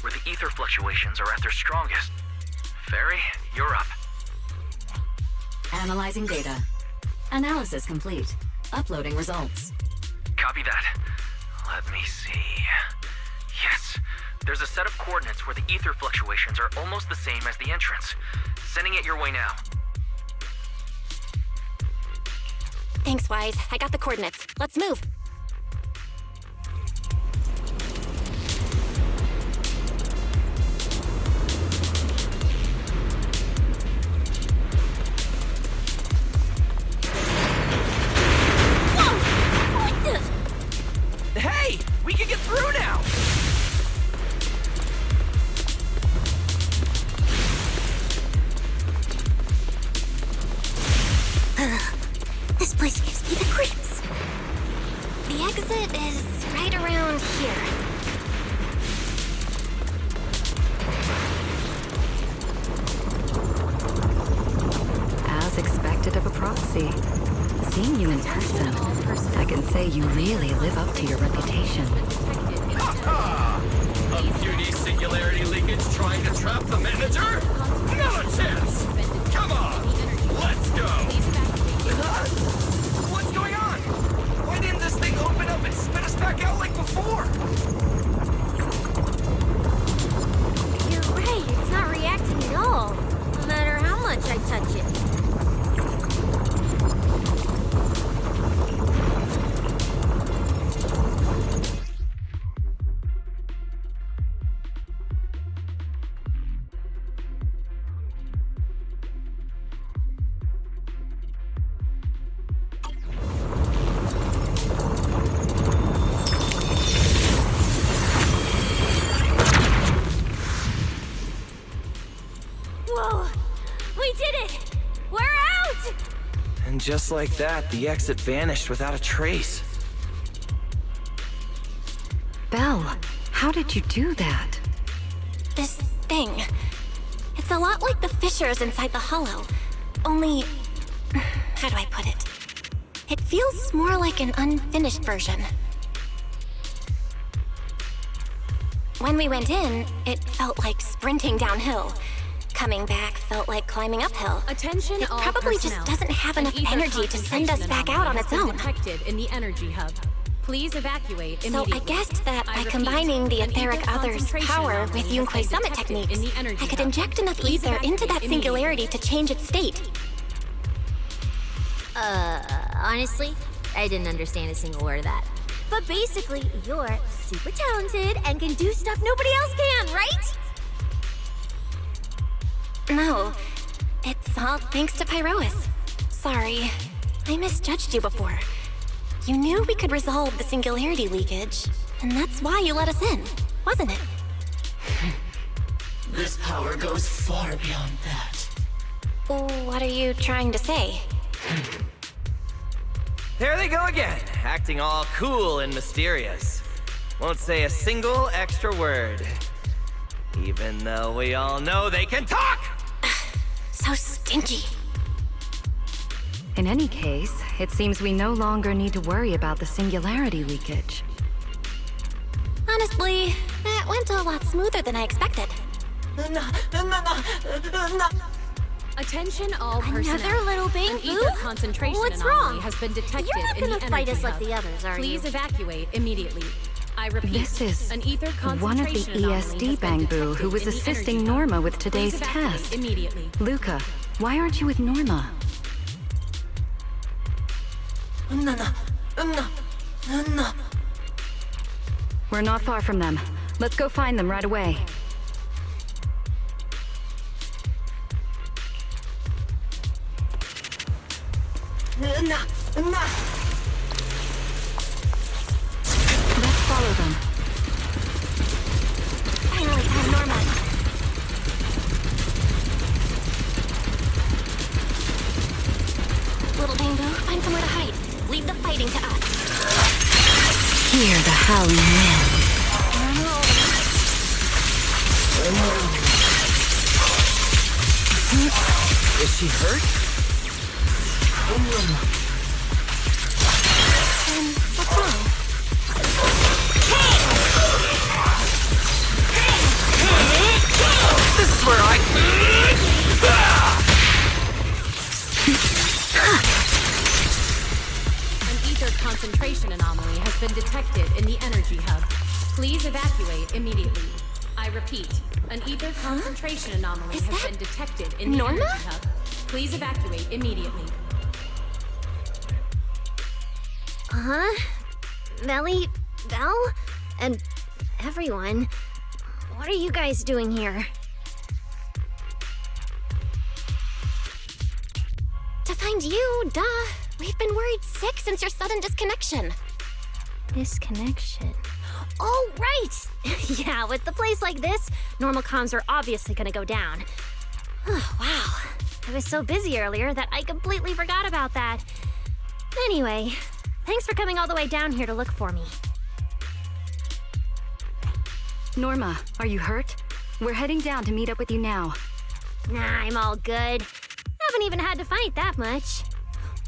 where the ether fluctuations are at their strongest. Fairy, you're up. Analyzing data. Analysis complete. Uploading results. Copy that. Let me see. Yes, there's a set of coordinates where the ether fluctuations are almost the same as the entrance. Sending it your way now. Thanks, Wise. I got the coordinates. Let's move. Hey! We can get through now! This place gives me the creeps. The exit is right around here. As expected of a proxy. Seeing you in person, I can say you really live up to your reputation. A puny singularity leakage trying to trap the manager? Not a chance! Come on! Let's go! What's going on? Why didn't this thing open up and spit us back out like before? You're right, it's not reacting at all. No matter how much I touch it. Just like that, the exit vanished without a trace. Belle, how did you do that? This thing. It's a lot like the fissures inside the hollow. Only... how do I put it? It feels more like an unfinished version. When we went in, it felt like sprinting downhill. Coming back felt like climbing uphill. Attention, it all probably personnel. just doesn't have enough An ether energy to send us back out on its concentration own. anomaly has been detected in the energy hub. Please evacuate So immediately. I guessed that by repeat, combining the an etheric ether other's concentration power anomaly with has Yunque's been summit detected techniques, in the energy I could hub. inject enough Please ether into that evacuate singularity to change its state. Honestly, I didn't understand a single word of that. But basically, you're super talented and can do stuff nobody else can, right? No, it's all thanks to Pyrois. Sorry, I misjudged you before. You knew we could resolve the singularity leakage, and that's why you let us in, wasn't it? This power goes far beyond that. What are you trying to say? There they go again, acting all cool and mysterious. Won't say a single extra word. Even though we all know they can talk! So stinky. In any case, it seems we no longer need to worry about the singularity leakage. Honestly, that went a lot smoother than I expected. Attention all personnel. Another little bang An boo? ether concentration What's anomaly wrong? has been detected You're not in the gonna fight us energy like hub. the others, are Please you? evacuate immediately. I repeat, This is an ether one of the concentration anomaly has ESD been Bangbu detected who was in the assisting energy hub. Norma with Please today's evacuate test. immediately. Luca, why aren't you with Norma? We're not far from them. Let's go find them right away. Let's follow them. Finally found Norma. Little Bangbu, find somewhere to hide. Leave the fighting to us. Hear the howling wind. Is she hurt? What's wrong? This is where I... An ether concentration anomaly has been detected in the energy hub. Please evacuate immediately. I repeat, an ether concentration anomaly has been detected in the Norma? energy hub. Please evacuate immediately. Melly, Belle, and everyone. What are you guys doing here? To find you, duh. We've been worried sick since your sudden disconnection. Disconnection. Oh, right! Yeah, with the place like this, normal comms are obviously gonna go down. Oh, wow. I was so busy earlier that I completely forgot about that. Anyway, thanks for coming all the way down here to look for me. Norma, are you hurt? We're heading down to meet up with you now. Nah, I'm all good. Haven't even had to fight that much.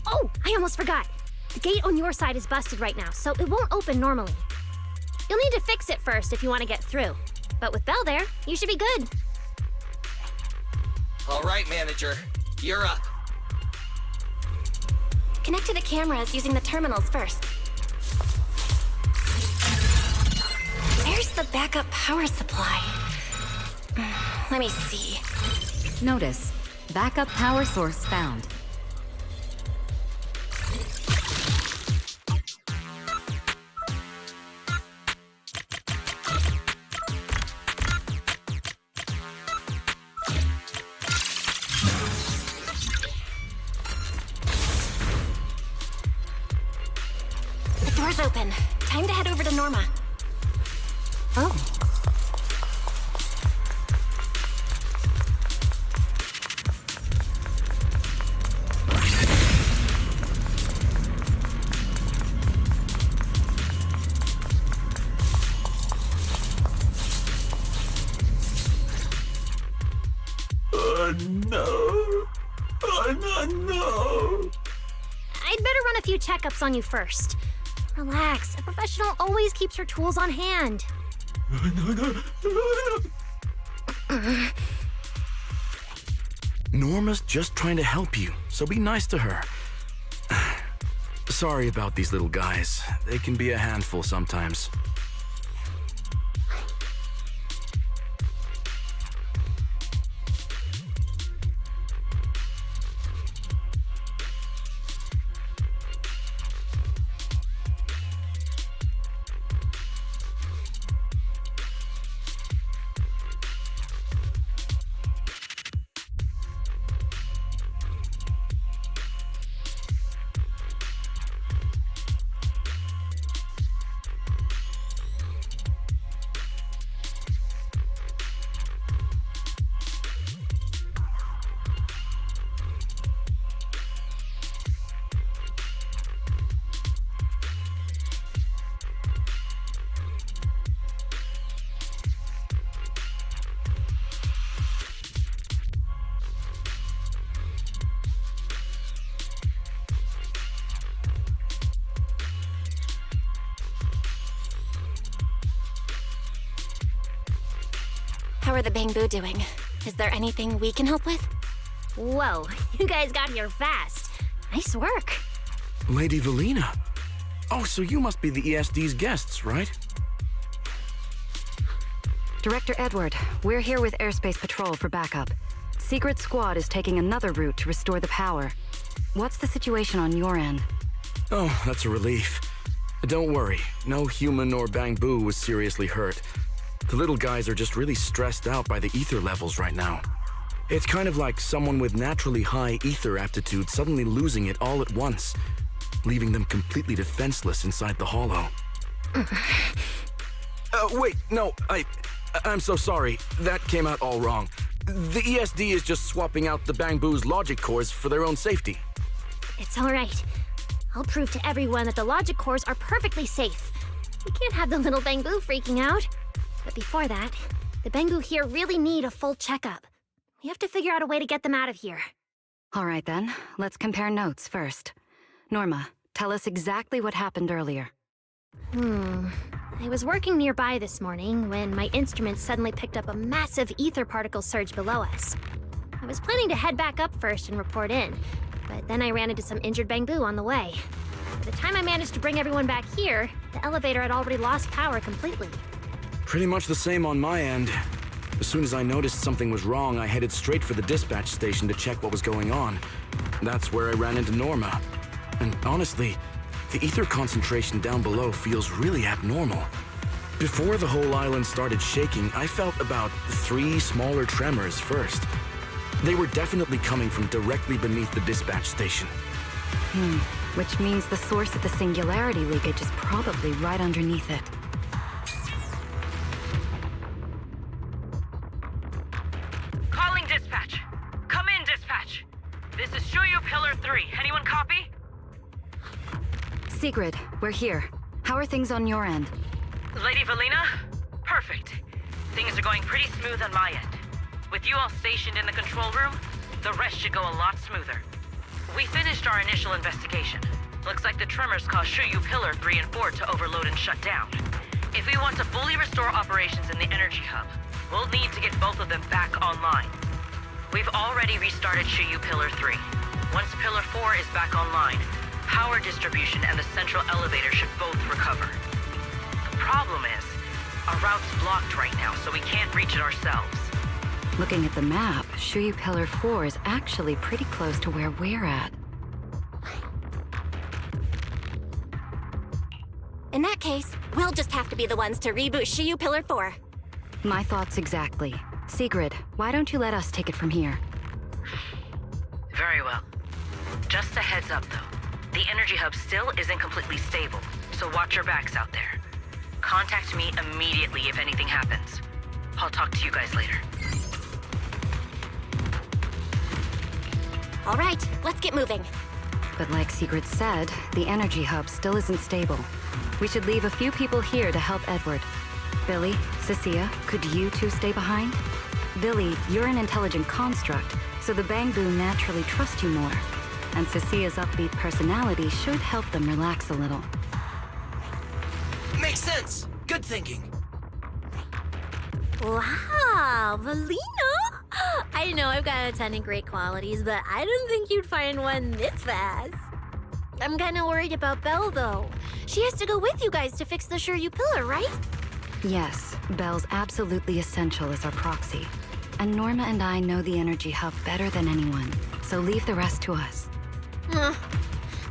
Oh, I almost forgot. The gate on your side is busted right now, so it won't open normally. You'll need to fix it first if you want to get through. But with Belle there, you should be good. All right, manager. You're up. Connect to the cameras using the terminals first. Where's the backup power supply? Let me see. Notice, backup power source found. The door's open. Time to head over to Norma. Oh. No. No. I'd better run a few checkups on you first. Relax. A professional always keeps her tools on hand. Norma's just trying to help you, so be nice to her. Sorry about these little guys. They can be a handful sometimes. are the Bangbu doing? Is there anything we can help with? Whoa, you guys got here fast. Nice work. Lady Velina. Oh, so you must be the ESD's guests, right? Director Edward, we're here with Airspace Patrol for backup. Secret Squad is taking another route to restore the power. What's the situation on your end? Oh, that's a relief. Don't worry, no human or Bangbu was seriously hurt. The little guys are just really stressed out by the ether levels right now. It's kind of like someone with naturally high ether aptitude suddenly losing it all at once, leaving them completely defenseless inside the hollow. Wait, no, I'm so sorry. That came out all wrong. The ESD is just swapping out the Bangbu's logic cores for their own safety. It's all right. I'll prove to everyone that the logic cores are perfectly safe. We can't have the little Bangbu freaking out. But before that, the Bangbu here really need a full checkup. We have to figure out a way to get them out of here. All right then, let's compare notes first. Norma, tell us exactly what happened earlier. I was working nearby this morning when my instruments suddenly picked up a massive ether particle surge below us. I was planning to head back up first and report in, but then I ran into some injured Bangbu on the way. By the time I managed to bring everyone back here, the elevator had already lost power completely. Pretty much the same on my end. As soon as I noticed something was wrong, I headed straight for the dispatch station to check what was going on. That's where I ran into Norma. And honestly, the ether concentration down below feels really abnormal. Before the whole island started shaking, I felt about 3 smaller tremors first. They were definitely coming from directly beneath the dispatch station. Which means the source of the singularity leakage is probably right underneath it. Calling dispatch. Come in, dispatch. This is Shuyu Pillar 3. Anyone copy? Sigrid, we're here. How are things on your end? Lady Velina? Perfect. Things are going pretty smooth on my end. With you all stationed in the control room, the rest should go a lot smoother. We finished our initial investigation. Looks like the tremors caused Shuyu Pillar 3 and 4 to overload and shut down. If we want to fully restore operations in the energy hub, we'll need to get both of them back online. We've already restarted Shuyu Pillar 3. Once Pillar 4 is back online, power distribution and the central elevator should both recover. The problem is, our route's blocked right now, so we can't reach it ourselves. Looking at the map, Shuyu Pillar 4 is actually pretty close to where we're at. In that case, we'll just have to be the ones to reboot Shuyu Pillar 4. My thoughts exactly. Sigrid, why don't you let us take it from here? Very well. Just a heads up, though. The energy hub still isn't completely stable, so watch your backs out there. Contact me immediately if anything happens. I'll talk to you guys later. All right, let's get moving. But like Sigrid said, the energy hub still isn't stable. We should leave a few people here to help Edward. Billy, Cecilia, could you two stay behind? Billy, you're an intelligent construct, so the Bangbu naturally trust you more. And Cecilia's upbeat personality should help them relax a little. Makes sense. Good thinking. Wow, Velina? I know I've got a ton of great qualities, but I didn't think you'd find one this fast. I'm kind of worried about Belle, though. She has to go with you guys to fix the Shuyu Pillar, right? Yes, Belle's absolutely essential as our proxy. And Norma and I know the energy hub better than anyone, so leave the rest to us. All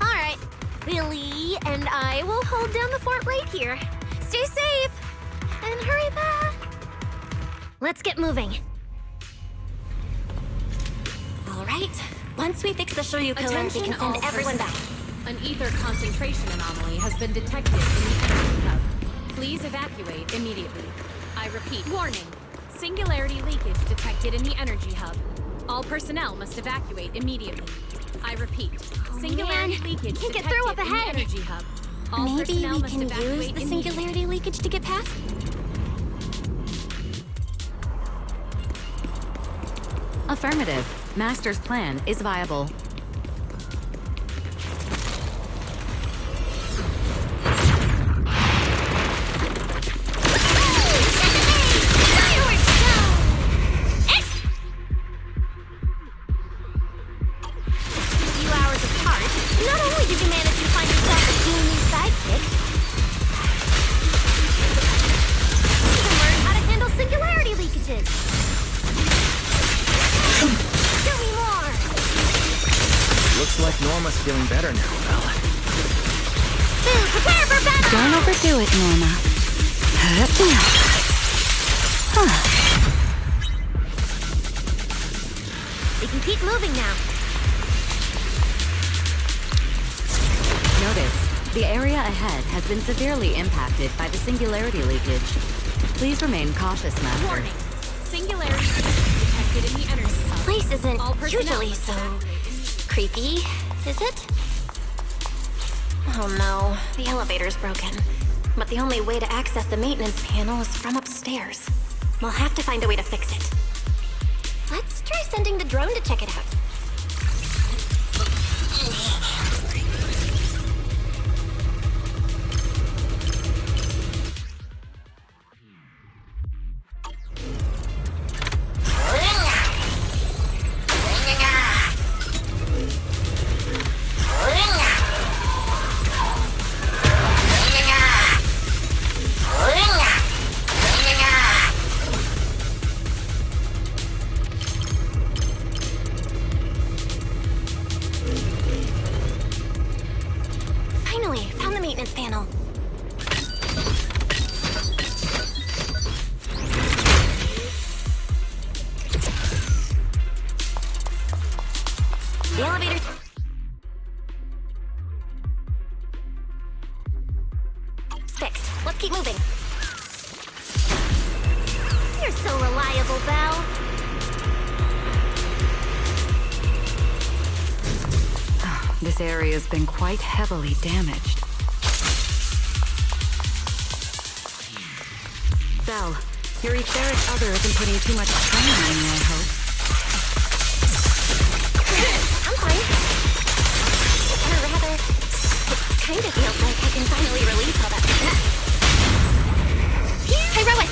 right. Billy and I will hold down the fort right here. Stay safe and hurry back. Let's get moving. All right. Once we fix the Shuyu Pillar, we can send everyone back. An ether concentration anomaly has been detected in the energy hub. Please evacuate immediately. I repeat, warning. Singularity leakage detected in the energy hub. All personnel must evacuate immediately. I repeat, singularity leakage Can't get detected through up in the ahead. energy hub. All Maybe personnel we must can use evacuate the immediately. singularity leakage to get past? Affirmative. Master's plan is viable. Looks like Norma's feeling better now, Belle. Prepare for battle! Don't overdo it, Norma. We can keep moving now. Notice, the area ahead has been severely impacted by the singularity leakage. Please remain cautious, Master. Warning. Singularity detected in the energy hub. Place isn't All personnel usually so creepy, is it? Oh no, the elevator's broken. But the only way to access the maintenance panel is from upstairs. We'll have to find a way to fix it. Let's try sending the drone to check it out. Finally, found the maintenance panel. The elevator... fixed. Let's keep moving. You're so reliable, Belle. This area's been quite heavily damaged. Belle, your etheric other isn't putting too much strain on you, I hope. I'm fine. Or rather, it kind of feels like I can finally release all that stress. Heroic!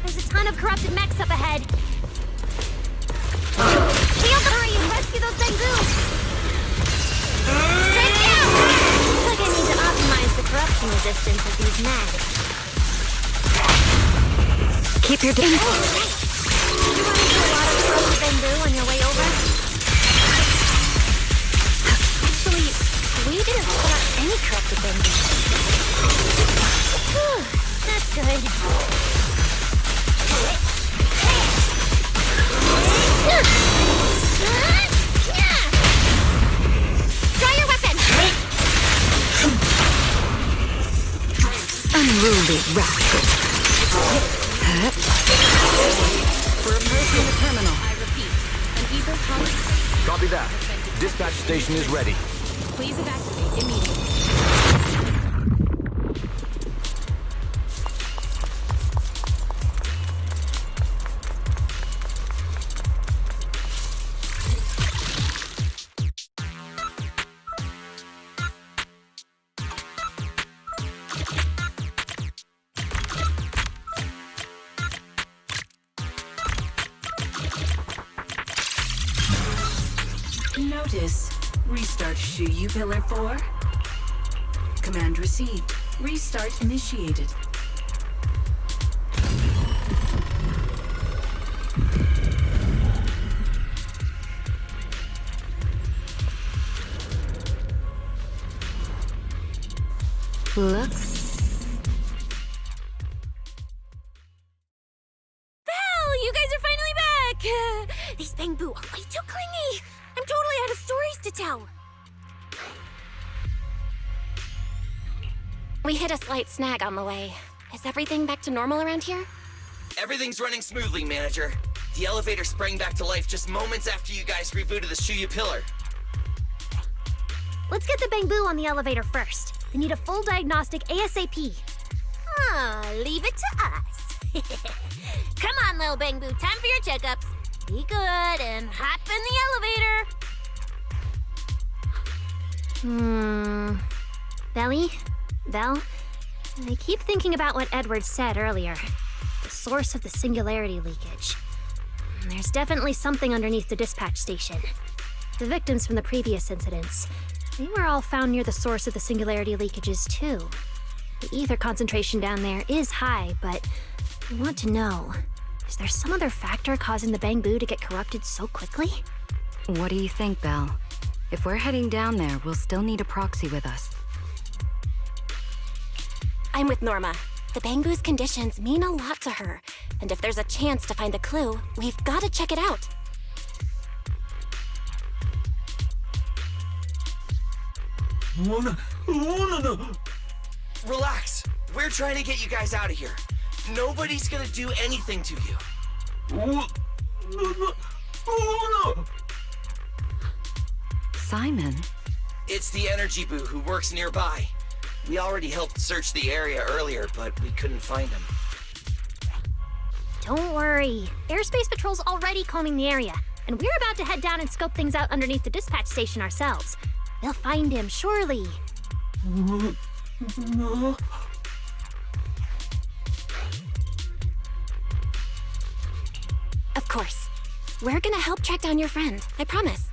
There's a ton of corrupted mechs up ahead. Hurry and rescue those Bengu! Straight down! Looks like I need to optimize the corruption resistance of these mechs. Keep your distance. You run into a lot of corrupted Bengu on your way over? Actually, we didn't spot any corrupted Bengu. Whew, that's good. Draw your weapon! Unruly rascal. We're approaching the terminal. I repeat, an ether column. Copy that. Dispatch station is ready. Please evacuate immediately. Notice. Restart HoYoverse 4. Command received. Restart initiated. Looks... Belle, you guys are finally back! These Bengu are way too clingy! I'm totally out of stories to tell! We hit a slight snag on the way. Is everything back to normal around here? Everything's running smoothly, Manager. The elevator sprang back to life just moments after you guys rebooted the Shuya pillar. Let's get the Bengu on the elevator first. They need a full diagnostic ASAP. Leave it to us. Come on, little Bengu, time for your checkups. Be good and hop in the elevator. Belly? Belle? I keep thinking about what Edward said earlier. The source of the singularity leakage. There's definitely something underneath the dispatch station. The victims from the previous incidents, they were all found near the source of the singularity leakages, too. The ether concentration down there is high, but I want to know, is there some other factor causing the Bangbu to get corrupted so quickly? What do you think, Belle? If we're heading down there, we'll still need a proxy with us. I'm with Norma. The Bangbu's conditions mean a lot to her, and if there's a chance to find the clue, we've got to check it out. Relax. We're trying to get you guys out of here. Nobody's gonna do anything to you. Simon? It's the energy boo who works nearby. We already helped search the area earlier, but we couldn't find him. Don't worry. Airspace Patrol's already combing the area, and we're about to head down and scope things out underneath the dispatch station ourselves. They'll find him, surely. Of course. We're gonna help track down your friend, I promise.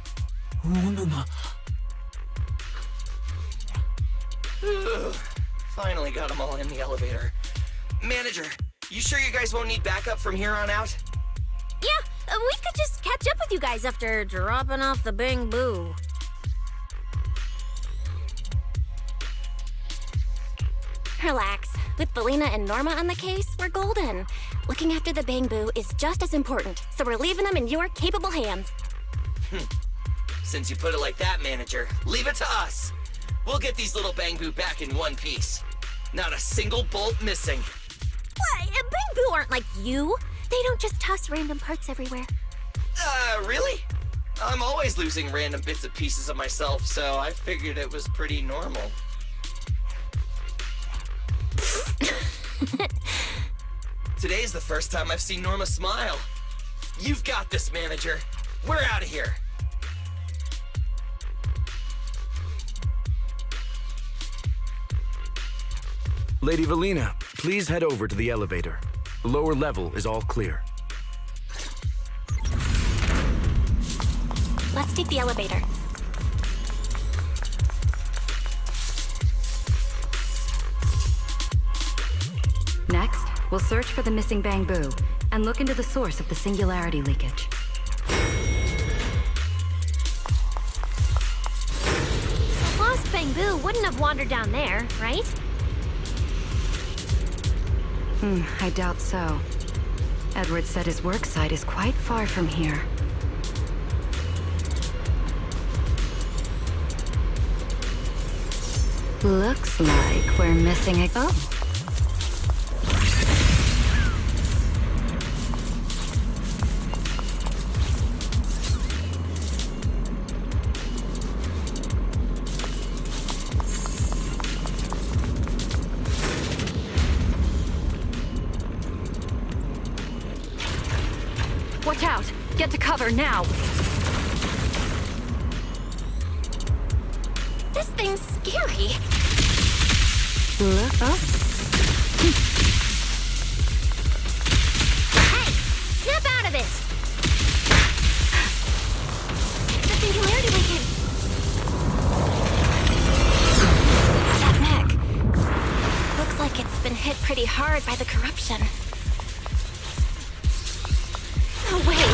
Finally got them all in the elevator. Manager, you sure you guys won't need backup from here on out? Yeah, we could just catch up with you guys after dropping off the Bangbu. Relax. With Belina and Norma on the case, we're golden. Looking after the Bangbu is just as important, so we're leaving them in your capable hands. Since you put it like that, manager, leave it to us. We'll get these little Bangbu back in one piece. Not a single bolt missing. What? Bangbu aren't like you. They don't just toss random parts everywhere. Really? I'm always losing random bits and pieces of myself, so I figured it was pretty normal. Today's the first time I've seen Norma smile. You've got this, manager. We're out of here. Lady Velina, please head over to the elevator. The lower level is all clear. Let's take the elevator. Next, we'll search for the missing Bangbu and look into the source of the singularity leakage. The lost Bangbu wouldn't have wandered down there, right? I doubt so. Edward said his work site is quite far from here. Looks like we're missing a... Oh! Watch out! Get to cover now! This thing's scary. Look up. Hey! Snap out of it! It's the singularity leakage. That neck. Looks like it's been hit pretty hard by the corruption. No way!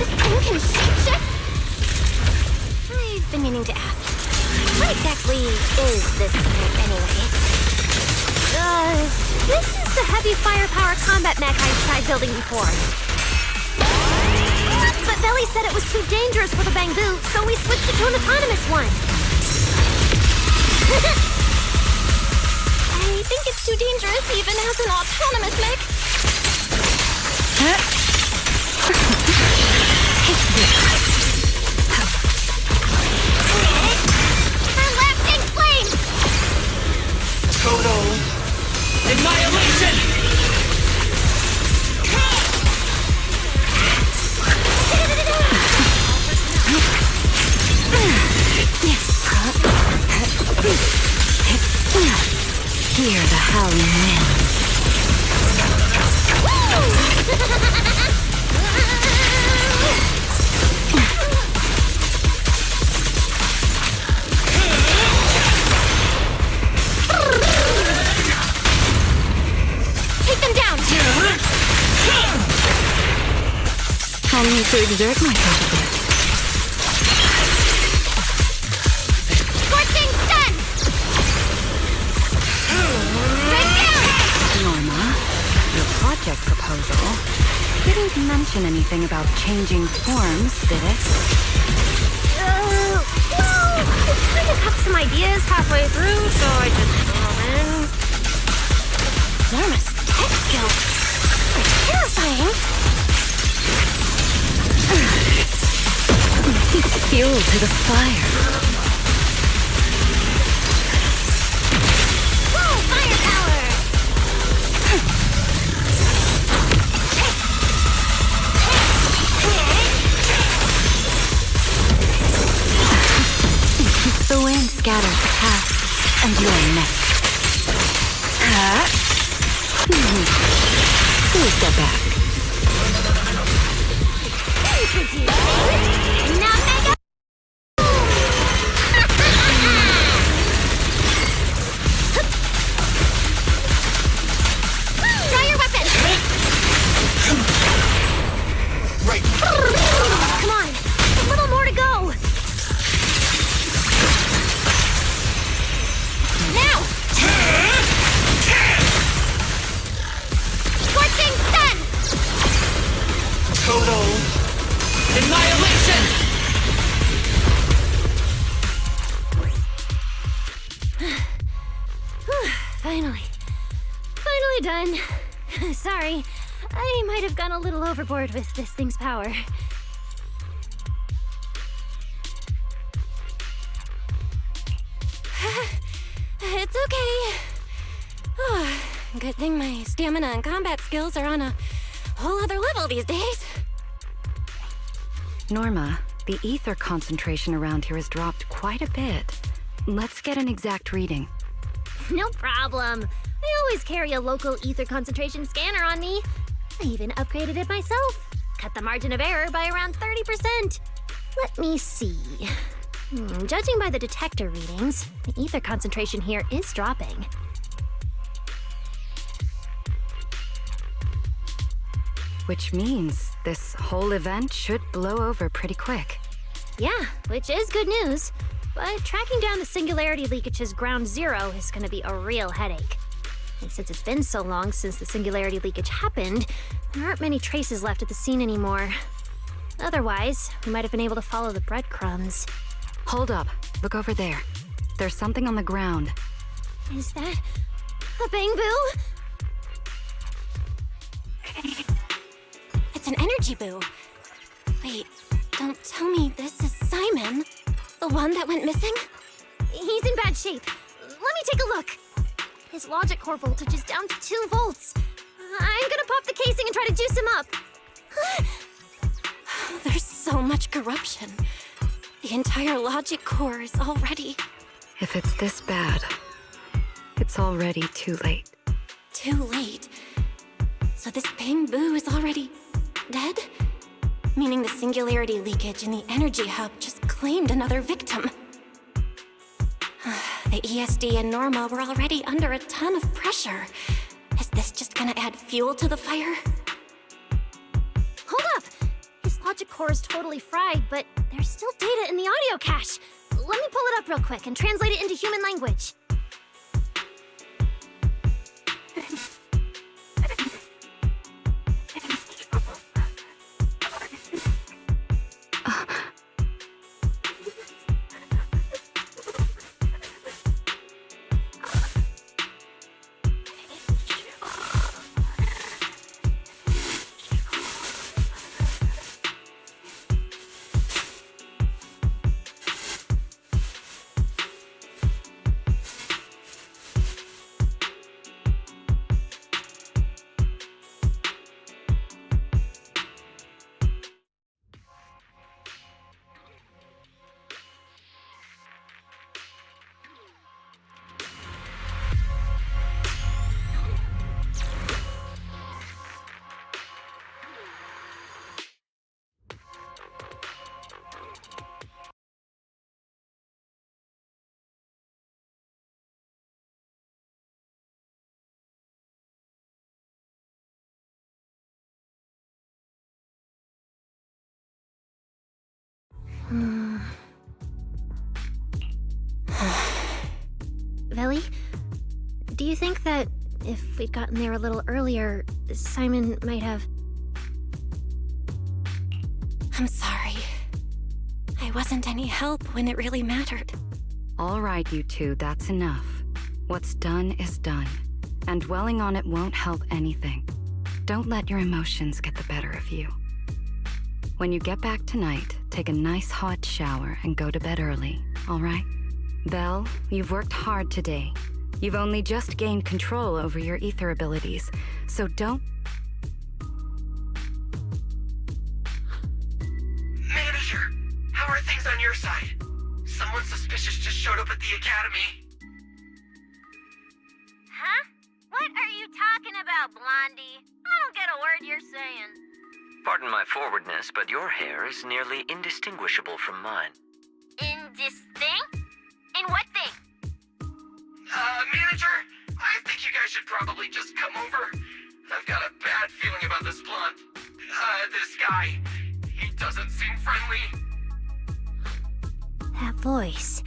This thing can shapeshift? I've been meaning to ask. What exactly is this mech anyway? This is the heavy firepower combat mech I tried building before. But Belly said it was too dangerous for the Bangbu, so we switched it to an autonomous one. I think it's too dangerous even as an autonomous mech. Lasting flame! Total annihilation! Hear the howling wind. I need to exert myself a bit. Scorching sun! Right down! Norma, your project proposal didn't mention anything about changing forms, did it? Well, I kind of cut some ideas halfway through, so I just threw them in. Norma's tech skills are terrifying. He's fuel to the fire. Whoa, firepower! The wind scatters the past, and you're next. Please step back. Now mega! Draw your weapon! Right. Come on, a little more to go. Now! Scorching sun! Total annihilation! Finally done. Sorry, I might have gone a little overboard with this thing's power. It's okay. Oh, good thing my stamina and combat skills are on a whole other level these days. Norma, the ether concentration around here has dropped quite a bit. Let's get an exact reading. No problem. I always carry a local ether concentration scanner on me. I even upgraded it myself. Cut the margin of error by around 30%. Let me see. Judging by the detector readings, the ether concentration here is dropping. Which means this whole event should blow over pretty quick. Yeah, which is good news. But tracking down the singularity leakage's ground zero is going to be a real headache. And since it's been so long since the singularity leakage happened, there aren't many traces left at the scene anymore. Otherwise, we might have been able to follow the breadcrumbs. Hold up. Look over there. There's something on the ground. Is that a Bangboo? It's an energy boo. Wait, don't tell me this is Simon, the one that went missing? He's in bad shape. Let me take a look. His logic core voltage is down to 2 volts. I'm gonna pop the casing and try to juice him up. There's so much corruption. The entire logic core is already... If it's this bad, it's already too late. Too late? So this Bangboo is already dead? Meaning the singularity leakage in the energy hub just claimed another victim. The ESD and Norma were already under a ton of pressure. Is this just gonna add fuel to the fire? Hold up! His logic core is totally fried, but there's still data in the audio cache. Let me pull it up real quick and translate it into human language. Do you think that if we'd gotten there a little earlier, Simon might have... I'm sorry. I wasn't any help when it really mattered. All right, you two, that's enough. What's done is done, and dwelling on it won't help anything. Don't let your emotions get the better of you. When you get back tonight, take a nice hot shower and go to bed early, all right? Belle, you've worked hard today. You've only just gained control over your ether abilities, so don't... Manager, how are things on your side? Someone suspicious just showed up at the academy. Huh? What are you talking about, Blondie? I don't get a word you're saying. Pardon my forwardness, but your hair is nearly indistinguishable from mine. Indistinct? In what thing? Manager, I think you guys should probably just come over. I've got a bad feeling about this blonde. This guy. He doesn't seem friendly. That voice...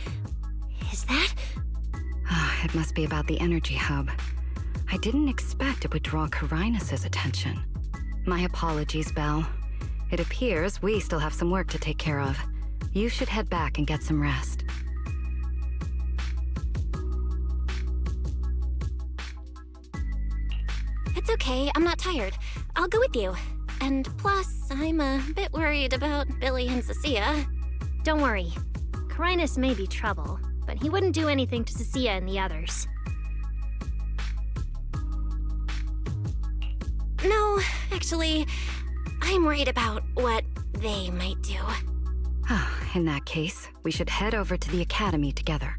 is that... It must be about the energy hub. I didn't expect it would draw Carinus' attention. My apologies, Belle. It appears we still have some work to take care of. You should head back and get some rest. It's okay, I'm not tired. I'll go with you. And plus, I'm a bit worried about Billy and Cecilia. Don't worry. Carinus may be trouble, but he wouldn't do anything to Cecilia and the others. No, actually, I'm worried about what they might do. In that case, we should head over to the academy together.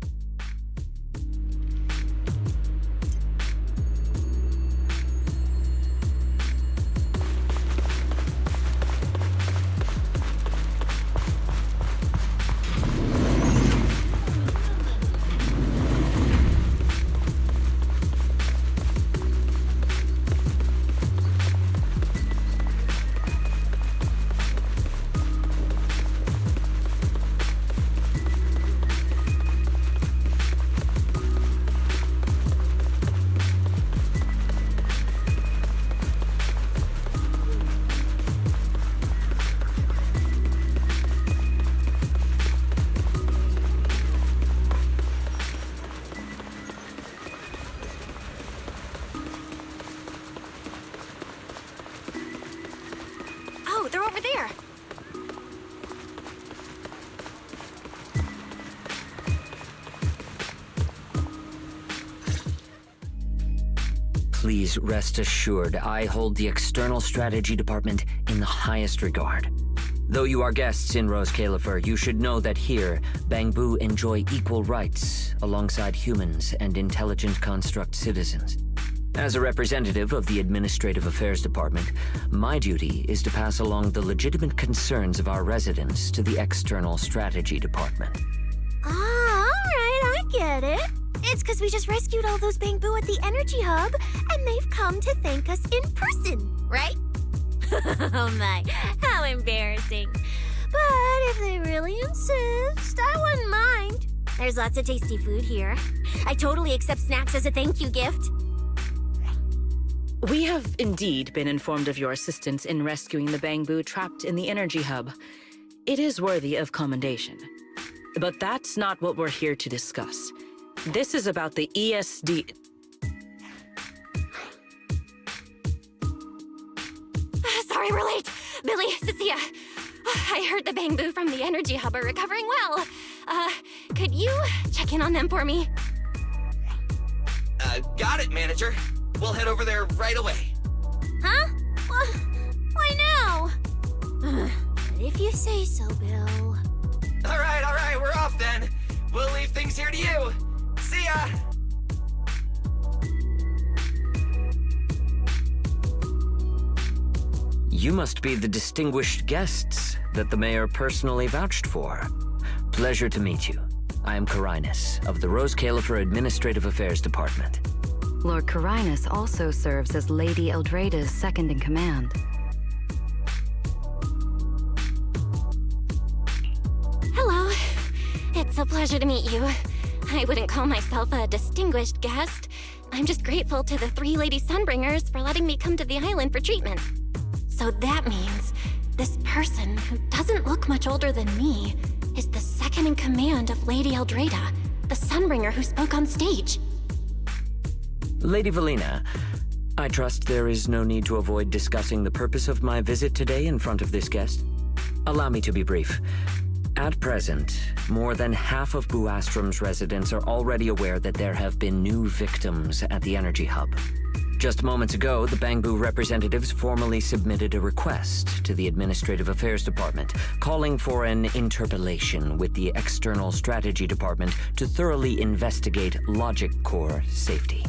Oh, they're over there. Please rest assured, I hold the External Strategy Department in the highest regard. Though you are guests in Roscaelifer, you should know that here, Bangbu enjoy equal rights alongside humans and intelligent construct citizens. As a representative of the Administrative Affairs Department, my duty is to pass along the legitimate concerns of our residents to the External Strategy Department. Ah, all right, I get it. It's because we just rescued all those Bangbu at the energy hub, and they've come to thank us in person, right? Oh my, how embarrassing. But if they really insist, I wouldn't mind. There's lots of tasty food here. I totally accept snacks as a thank you gift. We have indeed been informed of your assistance in rescuing the Bangbu trapped in the energy hub. It is worthy of commendation. But that's not what we're here to discuss. This is about the ESD... Sorry we're late. Billy, Cecilia. I heard the Bangbu from the energy hub are recovering well. Could you check in on them for me? Got it, Manager. We'll head over there right away. Huh? Why now? If you say so, Bill. All right, we're off then. We'll leave things here to you. See ya! You must be the distinguished guests that the mayor personally vouched for. Pleasure to meet you. I am Carinus, of the Roscaelifer Administrative Affairs Department. Lord Carinus also serves as Lady Eldrada's second-in-command. Hello. It's a pleasure to meet you. I wouldn't call myself a distinguished guest. I'm just grateful to the 3 Lady Sunbringers for letting me come to the island for treatment. So that means this person, who doesn't look much older than me, is the second in command of Lady Eldrada, the Sunbringer who spoke on stage. Lady Velina, I trust there is no need to avoid discussing the purpose of my visit today in front of this guest. Allow me to be brief. At present, more than half of Buastrom's residents are already aware that there have been new victims at the Energy Hub. Just moments ago, the Bangbu representatives formally submitted a request to the Administrative Affairs Department, calling for an interpellation with the External Strategy Department to thoroughly investigate Logic Core safety.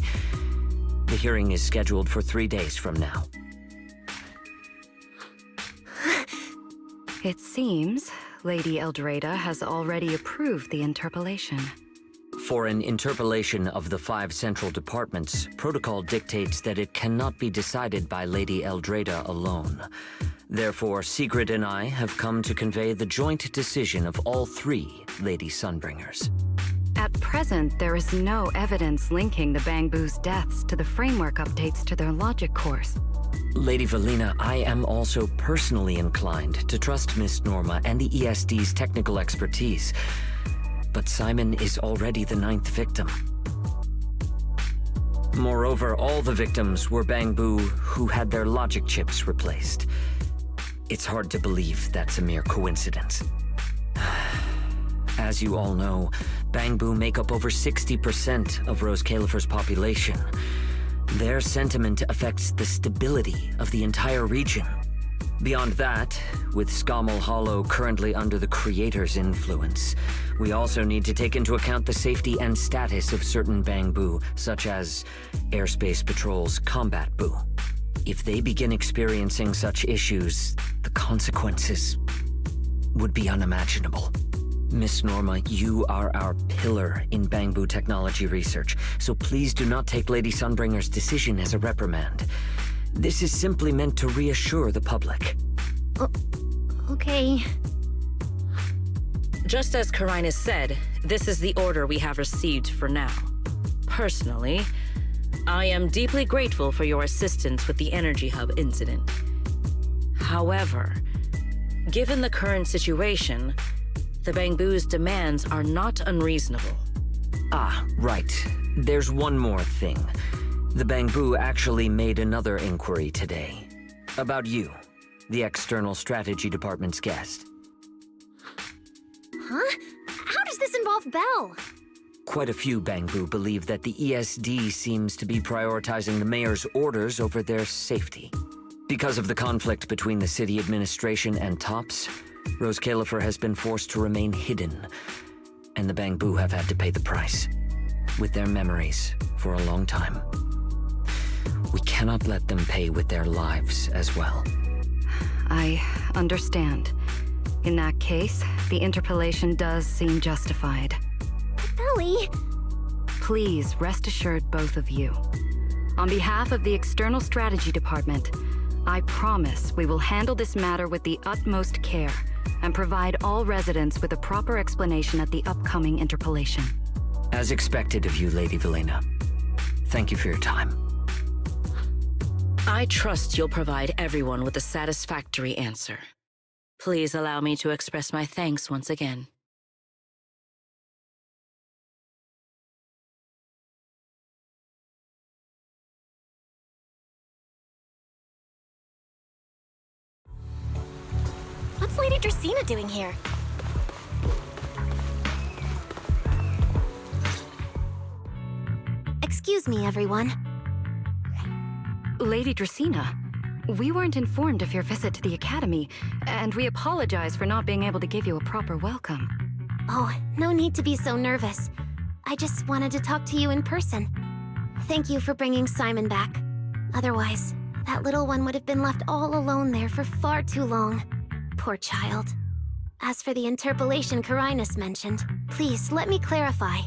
The hearing is scheduled for 3 days from now. It seems Lady Eldrada has already approved the interpellation. For an interpellation of the 5 central departments, protocol dictates that it cannot be decided by Lady Eldrada alone. Therefore, Sigrid and I have come to convey the joint decision of all 3 Lady Sunbringers. At present, there is no evidence linking the Bangbu's deaths to the framework updates to their logic cores. Lady Velina, I am also personally inclined to trust Miss Norma and the ESD's technical expertise. But Simon is already the 9th victim. Moreover, all the victims were Bangbu who had their logic chips replaced. It's hard to believe that's a mere coincidence. As you all know, Bangbu make up over 60% of Roscaelifer's population. Their sentiment affects the stability of the entire region. Beyond that, with Scommel Hollow currently under the Creator's influence, we also need to take into account the safety and status of certain Bangbu, such as Airspace Patrol's Combat Bu. If they begin experiencing such issues, the consequences would be unimaginable. Miss Norma, you are our pillar in Bangbu technology research, so please do not take Lady Sunbringer's decision as a reprimand. This is simply meant to reassure the public. Okay. Just as Carinus said, this is the order we have received for now. Personally, I am deeply grateful for your assistance with the Energy Hub incident. However, given the current situation, the Bangbu's demands are not unreasonable. Ah, right. There's one more thing. The Bangbu actually made another inquiry today. About you, the External Strategy Department's guest. Huh? How does this involve Belle? Quite a few Bangbu believe that the ESD seems to be prioritizing the mayor's orders over their safety. Because of the conflict between the city administration and TOPS, Roscaelifer has been forced to remain hidden, and the Bangbu have had to pay the price, with their memories, for a long time. We cannot let them pay with their lives as well. I understand. In that case, the interpellation does seem justified. Ellie! Please rest assured, both of you. On behalf of the External Strategy Department, I promise we will handle this matter with the utmost care and provide all residents with a proper explanation at the upcoming interpellation. As expected of you, Lady Velina. Thank you for your time. I trust you'll provide everyone with a satisfactory answer. Please allow me to express my thanks once again. What's Lady Dracaena doing here? Excuse me, everyone. Lady Dracaena, we weren't informed of your visit to the Academy, and we apologize for not being able to give you a proper welcome. Oh, no need to be so nervous. I just wanted to talk to you in person. Thank you for bringing Simon back. Otherwise, that little one would have been left all alone there for far too long. Poor child. As for the interpellation Carinus mentioned, please let me clarify.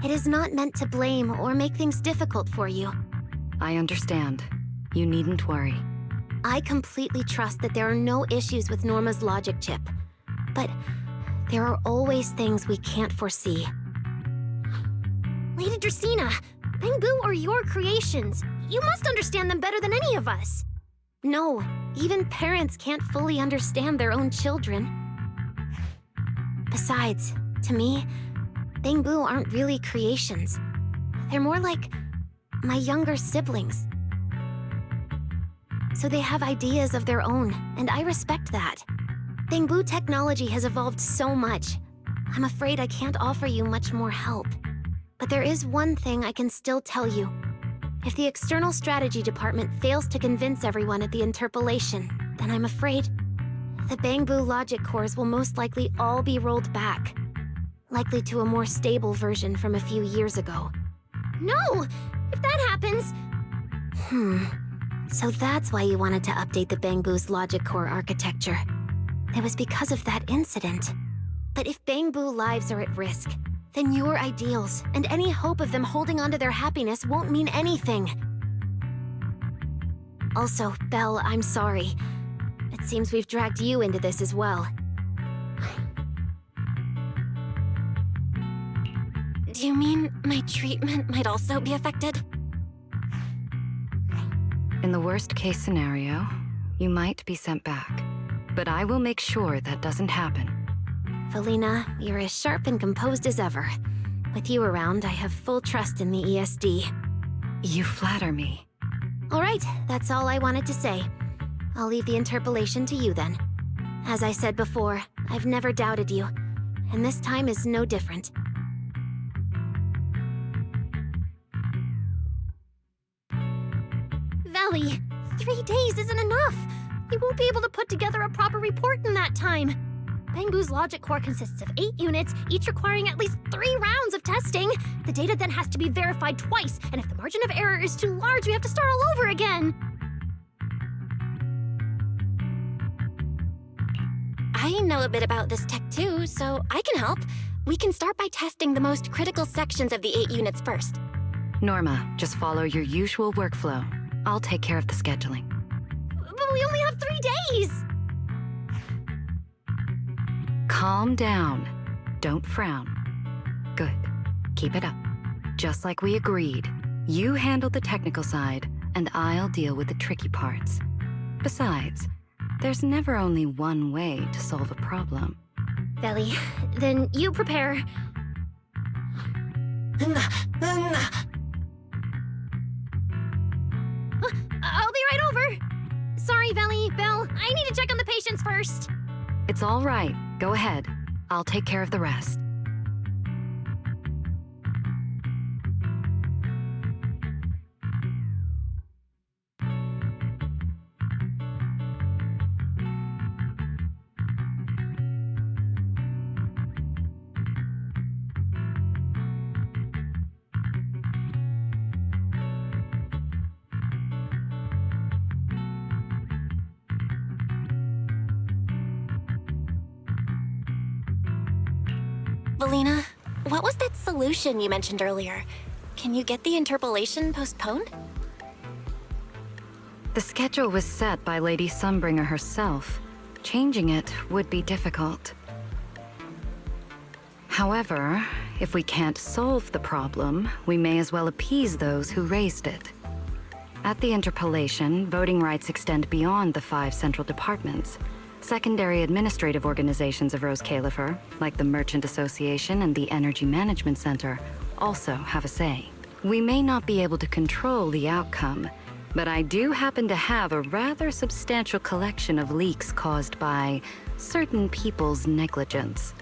It is not meant to blame or make things difficult for you. I understand. You needn't worry. I completely trust that there are no issues with Norma's logic chip. But there are always things we can't foresee. Lady Dracaena, Bangbu are your creations. You must understand them better than any of us. No, even parents can't fully understand their own children. Besides, to me, Bangbu aren't really creations. They're more like my younger siblings. So they have ideas of their own, and I respect that. Bangbu technology has evolved so much. I'm afraid I can't offer you much more help. But there is one thing I can still tell you. If the External Strategy Department fails to convince everyone at the interpolation, then I'm afraid the Bangbu logic cores will most likely all be rolled back. Likely to a more stable version from a few years ago. No! If that happens... So that's why you wanted to update the Bangbu's logic core architecture. It was because of that incident. But if Bangbu lives are at risk, then your ideals and any hope of them holding onto their happiness won't mean anything. Also, Belle, I'm sorry. It seems we've dragged you into this as well. Do you mean my treatment might also be affected? In the worst-case scenario, you might be sent back. But I will make sure that doesn't happen. Velina, you're as sharp and composed as ever. With you around, I have full trust in the ESD. You flatter me. All right, that's all I wanted to say. I'll leave the interpolation to you then. As I said before, I've never doubted you, and this time is no different. Valley, 3 days isn't enough. We won't be able to put together a proper report in that time. Bangbu's logic core consists of 8 units, each requiring at least 3 rounds of testing. The data then has to be verified twice, and if the margin of error is too large, we have to start all over again. I know a bit about this tech too, so I can help. We can start by testing the most critical sections of the 8 units first. Norma, just follow your usual workflow. I'll take care of the scheduling. But we only have 3 days! Calm down. Don't frown. Good. Keep it up. Just like we agreed. You handle the technical side, and I'll deal with the tricky parts. Besides, there's never only one way to solve a problem. Belly, then you prepare. I'll be right over. Sorry, Belly, Belle, I need to check on the patients first. It's all right. Go ahead. I'll take care of the rest. Velina, what was that solution you mentioned earlier? Can you get the interpolation postponed? The schedule was set by Lady Sunbringer herself. Changing it would be difficult. However, if we can't solve the problem, we may as well appease those who raised it. At the interpolation, voting rights extend beyond the 5 central departments. Secondary administrative organizations of Roscaelifer, like the Merchant Association and the Energy Management Center, also have a say. We may not be able to control the outcome, but I do happen to have a rather substantial collection of leaks caused by certain people's negligence.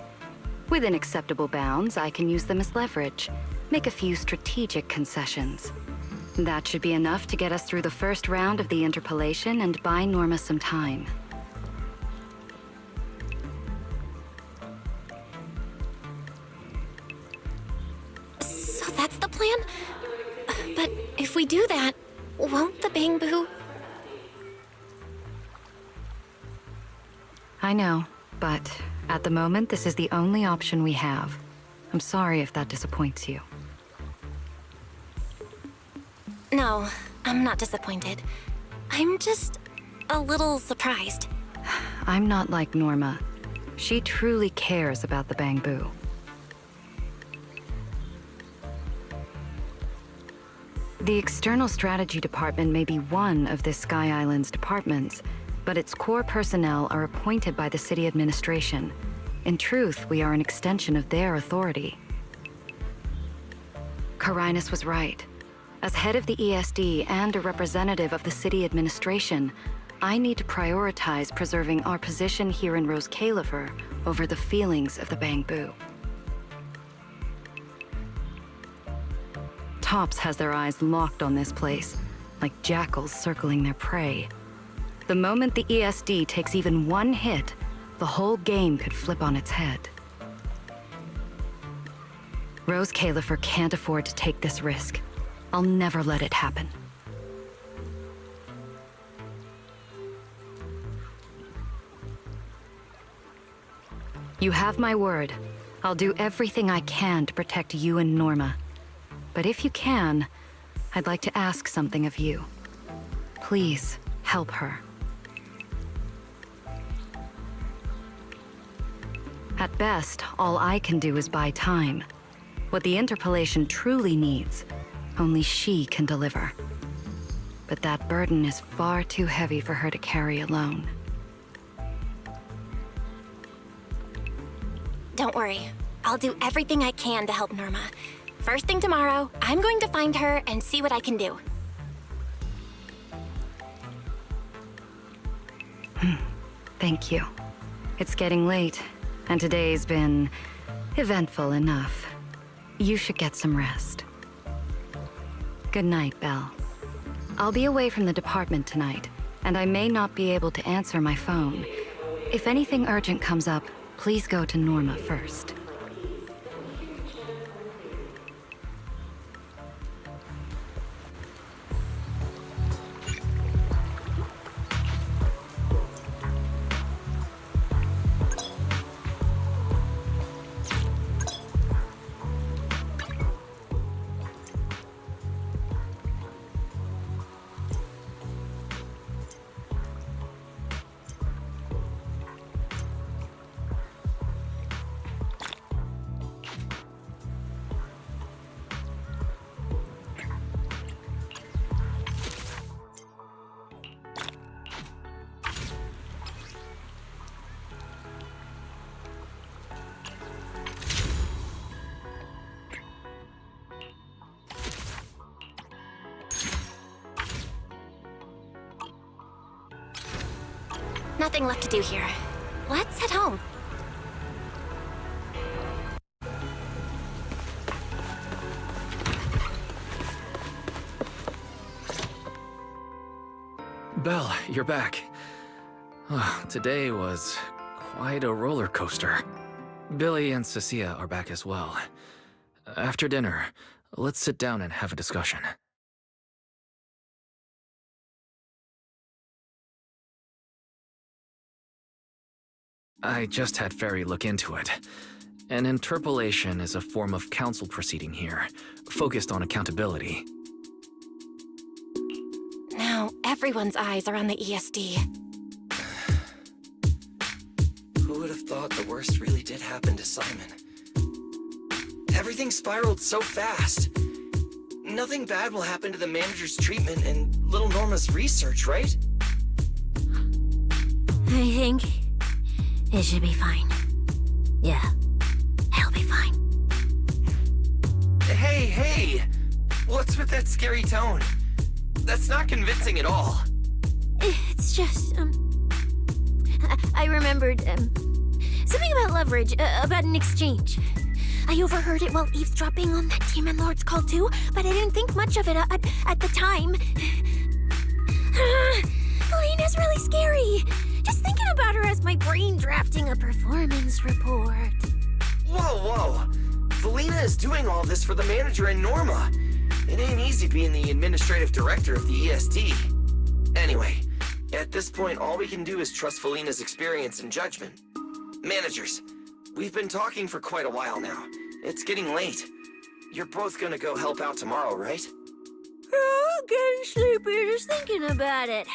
Within acceptable bounds, I can use them as leverage, make a few strategic concessions. That should be enough to get us through the first round of the interpolation and buy Norma some time. So that's the plan? But if we do that, won't the Bangbu... I know, but at the moment, this is the only option we have. I'm sorry if that disappoints you. No, I'm not disappointed. I'm just a little surprised. I'm not like Norma. She truly cares about the Bangbu. The External Strategy Department may be one of this Sky Island's departments, but its core personnel are appointed by the city administration. In truth, we are an extension of their authority. Carinus was right. As head of the ESD and a representative of the city administration, I need to prioritize preserving our position here in Roscaelifer over the feelings of the Bangbu. Tops has their eyes locked on this place, like jackals circling their prey. The moment the ESD takes even one hit, the whole game could flip on its head. Roscaelifer can't afford to take this risk. I'll never let it happen. You have my word. I'll do everything I can to protect you and Norma. But if you can, I'd like to ask something of you. Please, help her. At best, all I can do is buy time. What the interpolation truly needs, only she can deliver. But that burden is far too heavy for her to carry alone. Don't worry. I'll do everything I can to help Norma. First thing tomorrow, I'm going to find her and see what I can do. Thank you. It's getting late, and today's been eventful enough. You should get some rest. Good night, Belle. I'll be away from the department tonight, and I may not be able to answer my phone. If anything urgent comes up, please go to Norma first. Nothing left to do here. Let's head home. Belle, you're back. Today was quite a roller coaster. Billy and Cecilia are back as well. After dinner, let's sit down and have a discussion. I just had Ferry look into it. An interpolation is a form of council proceeding here, focused on accountability. Now, everyone's eyes are on the ESD. Who would have thought the worst really did happen to Simon? Everything spiraled so fast. Nothing bad will happen to the manager's treatment and little Norma's research, right? I think it should be fine. Yeah, it'll be fine. Hey! What's with that scary tone? That's not convincing at all. It's just, I remembered, something about leverage, about an exchange. I overheard it while eavesdropping on that Demon Lord's call too, but I didn't think much of it at the time. Felina's really scary. Just thinking about her as my brain drafting a performance report. Whoa! Velina is doing all this for the manager and Norma. It ain't easy being the administrative director of the ESD. Anyway, at this point, all we can do is trust Velina's experience and judgment. Managers, we've been talking for quite a while now. It's getting late. You're both gonna go help out tomorrow, right? Oh, getting sleepy just thinking about it.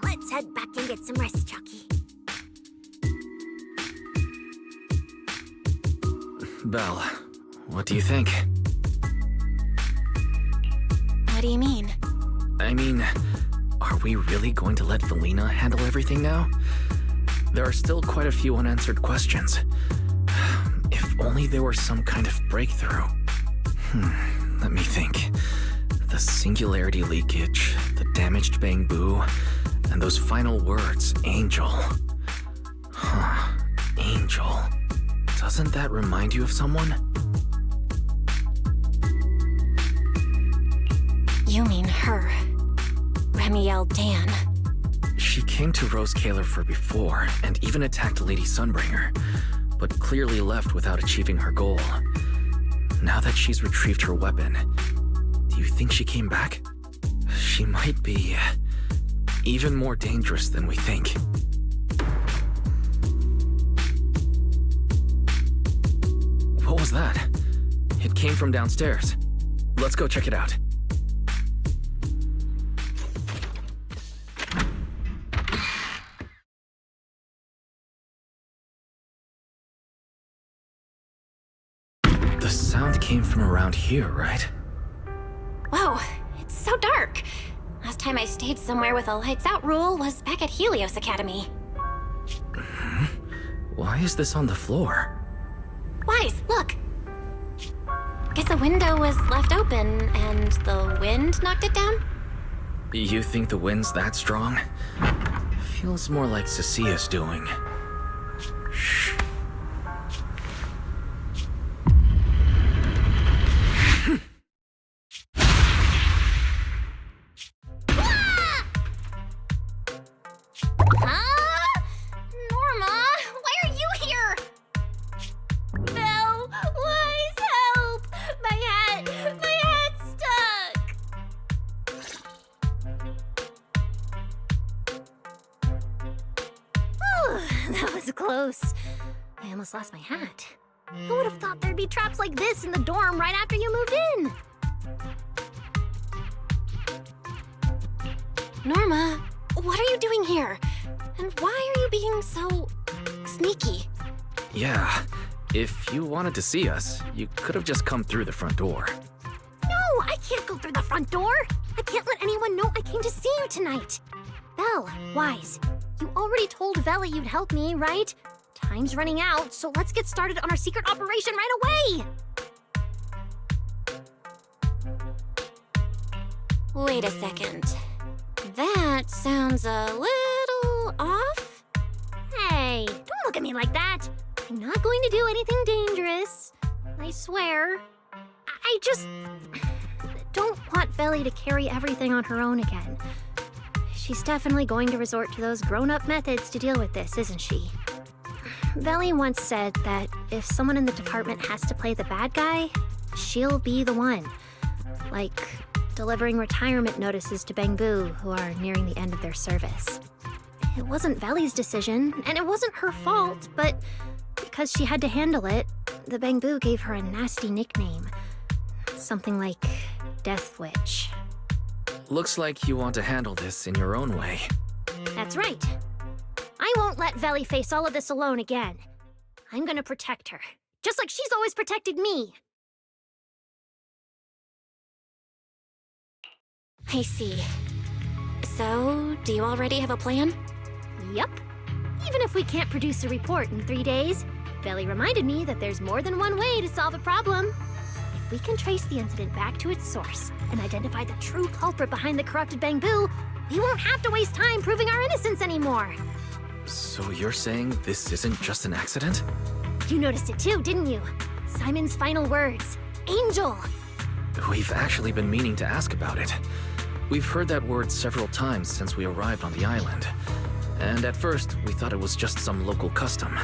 Let's head back and get some rest, Chucky. Belle, what do you think? What do you mean? I mean, are we really going to let Velina handle everything now? There are still quite a few unanswered questions. If only there were some kind of breakthrough. Let me think. The singularity leakage, the damaged Bangbu, and those final words, Angel. Angel. Doesn't that remind you of someone? You mean her. Remiel Dan. She came to Roscaelifer before, and even attacked Lady Sunbringer, but clearly left without achieving her goal. Now that she's retrieved her weapon, do you think she came back? She might be even more dangerous than we think. What was that? It came from downstairs. Let's go check it out. The sound came from around here, right? Whoa, it's so dark. Last time I stayed somewhere with a lights out rule was back at Helios Academy. Why is this on the floor? Wise, look. Guess a window was left open and the wind knocked it down? You think the wind's that strong? Feels more like Cecia's doing. Shh. Close. I almost lost my hat. Who would have thought there'd be traps like this in the dorm right after you moved in? Norma, what are you doing here? And why are you being so sneaky? Yeah, if you wanted to see us, you could have just come through the front door. No, I can't go through the front door. I can't let anyone know I came to see you tonight. Belle, Wise, you already told Veli you'd help me, right? Time's running out, so let's get started on our secret operation right away! Wait a second. That sounds a little off? Hey, don't look at me like that. I'm not going to do anything dangerous. I swear. I just don't want Veli to carry everything on her own again. She's definitely going to resort to those grown-up methods to deal with this, isn't she? Veli once said that if someone in the department has to play the bad guy, she'll be the one. Like delivering retirement notices to Bangbu who are nearing the end of their service. It wasn't Veli's decision, and it wasn't her fault, but because she had to handle it, the Bangbu gave her a nasty nickname. Something like Death Witch. Looks like you want to handle this in your own way. That's right. I won't let Veli face all of this alone again. I'm gonna protect her, just like she's always protected me. I see. So, do you already have a plan? Yup. Even if we can't produce a report in 3 days, Veli reminded me that there's more than one way to solve a problem. If we can trace the incident back to its source and identify the true culprit behind the corrupted Bangbu, we won't have to waste time proving our innocence anymore. So you're saying this isn't just an accident? You noticed it too, didn't you? Simon's final words. Angel! We've actually been meaning to ask about it. We've heard that word several times since we arrived on the island. And at first, we thought it was just some local custom.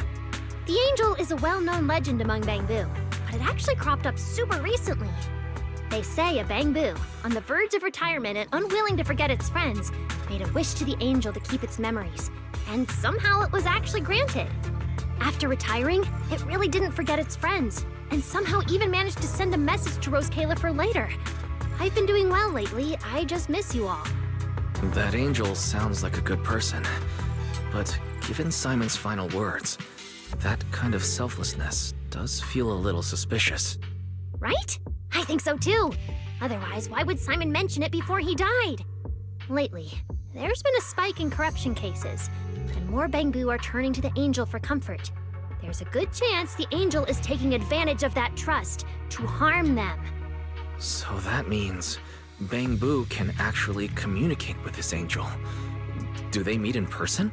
The Angel is a well-known legend among Bangbu, but it actually cropped up super recently. They say a Bangbu, on the verge of retirement and unwilling to forget its friends, made a wish to the Angel to keep its memories, and somehow it was actually granted. After retiring, it really didn't forget its friends, and somehow even managed to send a message to Roscaelifer later. I've been doing well lately, I just miss you all. That Angel sounds like a good person, but given Simon's final words, that kind of selflessness does feel a little suspicious. Right? I think so too. Otherwise, why would Simon mention it before he died? Lately, there's been a spike in corruption cases, and more Bangbu are turning to the Angel for comfort. There's a good chance the Angel is taking advantage of that trust to harm them. So that means Bangbu can actually communicate with this Angel. Do they meet in person?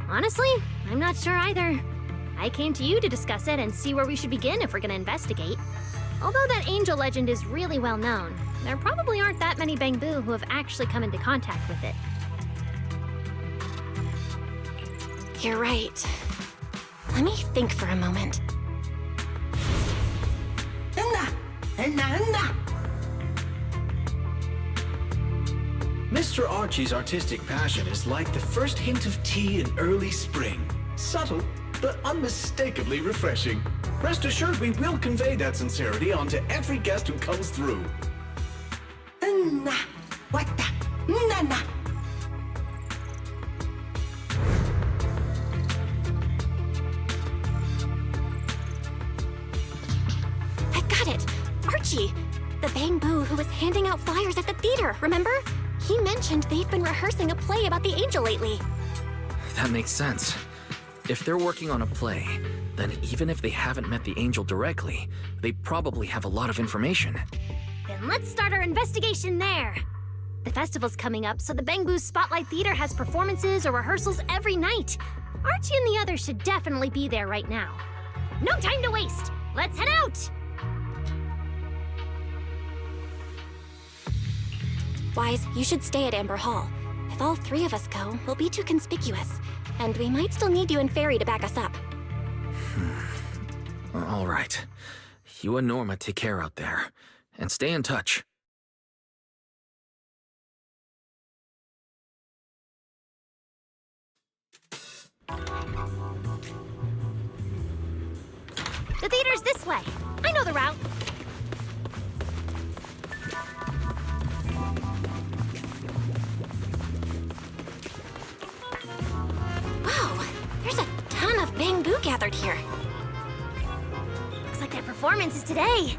Honestly, I'm not sure either. I came to you to discuss it and see where we should begin if we're gonna investigate. Although that Angel legend is really well known, there probably aren't that many Bangbu who have actually come into contact with it. You're right. Let me think for a moment. Mr. Archie's artistic passion is like the first hint of tea in early spring. Subtle, but unmistakably refreshing. Rest assured we will convey that sincerity onto every guest who comes through. I've got it! Archie! The Bangbu who was handing out flyers at the theater, remember? He mentioned they've been rehearsing a play about the Angel lately. That makes sense. If they're working on a play, then even if they haven't met the Angel directly, they probably have a lot of information. Then let's start our investigation there. The festival's coming up, so the Bangbu Spotlight Theater has performances or rehearsals every night. Archie and the others should definitely be there right now. No time to waste! Let's head out! Wise, you should stay at Amber Hall. If all three of us go, we'll be too conspicuous. And we might still need you and Fairy to back us up. All right. You and Norma take care out there. And stay in touch. The theater's this way. I know the route. Wow, there's a ton of Bangbu gathered here. Looks like their performance is today.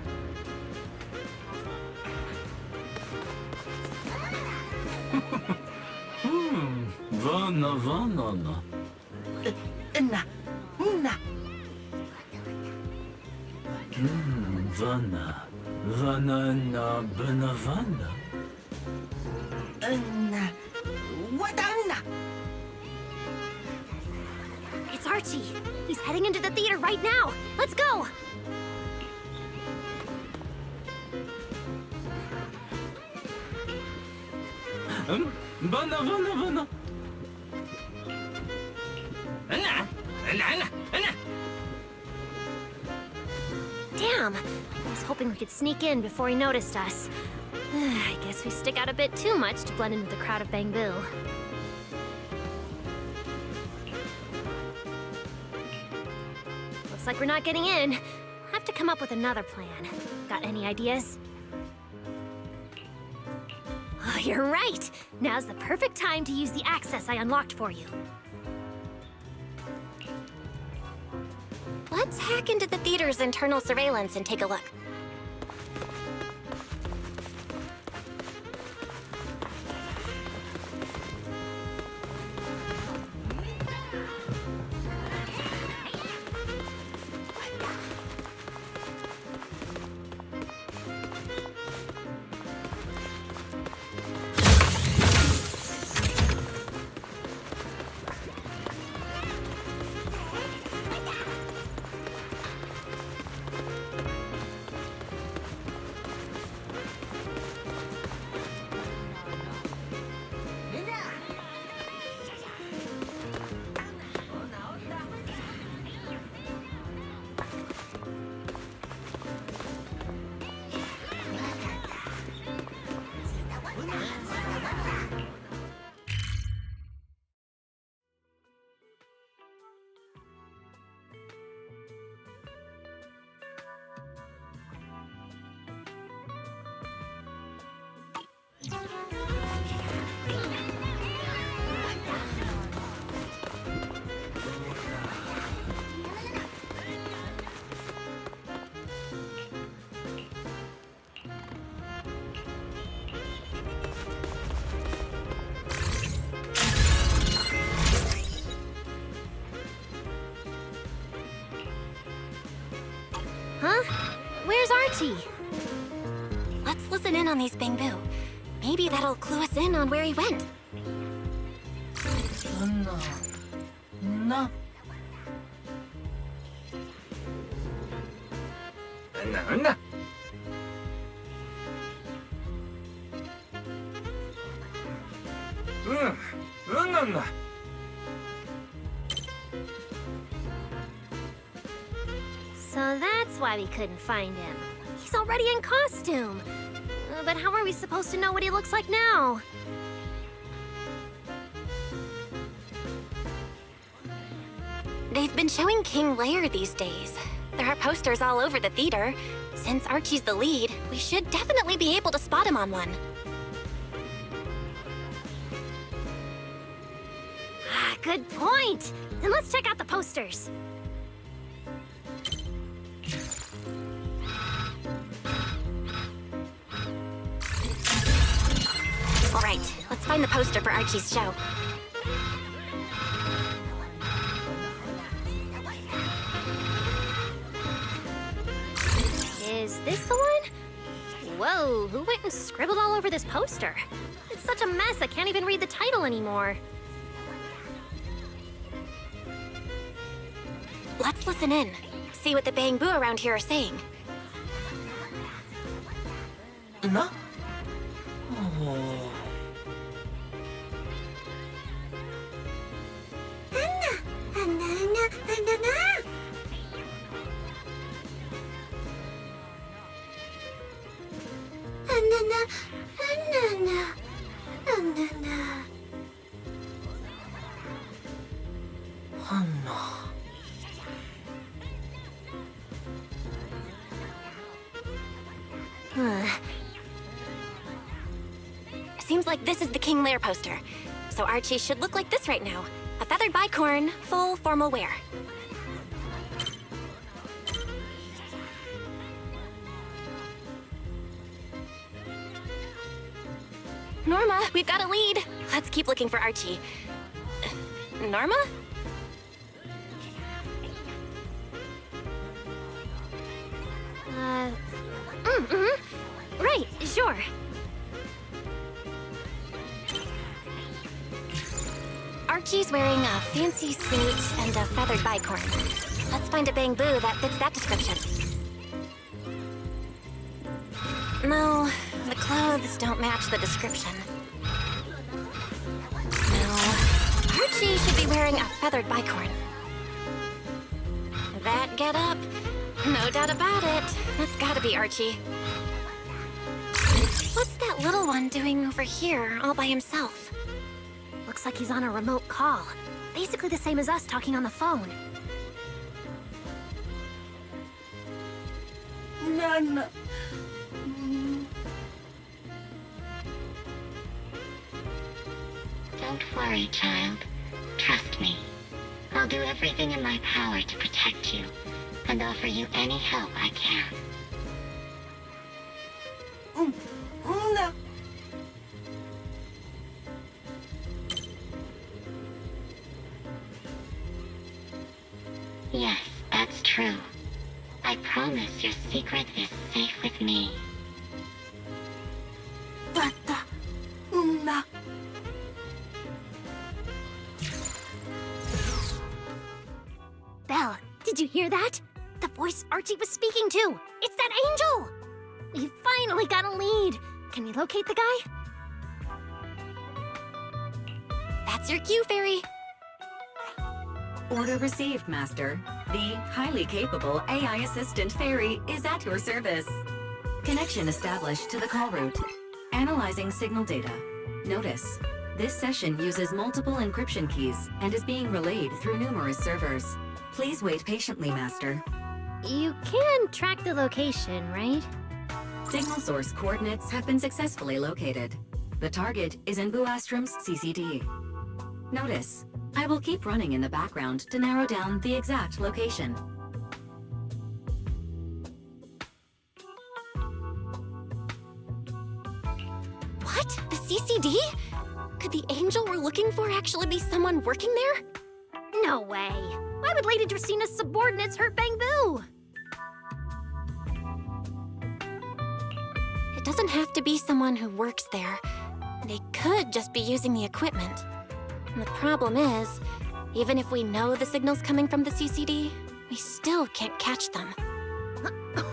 Vana. Vana na benavana. It's Archie. He's heading into the theater right now. Let's go. Vana. Damn. I was hoping we could sneak in before he noticed us. I guess we stick out a bit too much to blend in with the crowd of Bangbu. Looks like we're not getting in. We'll have to come up with another plan. Got any ideas? Oh, you're right! Now's the perfect time to use the access I unlocked for you. Let's hack into the theater's internal surveillance and take a look. Archie. Let's listen in on these Bangbu. Maybe that'll clue us in on where he went. No. So that's why we couldn't find him. He's already in costume. But how are we supposed to know what he looks like now? They've been showing King Lear these days. There are posters all over the theater. Since Archie's the lead, we should definitely be able to spot him on one. Good point. Then let's check out the posters. All right, let's find the poster for Archie's show. Is this the one? Whoa, who went and scribbled all over this poster? It's such a mess, I can't even read the title anymore. Let's listen in. See what the Bangbu around here are saying. No? Seems like this is the King Lear poster. So Archie should look like this right now. A feathered bicorn, full formal wear. Norma, we've got a lead. Let's keep looking for Archie. Norma? Right, sure. Archie's wearing a fancy suit and a feathered bicorn. Let's find a Bangbu that fits that description. No, the clothes don't match the description. No, Archie should be wearing a feathered bicorn. That get up, no doubt about it. That's gotta be Archie. What's that little one doing over here all by himself? Looks like he's on a remote call. Basically the same as us talking on the phone. No. Don't worry, child. Trust me. I'll do everything in my power to protect you, and offer you any help I can. No. Yes, that's true. I promise your secret is safe with me. Belle, did you hear that? The voice Archie was speaking to! It's that angel! We finally got a lead! Can we locate the guy? That's your cue, Fairy. Order received, Master. The highly capable AI assistant Fairy is at your service. Connection established to the call route. Analyzing signal data. Notice, this session uses multiple encryption keys and is being relayed through numerous servers. Please wait patiently, Master. You can track the location, right? Signal source coordinates have been successfully located. The target is in Buastrom's CCD. Notice, I will keep running in the background to narrow down the exact location. What? The CCD? Could the angel we're looking for actually be someone working there? No way. Why would Lady Dracina's subordinates hurt Bangbu? doesn't have to be someone who works there. They could just be using the equipment. And the problem is, even if we know the signal's coming from the CCD, we still can't catch them.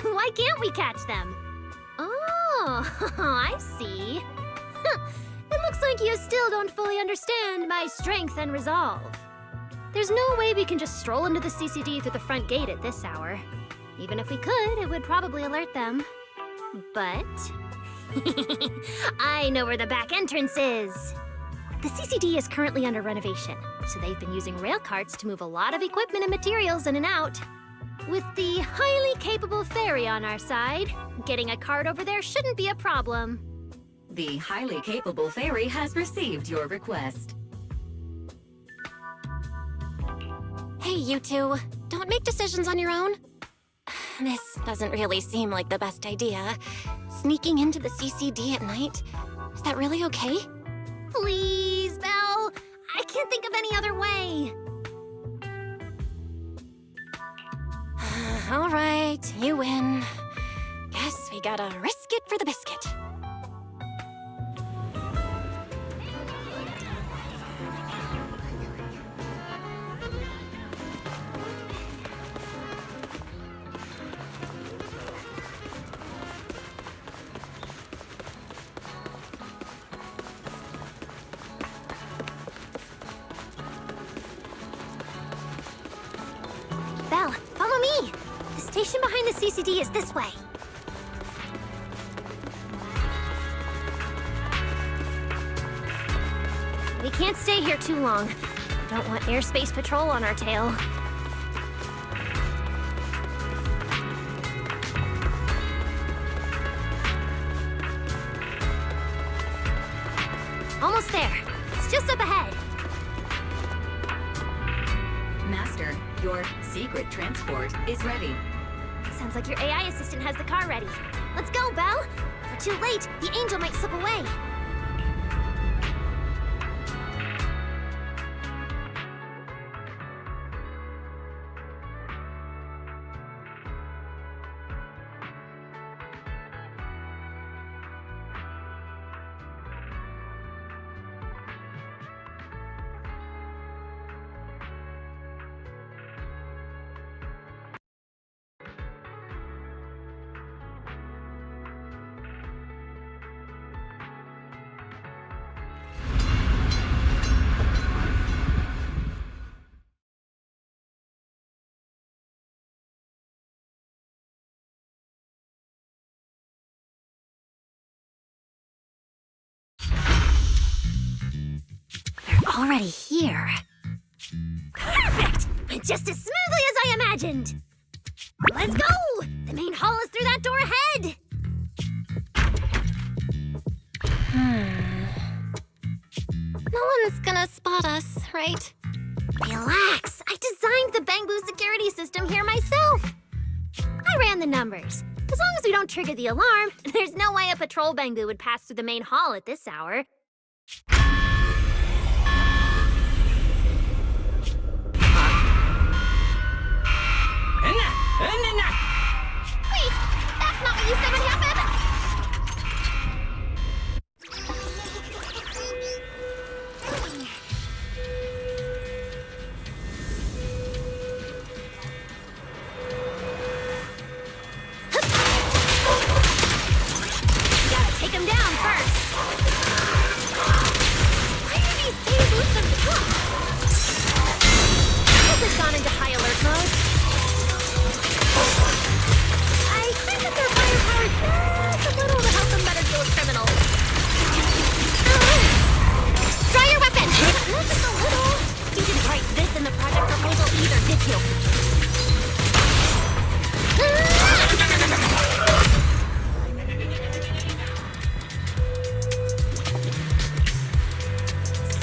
Why can't we catch them? Oh, I see. It looks like you still don't fully understand my strength and resolve. There's no way we can just stroll into the CCD through the front gate at this hour. Even if we could, it would probably alert them. But... I know where the back entrance is! The CCD is currently under renovation, so they've been using rail carts to move a lot of equipment and materials in and out. With the highly capable ferry on our side, getting a cart over there shouldn't be a problem. The highly capable ferry has received your request. Hey, you two. Don't make decisions on your own. This doesn't really seem like the best idea. Sneaking into the CCD at night? Is that really okay? Please, Belle! I can't think of any other way! All right, you win. Guess we gotta risk it for the biscuit. Belle, follow me! The station behind the CCD is this way. We can't stay here too long. Don't want airspace patrol on our tail. Almost there. It's just up ahead. Master, your secret transport is ready. Sounds like your AI assistant has the car ready. Let's go, Belle! If we're too late, the angel might slip away. Already here. Perfect! Went just as smoothly as I imagined! Let's go! The main hall is through that door ahead! No one's gonna spot us, right? Relax! I designed the Bangbu security system here myself! I ran the numbers. As long as we don't trigger the alarm, there's no way a patrol Bangbu would pass through the main hall at this hour. Wait! That's not what you said would happen! Gotta take him down first! Why are these Bangbu so tough? I hope it's gone into high alert mode. I think that their firepower just a little to help them better deal with criminals. Try your weapon! Not just a little. You didn't write this in the project proposal either, did you?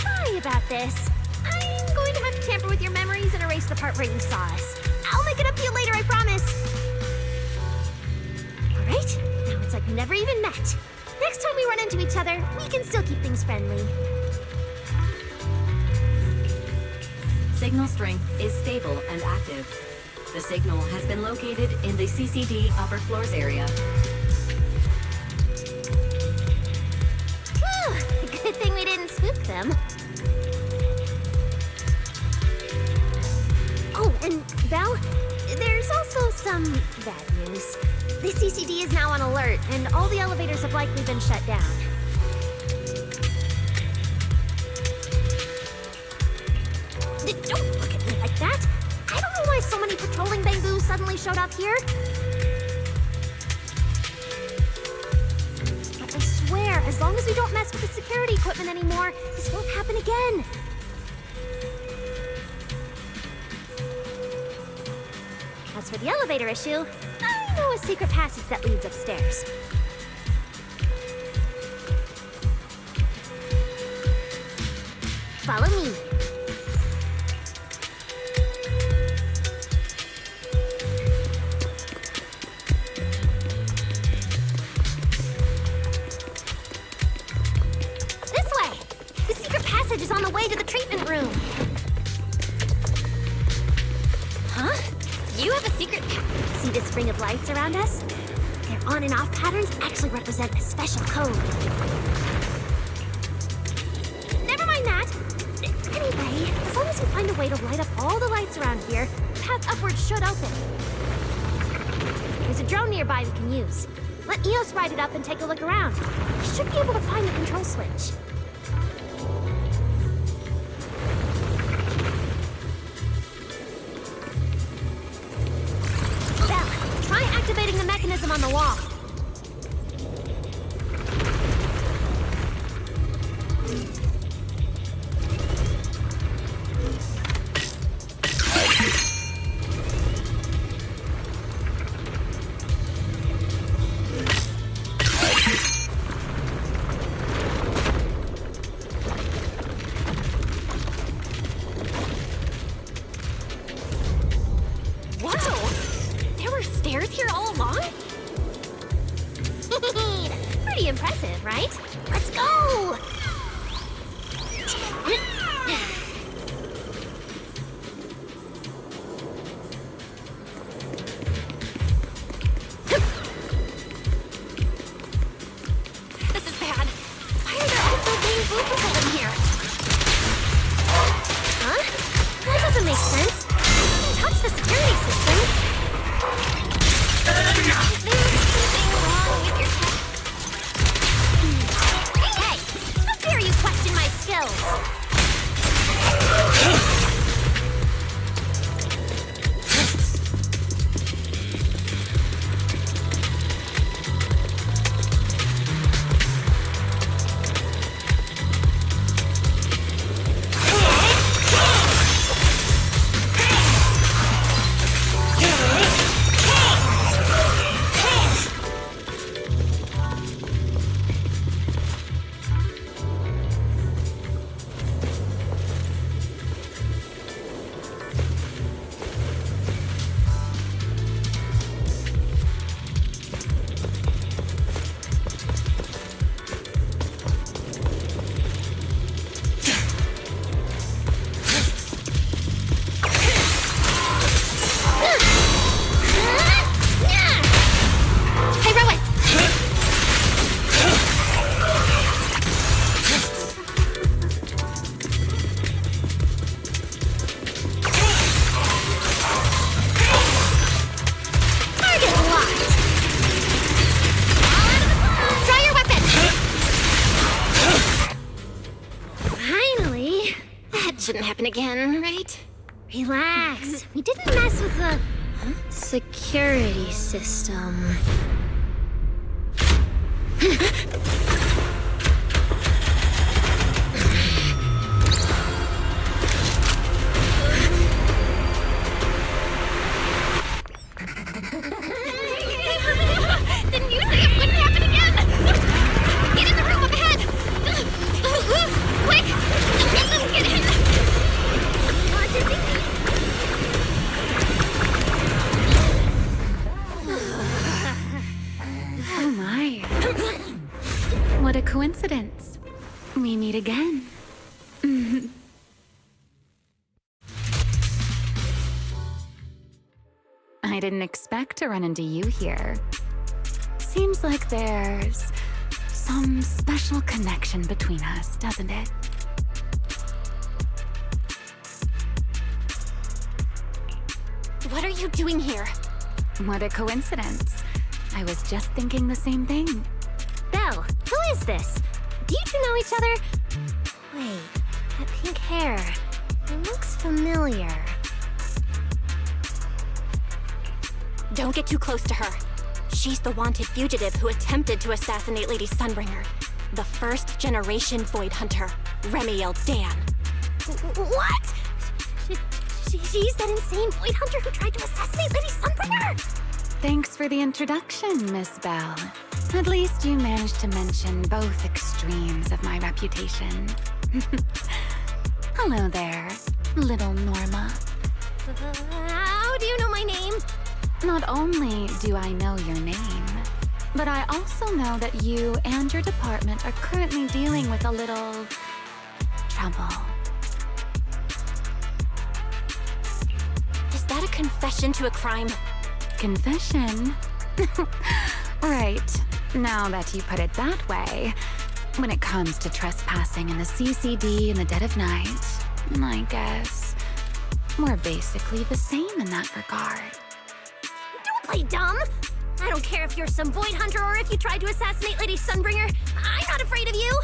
Sorry about this. I'm going to have to tamper with your memories and erase the part where you saw us. I'll make it up to you later, I promise. All right, now it's like we never even met. Next time we run into each other, we can still keep things friendly. Signal strength is stable and active. The signal has been located in the CCD upper floors area. them. Oh, and Belle, there's also some bad news. The CCD is now on alert, and all the elevators have likely been shut down. Don't look at me like that. I don't know why so many patrolling Bangbus suddenly showed up here. But I swear, as long as we don't mess with the security equipment anymore, this won't happen again. As for the elevator issue, I know a secret passage that leads upstairs. Follow me. This way! The secret passage is on the way to the treatment room. Huh? You have a secret See this ring of lights around us? Their on and off patterns actually represent a special code. Never mind that. Anyway, as long as we find a way to light up all the lights around here, the path upwards should open. There's a drone nearby we can use. Let Eos ride it up and take a look around. We should be able to find the control switch. Belle, try activating the mechanism on the wall. Pretty impressive, right? Let's go! This is bad. Why are there also being people in here? Huh? That doesn't make sense. Don't touch the security system. Is there something wrong with your tech? Hey! How dare you question my skills? Shouldn't happen again, right? Relax. We didn't mess with the security system. Didn't you say it wouldn't happen again? Get in the room up ahead! Quick! Get in! Oh my. What a coincidence. We meet again. I didn't expect to run into you here. Seems like there's some special connection between us, doesn't it? are you doing here? What a coincidence. I was just thinking the same thing. Belle, who is this? Do you two know each other? Wait, that pink hair. It looks familiar. Don't get too close to her. She's the wanted fugitive who attempted to assassinate Lady Sunbringer. The first generation Void Hunter, Remiel Dan. What? She's that insane Void Hunter who tried to assassinate Lady Sunbringer? Thanks for the introduction, Miss Belle. At least you managed to mention both extremes of my reputation. Hello there, little Norma. How do you know my name? Not only do I know your name, but I also know that you and your department are currently dealing with a little trouble. Is that a confession to a crime? Confession? Right. Now that you put it that way, when it comes to trespassing in the CCD in the dead of night, I guess we're basically the same in that regard. Don't play dumb! I don't care if you're some Void Hunter or if you tried to assassinate Lady Sunbringer. I'm not afraid of you!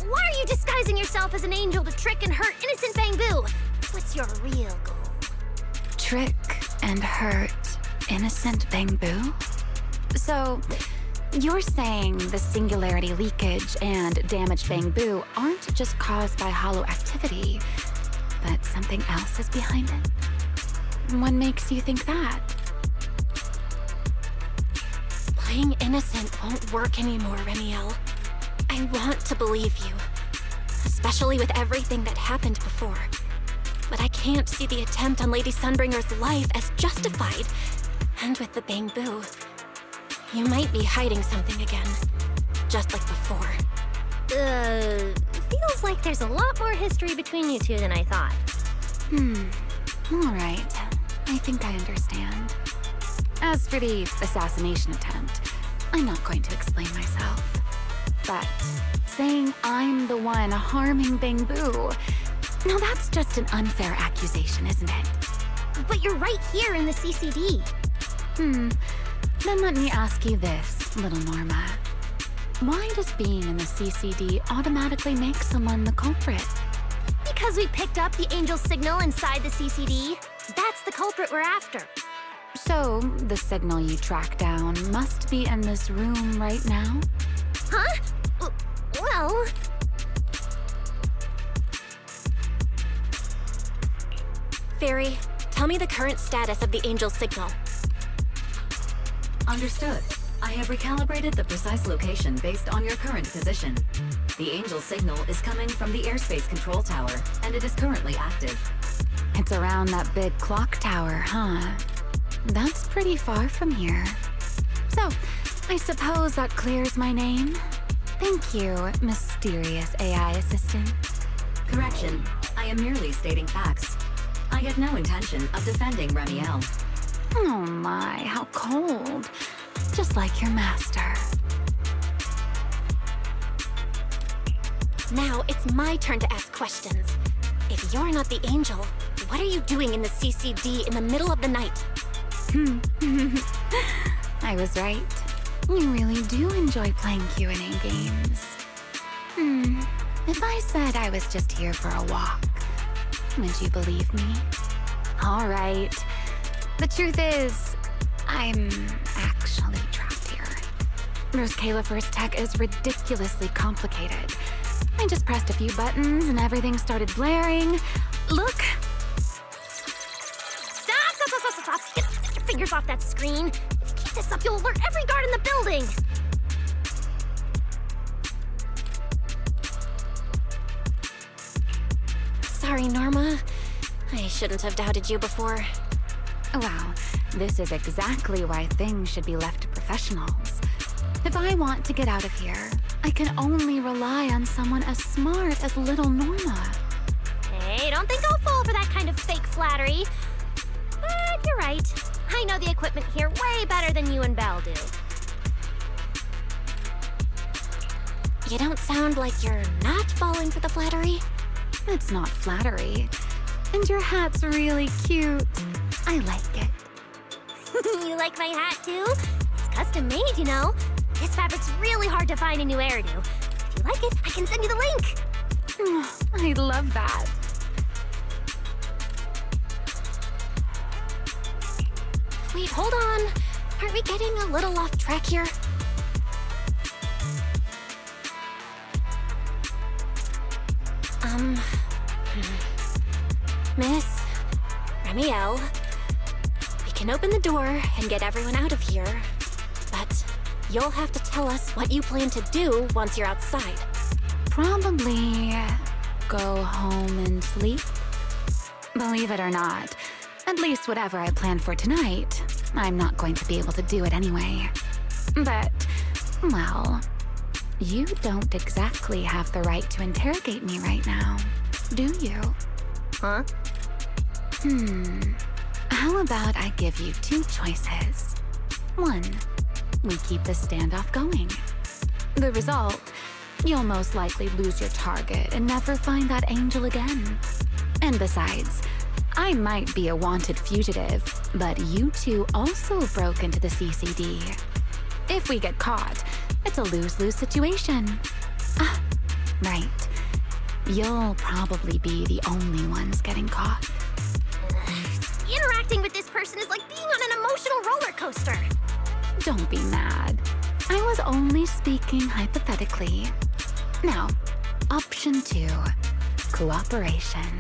Why are you disguising yourself as an angel to trick and hurt innocent Bangboo? What's your real goal? Trick and hurt innocent Bangboo? So, you're saying the singularity leakage and damaged Bangboo aren't just caused by hollow activity, but something else is behind it? What makes you think that? Playing innocent won't work anymore, Remiel. I want to believe you, especially with everything that happened before. But I can't see the attempt on Lady Sunbringer's life as justified. And with the Bangboo, you might be hiding something again, just like before. Feels like there's a lot more history between you two than I thought. All right. I think I understand. As for the assassination attempt, I'm not going to explain myself. But saying I'm the one harming Bangboo, now that's just an unfair accusation, isn't it? But you're right here in the CCD. Then let me ask you this, little Norma. Why does being in the CCD automatically make someone the culprit? Because we picked up the angel signal inside the CCD. That's the culprit we're after. So, the signal you track down must be in this room right now? Huh? Well... Fairy, tell me the current status of the angel signal. Understood. I have recalibrated the precise location based on your current position. The angel signal is coming from the airspace control tower, and it is currently active. It's around that big clock tower, huh? That's pretty far from here. So, I suppose that clears my name? Thank you, mysterious AI assistant. Correction. I am merely stating facts. I had no intention of defending Remiel. Oh my, how cold. Just like your master. Now it's my turn to ask questions. If you're not the angel, what are you doing in the CCD in the middle of the night? I was right. You really do enjoy playing Q&A games. If I said I was just here for a walk, would you believe me? All right. The truth is, I'm actually trapped here. Roscaelifer's tech is ridiculously complicated. I just pressed a few buttons and everything started blaring. Look! Stop! Get your fingers off that screen. If you keep this up, you'll alert every guard in the building. Sorry, Norma. I shouldn't have doubted you before. Wow, this is exactly why things should be left to professionals. If I want to get out of here, I can only rely on someone as smart as little Norma. Hey, don't think I'll fall for that kind of fake flattery. But you're right. I know the equipment here way better than you and Belle do. You don't sound like you're not falling for the flattery. It's not flattery. And your hat's really cute. I like it. You like my hat, too? It's custom made, you know. This fabric's really hard to find in New Eridu. If you like it, I can send you the link. I love that. Wait, hold on. Aren't we getting a little off track here? Miss Ramiel, we can open the door and get everyone out of here, but you'll have to tell us what you plan to do once you're outside. Probably go home and sleep. Believe it or not, at least whatever I planned for tonight, I'm not going to be able to do it anyway. But, well, you don't exactly have the right to interrogate me right now, do you? Huh? How about I give you two choices? One, we keep the standoff going. The result, you'll most likely lose your target and never find that angel again. And besides, I might be a wanted fugitive, but you two also broke into the CCD. If we get caught, it's a lose-lose situation. Ah, right. You'll probably be the only ones getting caught. Interacting with this person is like being on an emotional roller coaster. Don't be mad. I was only speaking hypothetically. Now, option 2, cooperation.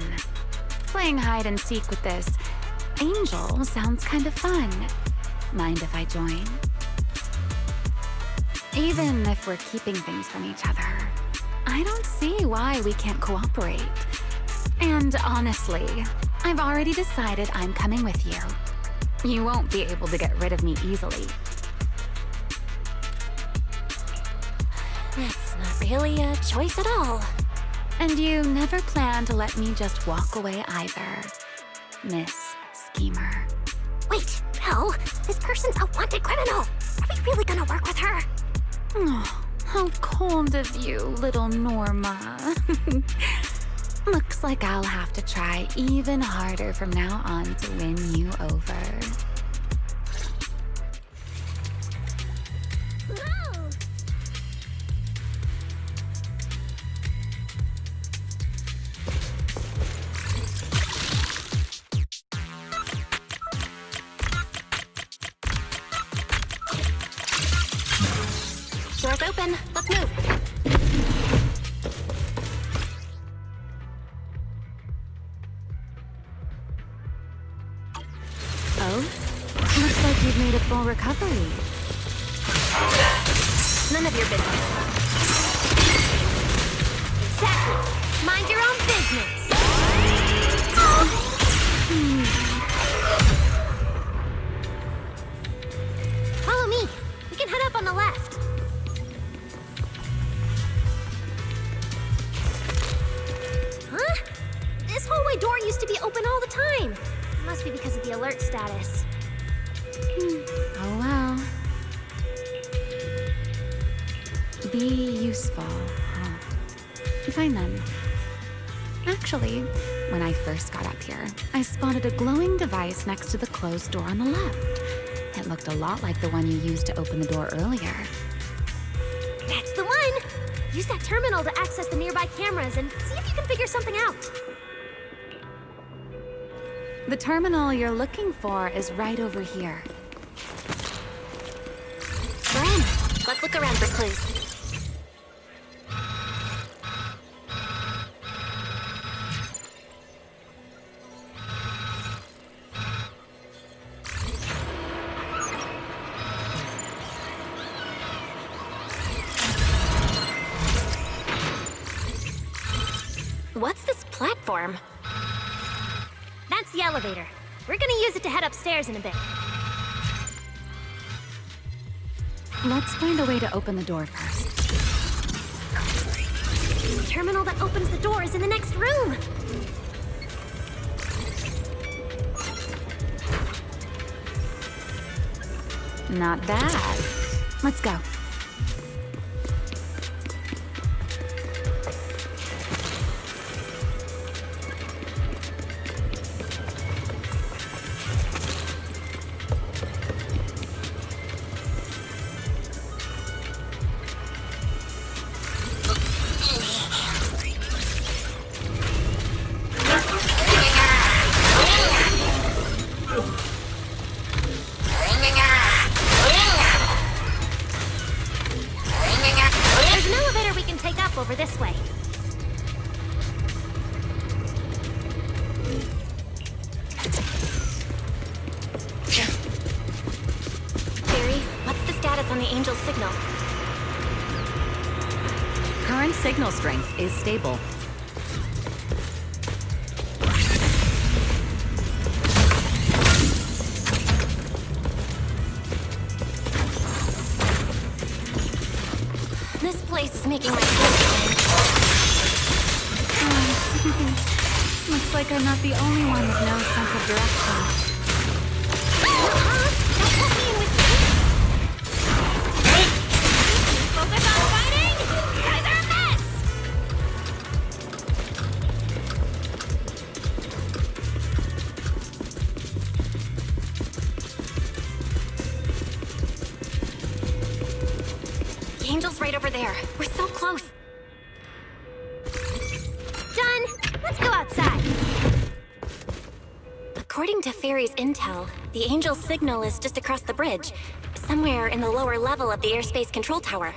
Playing hide and seek with this angel sounds kind of fun. Mind if I join? Even if we're keeping things from each other, I don't see why we can't cooperate. And honestly, I've already decided I'm coming with you. You won't be able to get rid of me easily. That's not really a choice at all. And you never plan to let me just walk away either, Miss Schemer. Wait, Belle, this person's a wanted criminal. Are we really gonna work with her? Oh, how cold of you, little Norma. Looks like I'll have to try even harder from now on to win you over. Door's open. Let's move. Oh? Looks like you've made a full recovery. None of your business. Exactly. Mind your own business. Follow me. We can head up on the left. Huh? This hallway door used to be open all the time. Must be because of the alert status. Oh well. Be useful, huh? Fine then. Actually, when I first got up here, I spotted a glowing device next to the closed door on the left. It looked a lot like the one you used to open the door earlier. That's the one! Use that terminal to access the nearby cameras and see if you can figure something out. The terminal you're looking for is right over here. We're in. Let's look around for clues. What's this platform? That's the elevator. We're gonna use it to head upstairs in a bit. Let's find a way to open the door first. The terminal that opens the door is in the next room. Not bad. Let's go. Angel's signal? Current signal strength is stable. This place is making my skin Looks like I'm not the only one with no sense of direction. Focus on fighting! You guys are a mess! The Angel's right over there. We're so close. Done! Let's go outside. According to Fairy's intel, the Angel's signal is just across the bridge, somewhere in the lower level of the airspace control tower.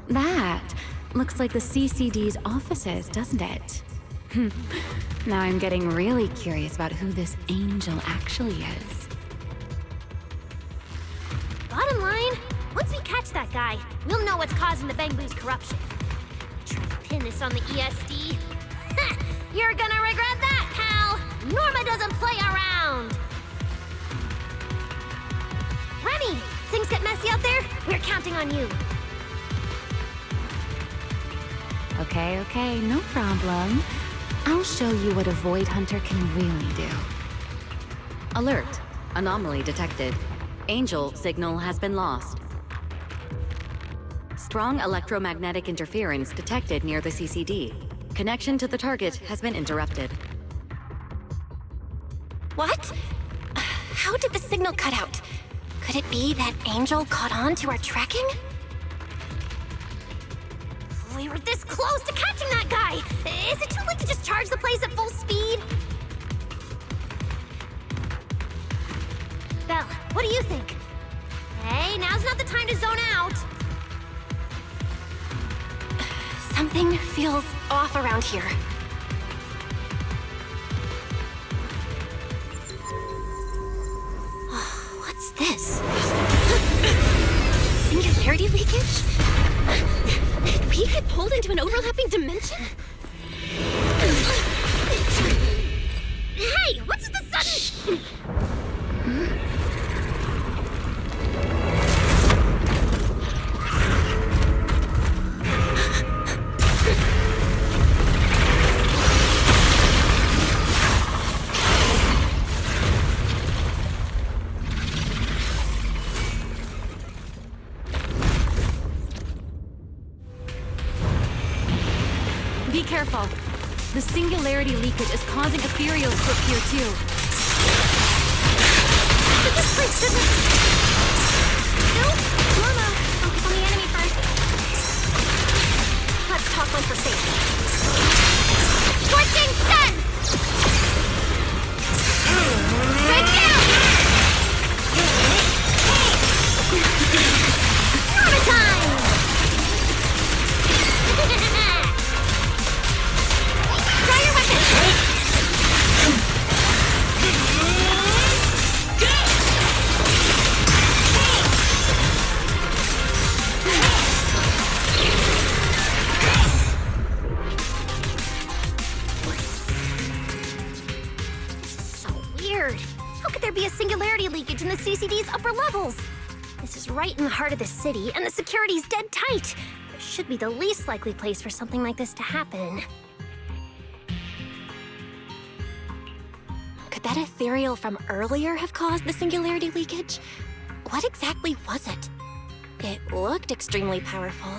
That looks like the CCD's offices, doesn't it? Now I'm getting really curious about who this Angel actually is. Bottom line, once we catch that guy, we'll know what's causing the Bangbu's corruption. Try to pin this on the ESD. You're gonna regret that, pal! Norma doesn't play around! Remy, things get messy out there? We're counting on you. Okay, no problem. I'll show you what a Void Hunter can really do. Alert. Anomaly detected. Angel signal has been lost. Strong electromagnetic interference detected near the CCD. Connection to the target has been interrupted. What? How did the signal cut out? Could it be that Angel caught on to our tracking? We were this close to catching that guy! Is it too late to just charge the place at full speed? Belle, what do you think? Hey, now's not the time to zone out! Something feels off around here. What's this? Singularity leakage? Did we get pulled into an overlapping dimension? Hey, what's the sudden... Be careful. The singularity leakage is causing ethereals to appear too. But this place doesn't... No? Norma, focus on the enemy first. Let's talk one for safety. Switching set! Strike down! Norma time! Try your weapon! So weird. How could there be a singularity leakage in the CCD's upper levels? This is right in the heart of the city, and the security's dead tight. There should be the least likely place for something like this to happen. Could that ethereal from earlier have caused the singularity leakage? What exactly was it? It looked extremely powerful,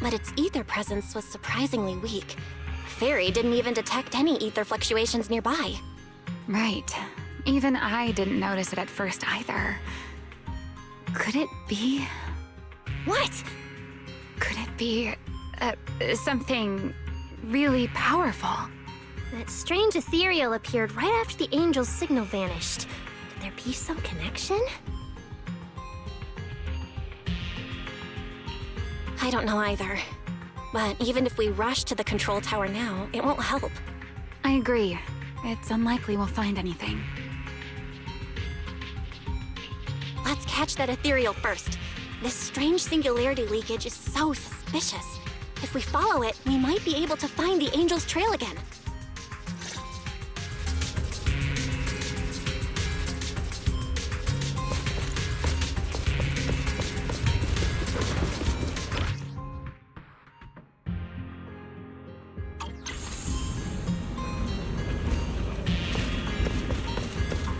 but its ether presence was surprisingly weak. Fairy didn't even detect any ether fluctuations nearby. Right. Even I didn't notice it at first either. Could it be... What? Could it be... something really powerful? That strange ethereal appeared right after the Angel's signal vanished. Could there be some connection? I don't know either. But even if we rush to the control tower now, it won't help. I agree. It's unlikely we'll find anything. Let's catch catch that ethereal first. This strange singularity leakage is so suspicious. If we follow it, we might be able to find the Angel's trail again.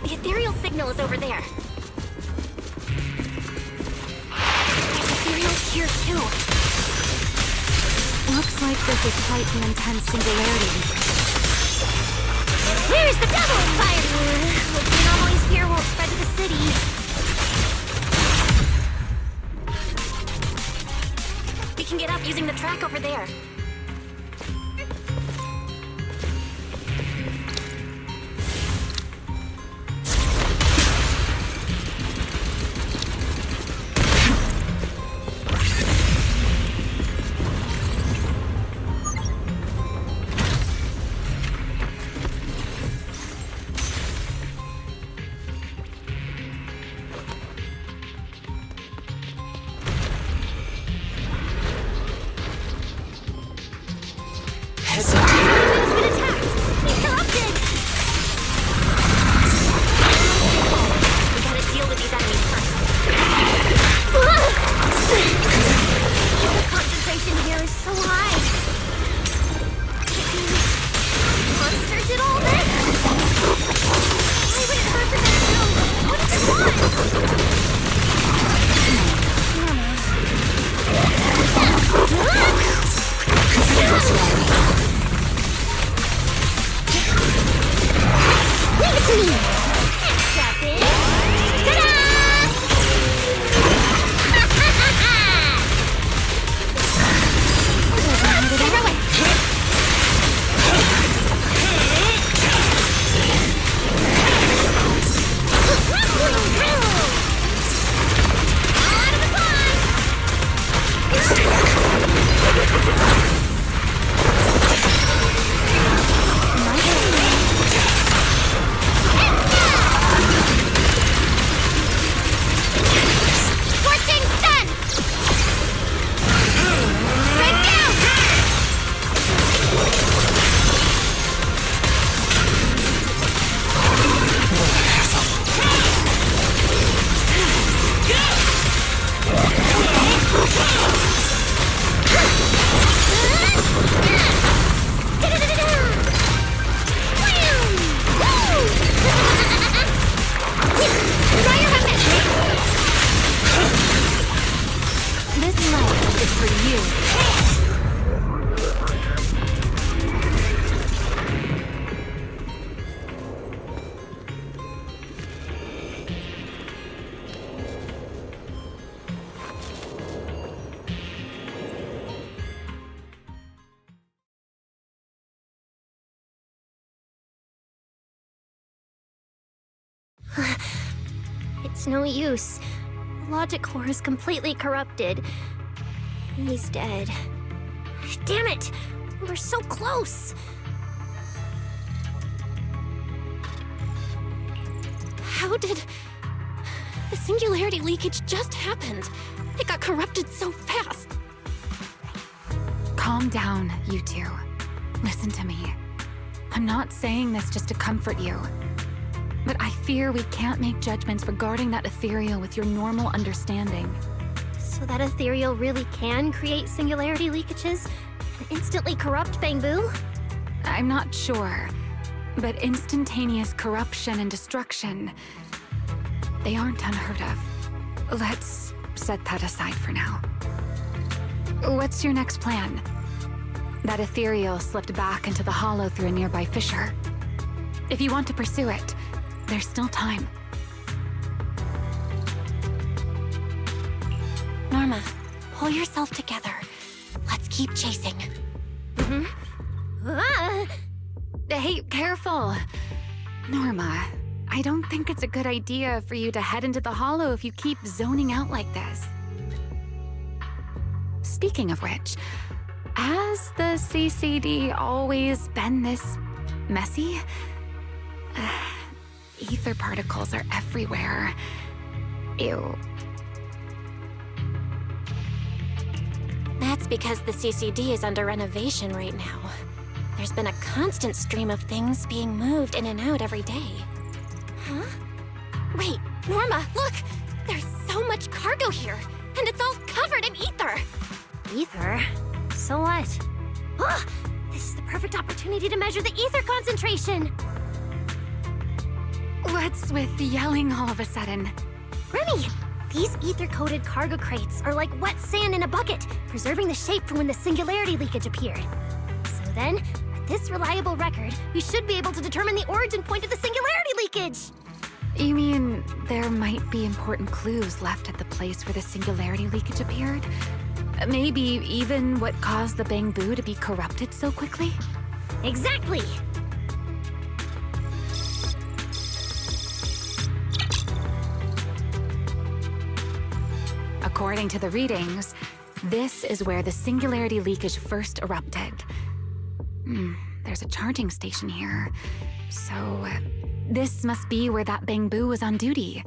The ethereal signal is over there. There's ethereals here too. Looks like this is quite an intense singularity. Where's the devil? Fire! Hope the anomalies here won't spread to the city. We can get up using the track over there. It's no use. The logic core is completely corrupted. He's dead. Damn it! We're so close! How did... The singularity leakage just happened. It got corrupted so fast. Calm down, you two. Listen to me. I'm not saying this just to comfort you. But I fear we can't make judgments regarding that ethereal with your normal understanding. So that ethereal really can create singularity leakages and instantly corrupt Bangbu? I'm not sure. But instantaneous corruption and destruction, they aren't unheard of. Let's set that aside for now. What's your next plan? That ethereal slipped back into the hollow through a nearby fissure. If you want to pursue it, there's still time. Norma, pull yourself together. Let's keep chasing. Hey, careful. Norma, I don't think it's a good idea for you to head into the hollow if you keep zoning out like this. Speaking of which, has the CCD always been this messy? Ether particles are everywhere. Ew. That's because the CCD is under renovation right now. There's been a constant stream of things being moved in and out every day. Huh? Wait, Norma, look! There's so much cargo here, and it's all covered in ether! Ether? So what? Ah, this is the perfect opportunity to measure the ether concentration! What's with the yelling all of a sudden? Remy, these ether-coated cargo crates are like wet sand in a bucket, preserving the shape from when the singularity leakage appeared. So then, with this reliable record, we should be able to determine the origin point of the singularity leakage! You mean there might be important clues left at the place where the singularity leakage appeared? Maybe even what caused the Bangbu to be corrupted so quickly? Exactly! According to the readings, this is where the singularity leakage first erupted. There's a charging station here. So, this must be where that Bangbu was on duty.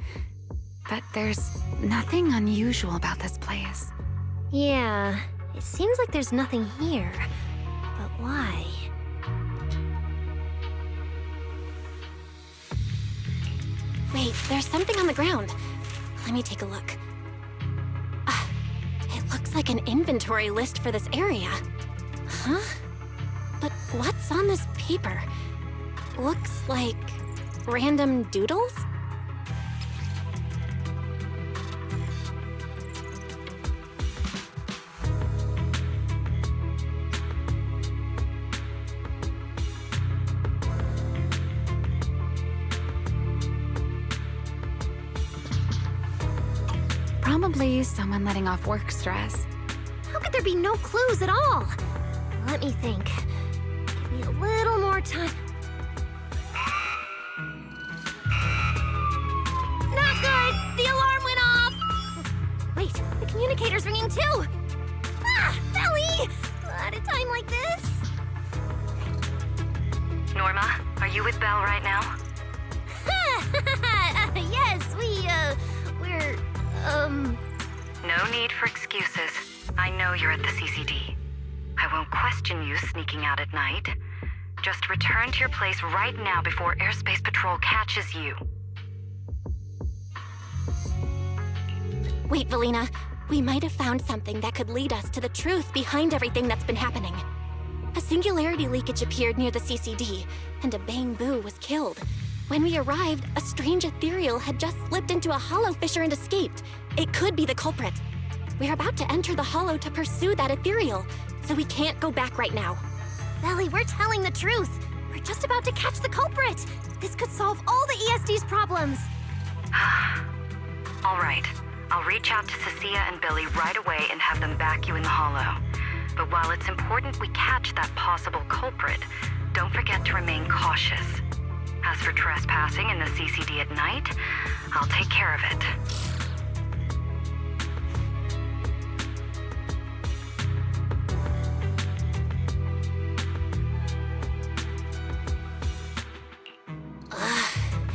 But there's nothing unusual about this place. Yeah, it seems like there's nothing here. But why? Wait, there's something on the ground. Let me take a look. It looks like an inventory list for this area. Huh? But what's on this paper? Looks like random doodles? Probably someone letting off work stress. How could there be no clues at all? Let me think. Give me a little more time. Not good! The alarm went off! Wait, the communicator's ringing too! Ah! Belly! At a time like this? Norma, are you with Belle right now? Yes, we're, No need for excuses. I know you're at the CCD. I won't question you sneaking out at night. Just return to your place right now before Airspace Patrol catches you. Wait, Velina. We might have found something that could lead us to the truth behind everything that's been happening. A singularity leakage appeared near the CCD, and a Bangbu was killed. When we arrived, a strange ethereal had just slipped into a hollow fissure and escaped. It could be the culprit. We're about to enter the hollow to pursue that ethereal, so we can't go back right now. Belly, we're telling the truth. We're just about to catch the culprit. This could solve all the ESD's problems. All right. I'll reach out to Cecilia and Billy right away and have them back you in the hollow. But while it's important we catch that possible culprit, don't forget to remain cautious. As for trespassing in the CCD at night, I'll take care of it.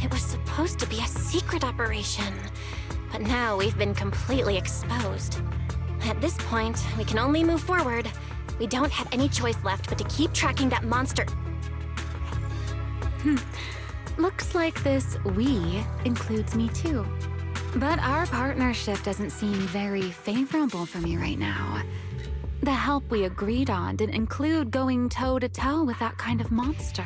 It was supposed to be a secret operation, but now we've been completely exposed. At this point, we can only move forward. We don't have any choice left but to keep tracking that monster. Looks like this "we" includes me too. But our partnership doesn't seem very favorable for me right now. The help we agreed on didn't include going toe-to-toe with that kind of monster.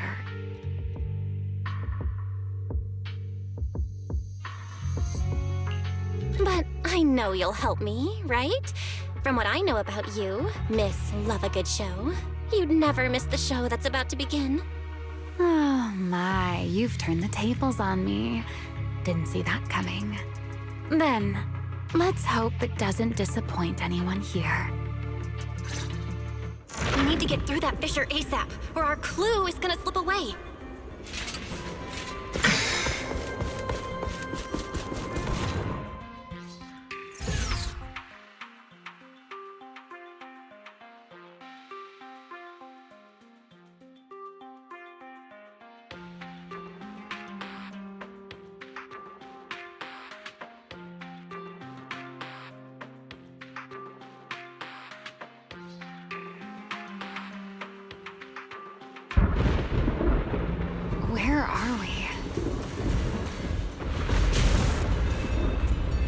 But I know you'll help me, right? From what I know about you, Miss Love a Good Show, you'd never miss the show that's about to begin. Oh my, you've turned the tables on me. Didn't see that coming. Then, let's hope it doesn't disappoint anyone here. We need to get through that fissure ASAP, or our clue is gonna slip away. Where are we?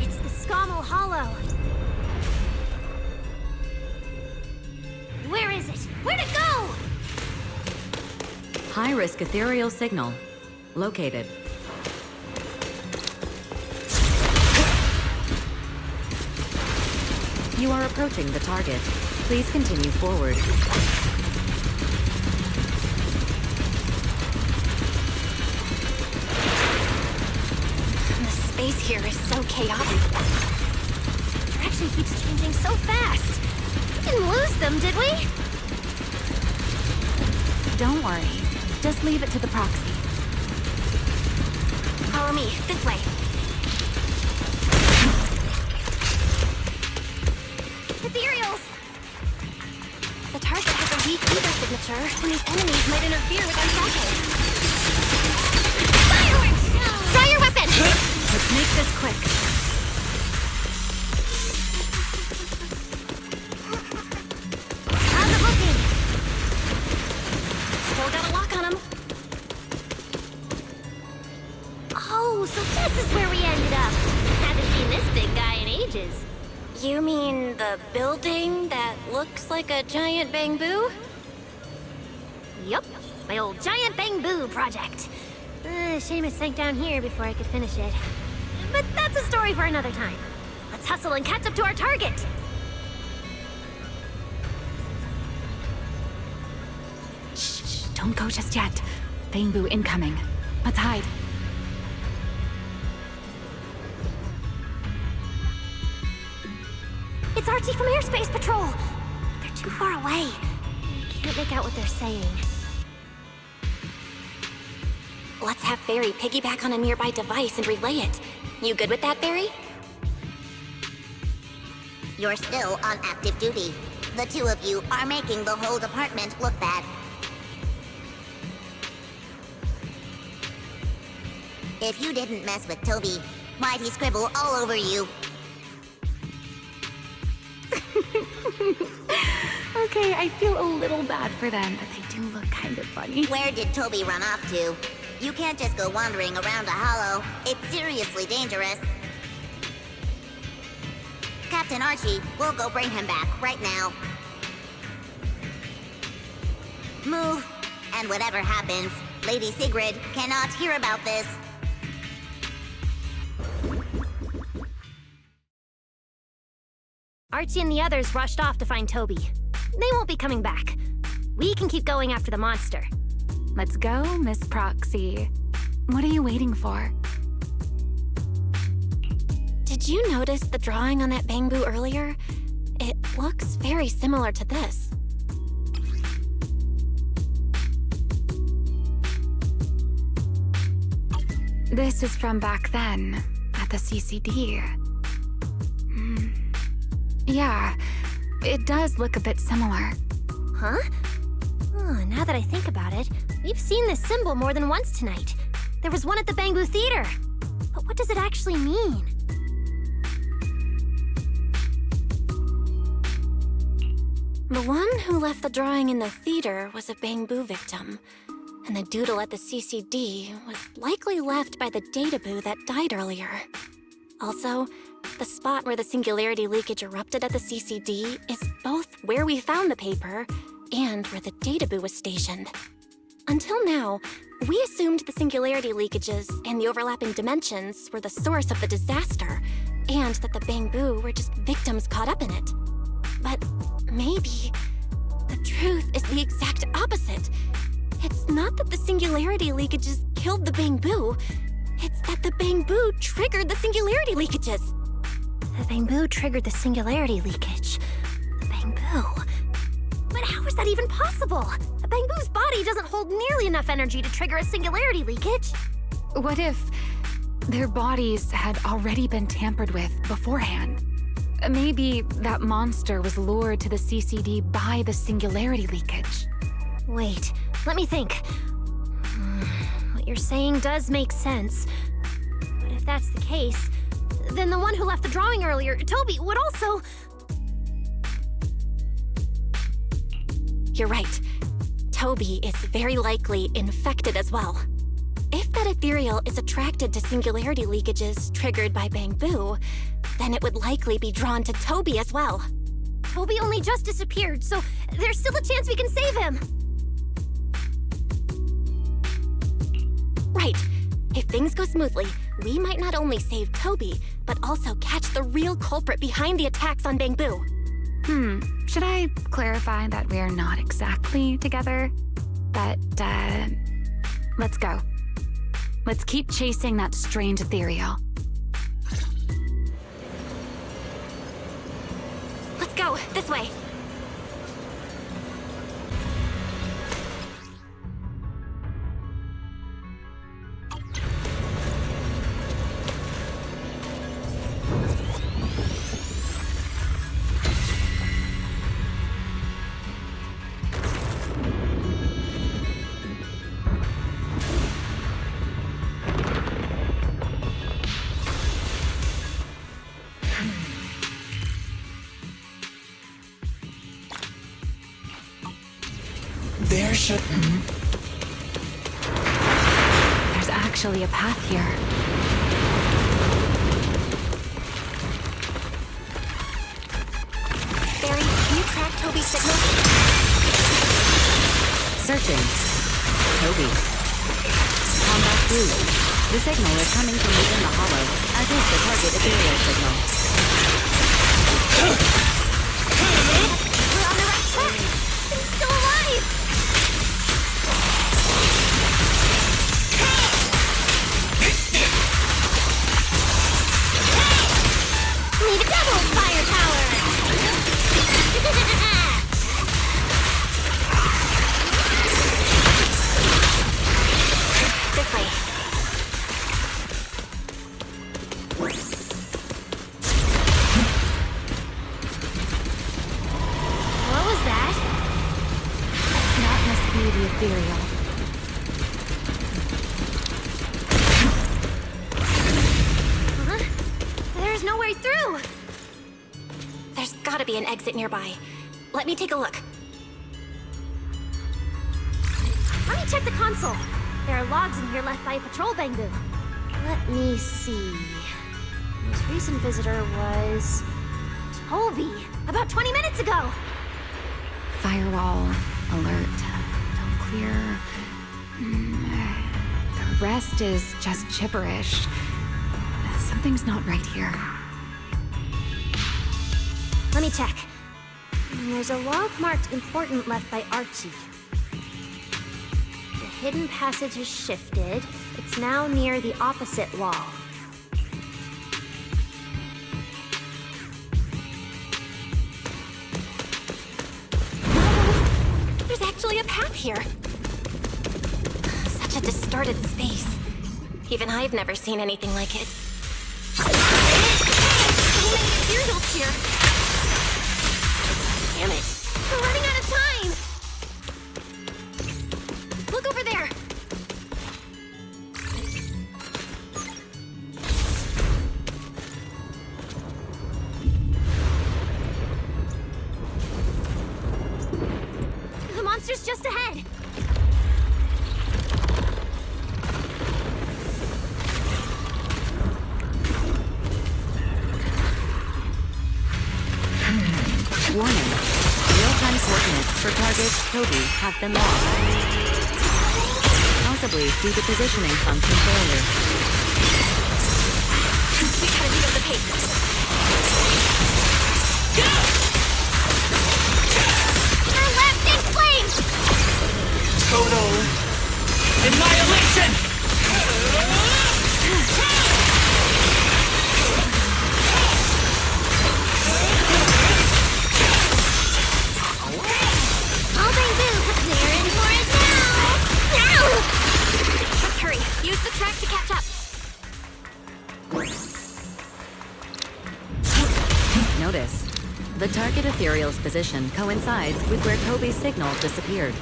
It's the Scommel Hollow. Where is it? Where'd it go? High-risk ethereal signal. Located. You are approaching the target. Please continue forward. The space here is so chaotic. Direction keeps changing so fast. We didn't lose them, did we? Don't worry. Just leave it to the proxy. Follow me, this way. Ethereals! The target has a weak ether signature, and these enemies might interfere with our cycle. Fireworks! Try your weapon! Let's make this quick. How's it looking? Still got a lock on him. Oh, so this is where we ended up. Haven't seen this big guy in ages. You mean the building that looks like a giant bamboo? Yup, my old giant bamboo project. Shame it sank down here before I could finish it. But that's a story for another time. Let's hustle and catch up to our target. Shh, don't go just yet. Bamboo incoming. Let's hide. It's Archie from Airspace Patrol. They're too far away. Can't make out what they're saying. Let's have Barry piggyback on a nearby device and relay it. You good with that, Barry? You're still on active duty. The two of you are making the whole department look bad. If you didn't mess with Toby, why'd he scribble all over you? Okay, I feel a little bad for them, but they do look kind of funny. Where did Toby run off to? You can't just go wandering around a hollow. It's seriously dangerous. Captain Archie, we'll go bring him back right now. Move, and whatever happens, Lady Sigrid cannot hear about this. Archie and the others rushed off to find Toby. They won't be coming back. We can keep going after the monster. Let's go, Miss Proxy. What are you waiting for? Did you notice the drawing on that bamboo earlier? It looks very similar to this. This is from back then, at the CCD. Yeah, it does look a bit similar. Huh? Oh, now that I think about it, we've seen this symbol more than once tonight. There was one at the Bamboo Theater. But what does it actually mean? The one who left the drawing in the theater was a bamboo victim. And the doodle at the CCD was likely left by the databoo that died earlier. Also, the spot where the singularity leakage erupted at the CCD is both where we found the paper and where the databoo was stationed. Until now, we assumed the singularity leakages and the overlapping dimensions were the source of the disaster, and that the bamboo were just victims caught up in it. But maybe the truth is the exact opposite. It's not that the singularity leakages killed the bamboo. It's that the bamboo triggered the singularity leakages. The bamboo triggered the singularity leakage. The bamboo. But how is that even possible? A bamboo's body doesn't hold nearly enough energy to trigger a singularity leakage. What if their bodies had already been tampered with beforehand? Maybe that monster was lured to the CCD by the singularity leakage. Wait, let me think. What you're saying does make sense. But if that's the case, then the one who left the drawing earlier, Toby, would also... You're right. Toby is very likely infected as well. that ethereal is attracted to singularity leakages triggered by Bangbu, then it would likely be drawn to Toby as well. Toby only just disappeared, so there's still a chance we can save him. Right. If things go smoothly, we might not only save Toby, but also catch the real culprit behind the attacks on Bangbu. Should I clarify that we're not exactly together? But, let's go. Let's keep chasing that strange ethereal. Let's go, this way. There's actually a path here. Barry, can you track Toby's signal? Searching. Toby. Combat blue. The signal is coming from within the hollow, as is the target ethereal signal. We're on the right track! He's still alive! Need a double firepower! This way. What was that? That must be the ethereal. Huh? There's no way through! There's gotta be an exit nearby. Let me take a look. Let me check the console. There are logs in here left by a patrol Bangbu. Let me see. Most recent visitor was... Toby, about 20 minutes ago! Firewall, alert, don't clear. The rest is just gibberish. Something's not right here. Let me check. There's a log marked important left by Archie. The hidden passage has shifted. It's now near the opposite wall. There's actually a path here. Such a distorted space. Even I've never seen anything like it. So many ethereals here. Damn it. We're running out of time! Look over there! The monster's just ahead! Warning. Real-time coordinates for target Toby have been lost. Possibly due to positioning function failure. We gotta pick up the pace. We're left in flames! Total annihilation! All Bangbu, they're in for it now! Now! Let's hurry. Use the track to catch up. Notice. The target ethereal's position coincides with where Toby's signal disappeared.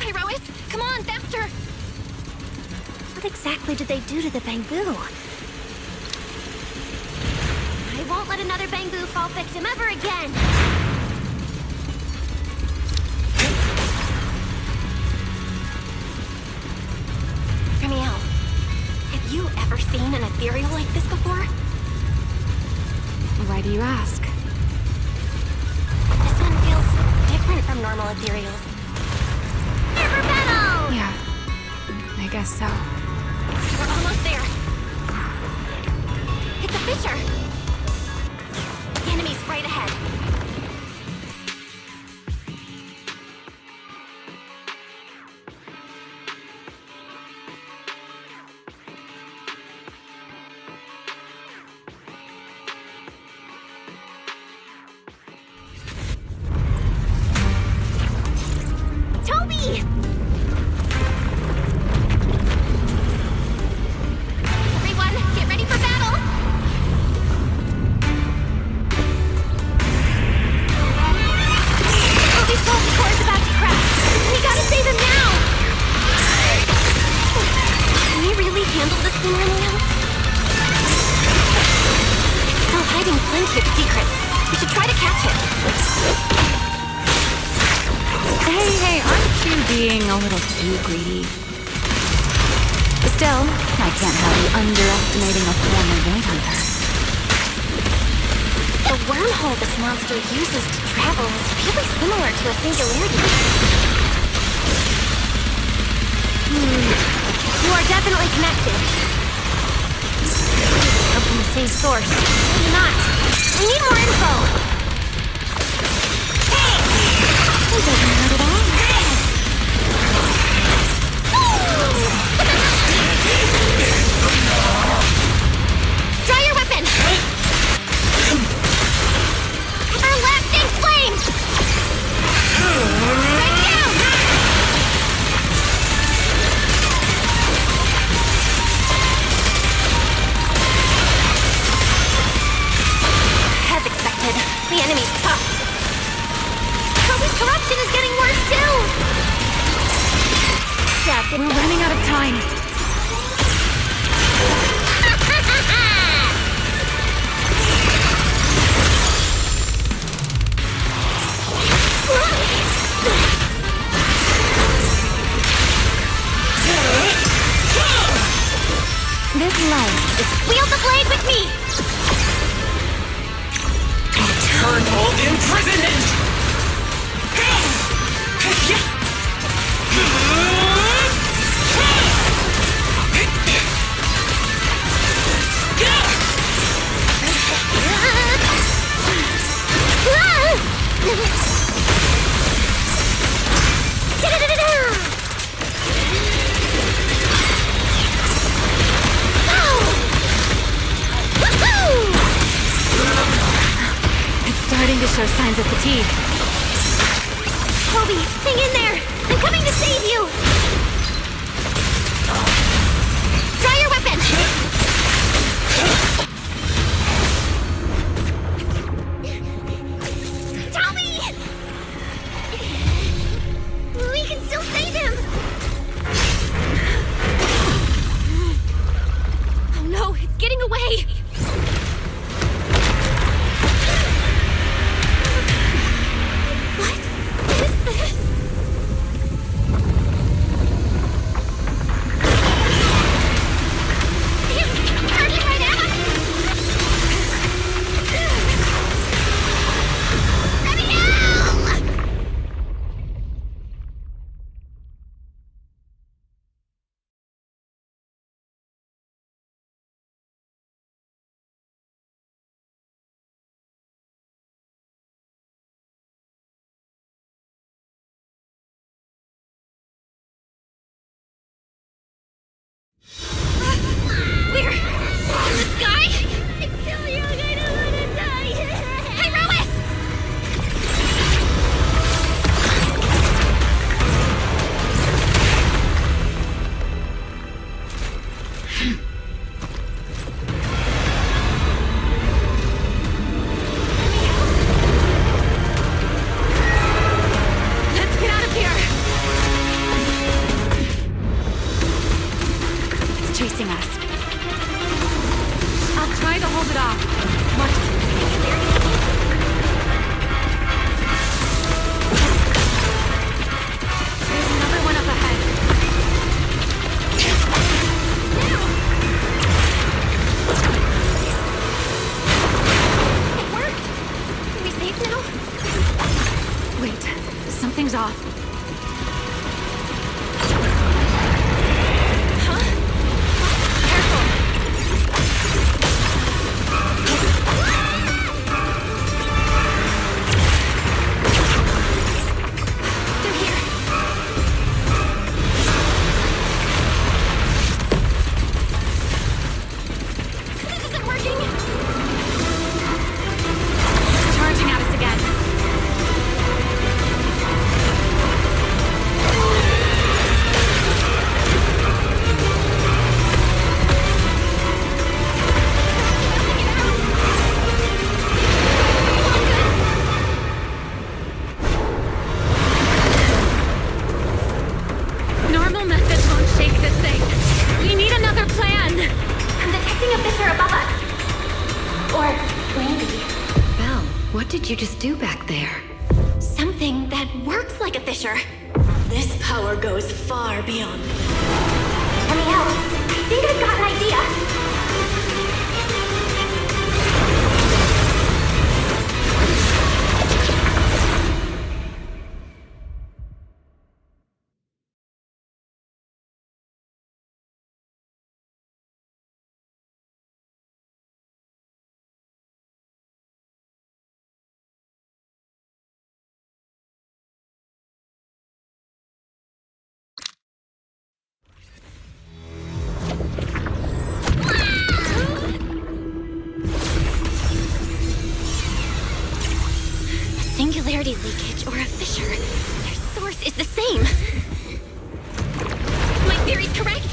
Pyrois, come on, faster! What exactly did they do to the Bangbu? I won't let another Bangbu fall victim ever again! you ever seen an ethereal like this before? Why do you ask? This one feels different from normal ethereals. River battle! Yeah, I guess so. We're almost there. It's a fissure. The enemy's right ahead. Toby! Everyone, get ready for battle! Toby's faulty core is about to crash. We gotta save him now! Can we really handle this thing on our own? It's still hiding Flint's secrets. We should try to catch it. Hey, aren't you being a little too greedy? Still, I can't have you underestimating a former Void Hunter. The wormhole this monster uses to travel is really similar to a singularity. You are definitely connected. Come from the same source. Maybe not. We need more info. It doesn't hurt at all. Draw your weapon! Everlasting flame! Strike down! As expected, the enemy's tough. Toby's corruption is getting worse too! We're running out of time. This life is... Wield the blade with me! Eternal imprisonment! It's starting to show signs of fatigue. Toby, hang in there! I'm coming to save you! Draw your weapon! Toby! We can still save him! Oh no, it's getting away! What is this? Target right out! Ready, We're in the sky? It's still young, I don't want to die! Hey, Rowan! Let's get out of here! It's chasing us. I'll try to hold it off. Watch There's another one up ahead. you just do back there? Something that works like a fissure. This power goes far beyond. Danielle, I think I've got an idea. Singularity leakage or a fissure. Their source is the same. My theory's correct.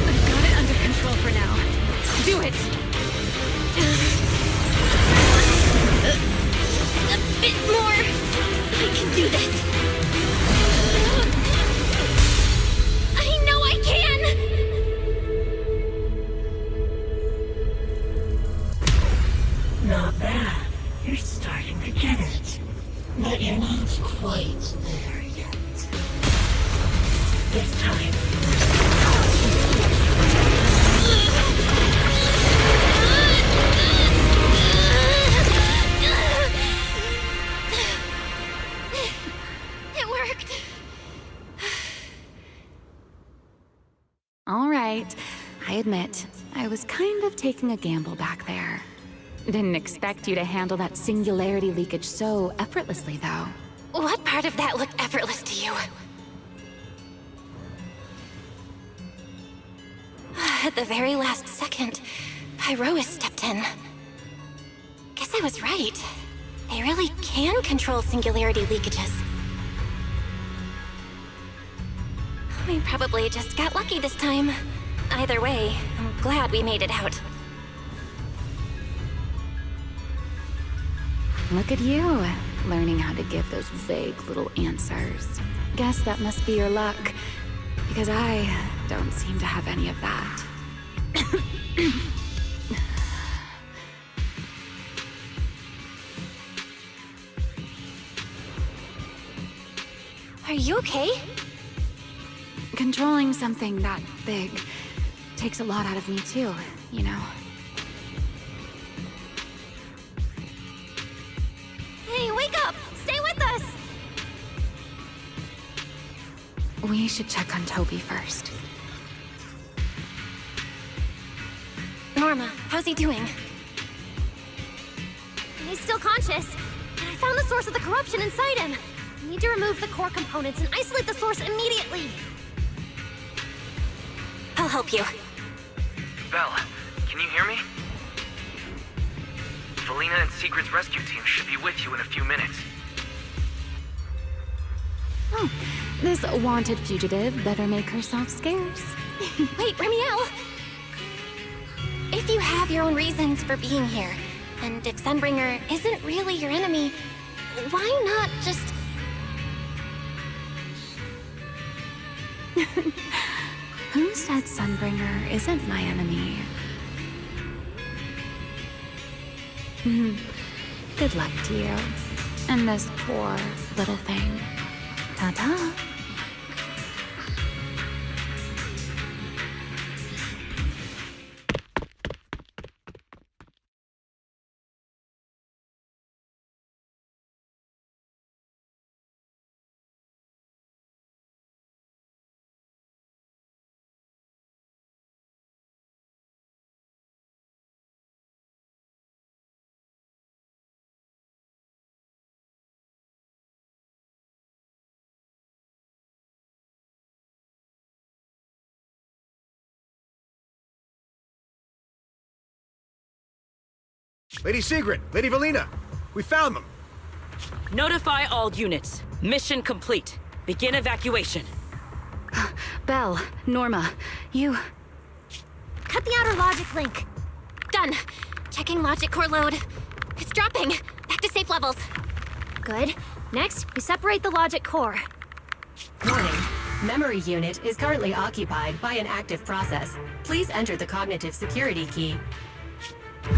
I've got it under control for now. Do it! A bit more. I can do this. I know I can! Not bad. You're starting to get it. But you're not quite there yet. This time. It worked. All right. I admit, I was kind of taking a gamble back there. Didn't expect you to handle that singularity leakage so effortlessly, though. What part of that looked effortless to you? At the very last second, Pyrois stepped in. Guess I was right. They really can control singularity leakages. We probably just got lucky this time. Either way, I'm glad we made it out. Look at you, learning how to give those vague little answers. Guess that must be your luck, because I don't seem to have any of that. Are you okay? Controlling something that big takes a lot out of me too, you know? Hey, wake up! Stay with us! We should check on Toby first. Norma, how's he doing? He's still conscious, and I found the source of the corruption inside him. I need to remove the core components and isolate the source immediately. I'll help you. Belle, can you hear me? Velina and Secret's rescue team should be with you in a few minutes. Oh, this wanted fugitive better make herself scarce. Wait, Remiel! If you have your own reasons for being here, and if Sunbringer isn't really your enemy, why not just... Who said Sunbringer isn't my enemy? Good luck to you. And this poor little thing. Ta-ta. Lady Secret, Lady Velina, we found them. Notify all units. Mission complete. Begin evacuation. Belle, Norma, you... Cut the outer logic link. Done. Checking logic core load. It's dropping. Back to safe levels. Good. Next, we separate the logic core. Warning. Memory unit is currently occupied by an active process. Please enter the cognitive security key.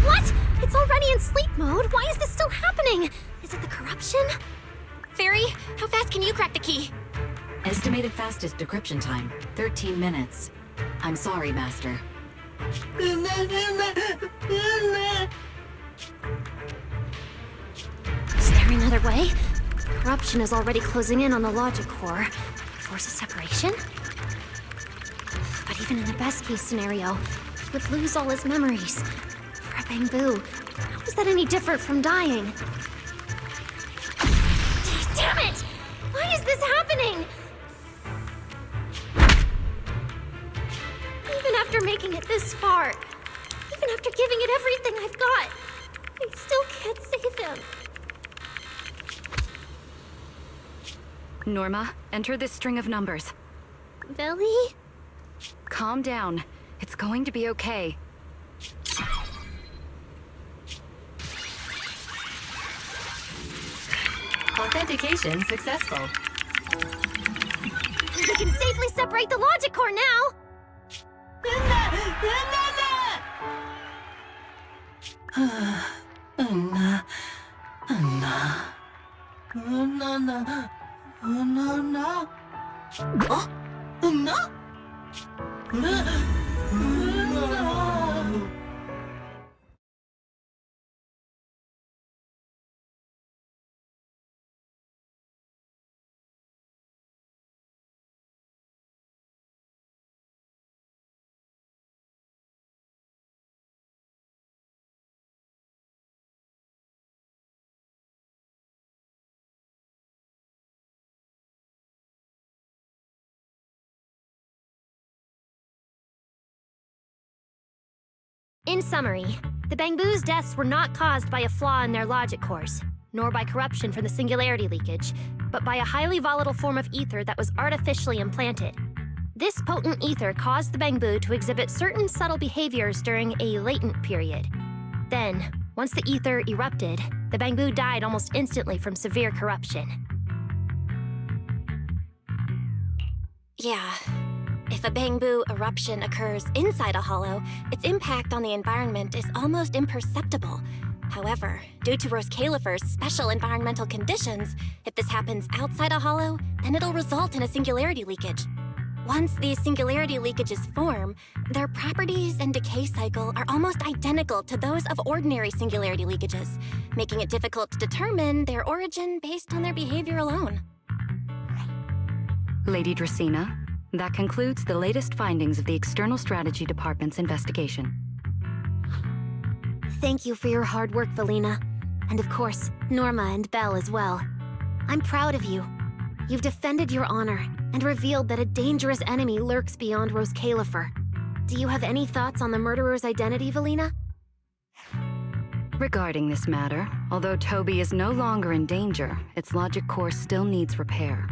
What? It's already in sleep mode. Why is this still happening? Is it the corruption? Fairy, how fast can you crack the key? Estimated fastest decryption time, 13 minutes. I'm sorry, Master. Is there another way? Corruption is already closing in on the logic core. Force of separation? But even in the best case scenario, he would lose all his memories. For a Bangbu, how is that any different from dying? Damn it! Why is this happening? Even after making it this far, even after giving it everything I've got, I still can't save him. Norma, enter this string of numbers. Billy? Calm down. It's going to be okay. Authentication successful. We can safely separate the logic core now! In summary, the Bangbu's deaths were not caused by a flaw in their logic cores, nor by corruption from the singularity leakage, but by a highly volatile form of ether that was artificially implanted. This potent ether caused the Bangbu to exhibit certain subtle behaviors during a latent period. Then, once the ether erupted, the Bangbu died almost instantly from severe corruption. Yeah. If a Bangbu eruption occurs inside a hollow, its impact on the environment is almost imperceptible. However, due to Roscaelifer's special environmental conditions, if this happens outside a hollow, then it'll result in a singularity leakage. Once these singularity leakages form, their properties and decay cycle are almost identical to those of ordinary singularity leakages, making it difficult to determine their origin based on their behavior alone. Lady Dracena, that concludes the latest findings of the External Strategy Department's investigation. Thank you for your hard work, Velina. And of course, Norma and Belle as well. I'm proud of you. You've defended your honor and revealed that a dangerous enemy lurks beyond Roscaelifer. Do you have any thoughts on the murderer's identity, Velina? Regarding this matter, although Toby is no longer in danger, its logic core still needs repair.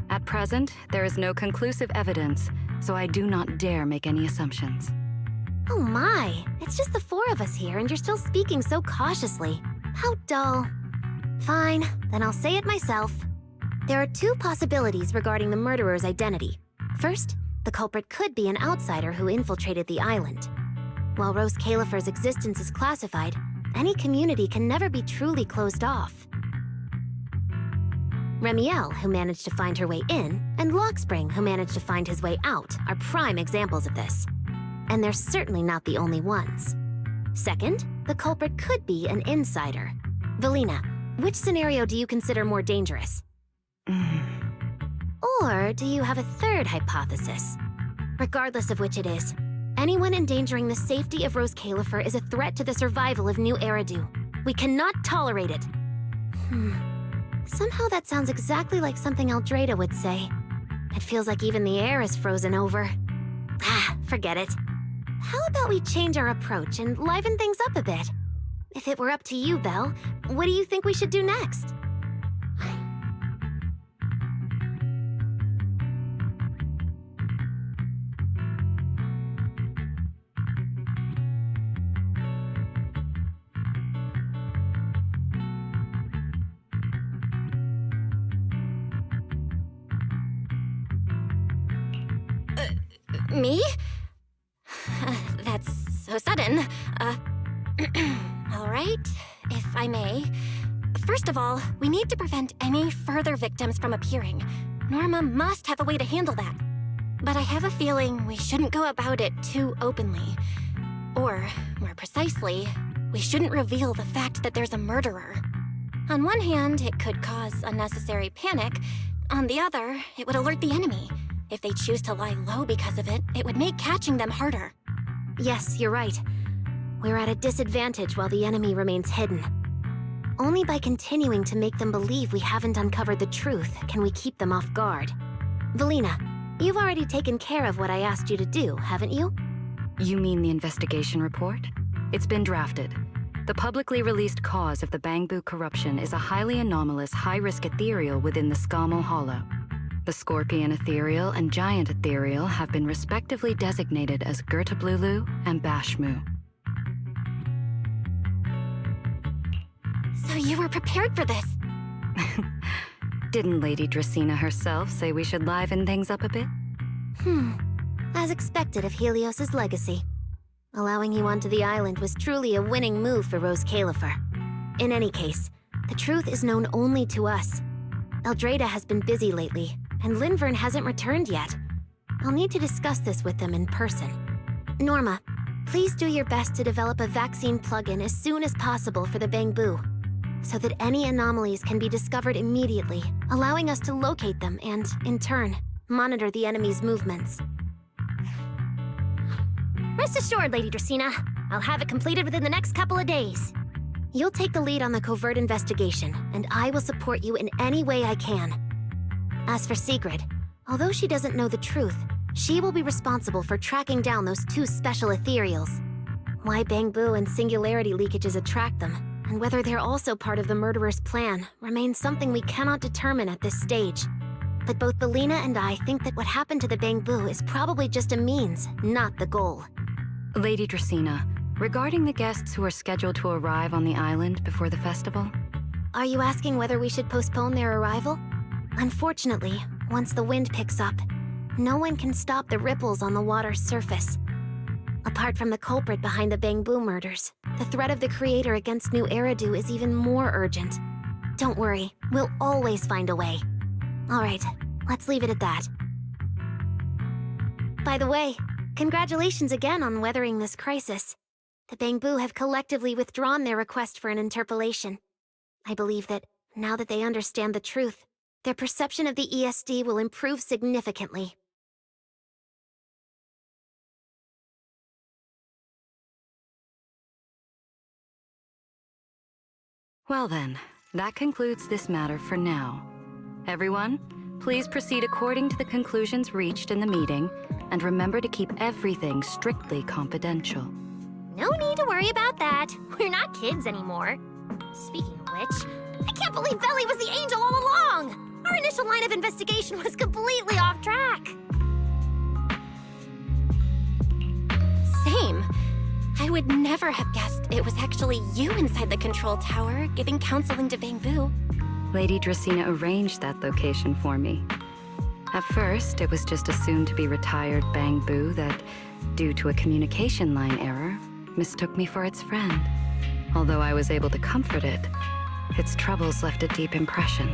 At present, there is no conclusive evidence, so I do not dare make any assumptions. Oh my, it's just the four of us here and you're still speaking so cautiously. How dull. Fine, then I'll say it myself. There are two possibilities regarding the murderer's identity. First, the culprit could be an outsider who infiltrated the island. While Roscaelifer's existence is classified, any community can never be truly closed off. Remiel, who managed to find her way in, and Lockspring, who managed to find his way out, are prime examples of this. And they're certainly not the only ones. Second, the culprit could be an insider. Velina, which scenario do you consider more dangerous? Or do you have a third hypothesis? Regardless of which it is, anyone endangering the safety of Roscaelifer is a threat to the survival of New Eridu. We cannot tolerate it. Somehow that sounds exactly like something Eldrada would say. It feels like even the air is frozen over. Forget it. How about we change our approach and liven things up a bit? If it were up to you, Belle, what do you think we should do next? Me? That's so sudden. All right, if I may. First of all, we need to prevent any further victims from appearing. Norma must have a way to handle that. But I have a feeling we shouldn't go about it too openly. Or, more precisely, we shouldn't reveal the fact that there's a murderer. On one hand, it could cause unnecessary panic. On the other, it would alert the enemy. If they choose to lie low because of it, it would make catching them harder. Yes, you're right. We're at a disadvantage while the enemy remains hidden. Only by continuing to make them believe we haven't uncovered the truth can we keep them off guard. Velina, you've already taken care of what I asked you to do, haven't you? You mean the investigation report? It's been drafted. The publicly released cause of the Bangbu corruption is a highly anomalous, high-risk ethereal within the Skamo Hollow. The Scorpion Ethereal and Giant Ethereal have been respectively designated as Gertablulu and Bashmu. So you were prepared for this? Didn't Lady Dracena herself say we should liven things up a bit? As expected of Helios's legacy. Allowing you onto the island was truly a winning move for Roscaelifer. In any case, the truth is known only to us. Eldrada has been busy lately, and Linvern hasn't returned yet. I'll need to discuss this with them in person. Norma, please do your best to develop a vaccine plugin as soon as possible for the Bangbu, so that any anomalies can be discovered immediately, allowing us to locate them and, in turn, monitor the enemy's movements. Rest assured, Lady Dracena. I'll have it completed within the next couple of days. You'll take the lead on the covert investigation, and I will support you in any way I can. As for Sigrid, although she doesn't know the truth, she will be responsible for tracking down those two special ethereals. Why Bangbu and singularity leakages attract them, and whether they're also part of the murderer's plan, remains something we cannot determine at this stage. But both Belina and I think that what happened to the Bangbu is probably just a means, not the goal. Lady Dracena, regarding the guests who are scheduled to arrive on the island before the festival? Are you asking whether we should postpone their arrival? Unfortunately, once the wind picks up, no one can stop the ripples on the water's surface. Apart from the culprit behind the Bangbu murders, the threat of the Creator against New Eridu is even more urgent. Don't worry, we'll always find a way. Alright, let's leave it at that. By the way, congratulations again on weathering this crisis. The Bangbu have collectively withdrawn their request for an interpolation. I believe that, now that they understand the truth, their perception of the ESD will improve significantly. Well then, that concludes this matter for now. Everyone, please proceed according to the conclusions reached in the meeting, and remember to keep everything strictly confidential. No need to worry about that. We're not kids anymore. Speaking of which, I can't believe Veli was the angel all along! Our initial line of investigation was completely off track. Same. I would never have guessed it was actually you inside the control tower giving counseling to Bangbu. Lady Dracena arranged that location for me. At first, it was just assumed to be retired Bangbu that, due to a communication line error, mistook me for its friend. Although I was able to comfort it, its troubles left a deep impression.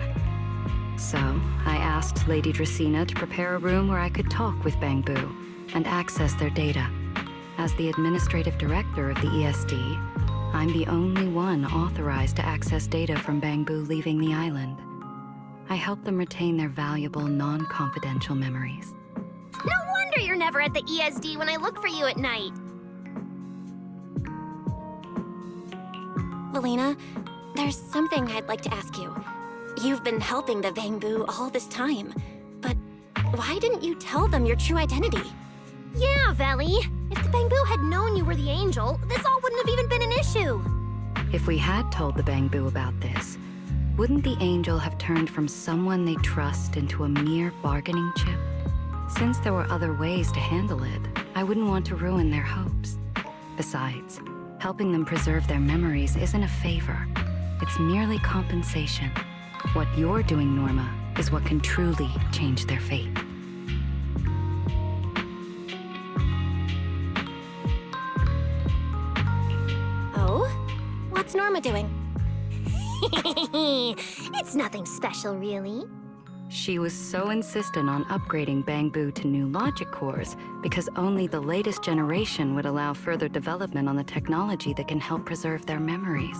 So, I asked Lady Dracena to prepare a room where I could talk with Bangbu and access their data. As the administrative director of the ESD, I'm the only one authorized to access data from Bangbu leaving the island. I help them retain their valuable, non-confidential memories. No wonder you're never at the ESD when I look for you at night. Belina, there's something I'd like to ask you. You've been helping the Bangbu all this time, but why didn't you tell them your true identity? Yeah, Veli. If the Bangbu had known you were the angel, this all wouldn't have even been an issue. If we had told the Bangbu about this, wouldn't the angel have turned from someone they trust into a mere bargaining chip? Since there were other ways to handle it, I wouldn't want to ruin their hopes. Besides, helping them preserve their memories isn't a favor. It's merely compensation. What you're doing, Norma, is what can truly change their fate. Oh? What's Norma doing? It's nothing special, really. She was so insistent on upgrading Bangbu to new logic cores because only the latest generation would allow further development on the technology that can help preserve their memories.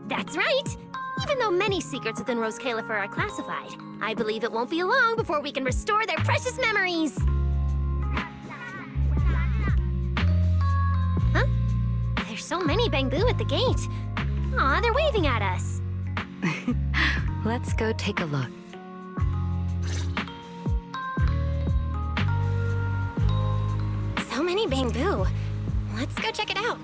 That's right! Even though many secrets within Roscaelifer are classified, I believe it won't be long before we can restore their precious memories! Huh? There's so many Bangbu at the gate. Aw, they're waving at us. Let's go take a look. So many Bangbu. Let's go check it out.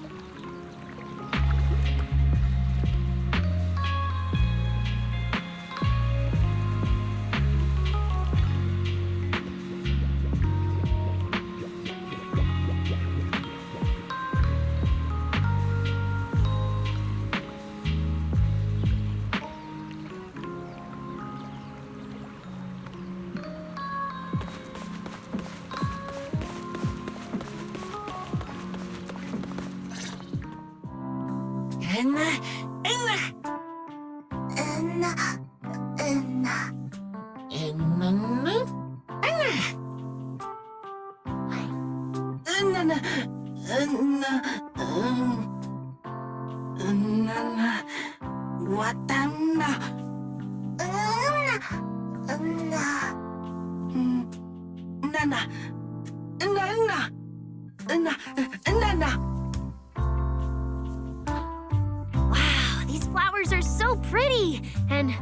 Wow, these flowers are so pretty, and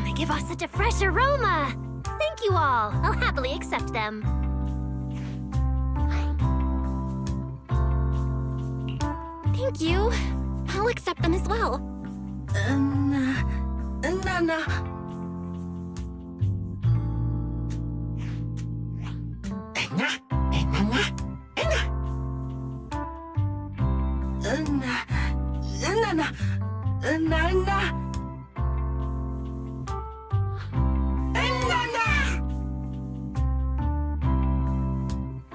they give off such a fresh aroma. Thank you all. I'll happily accept them. Thank you. I'll accept them as well.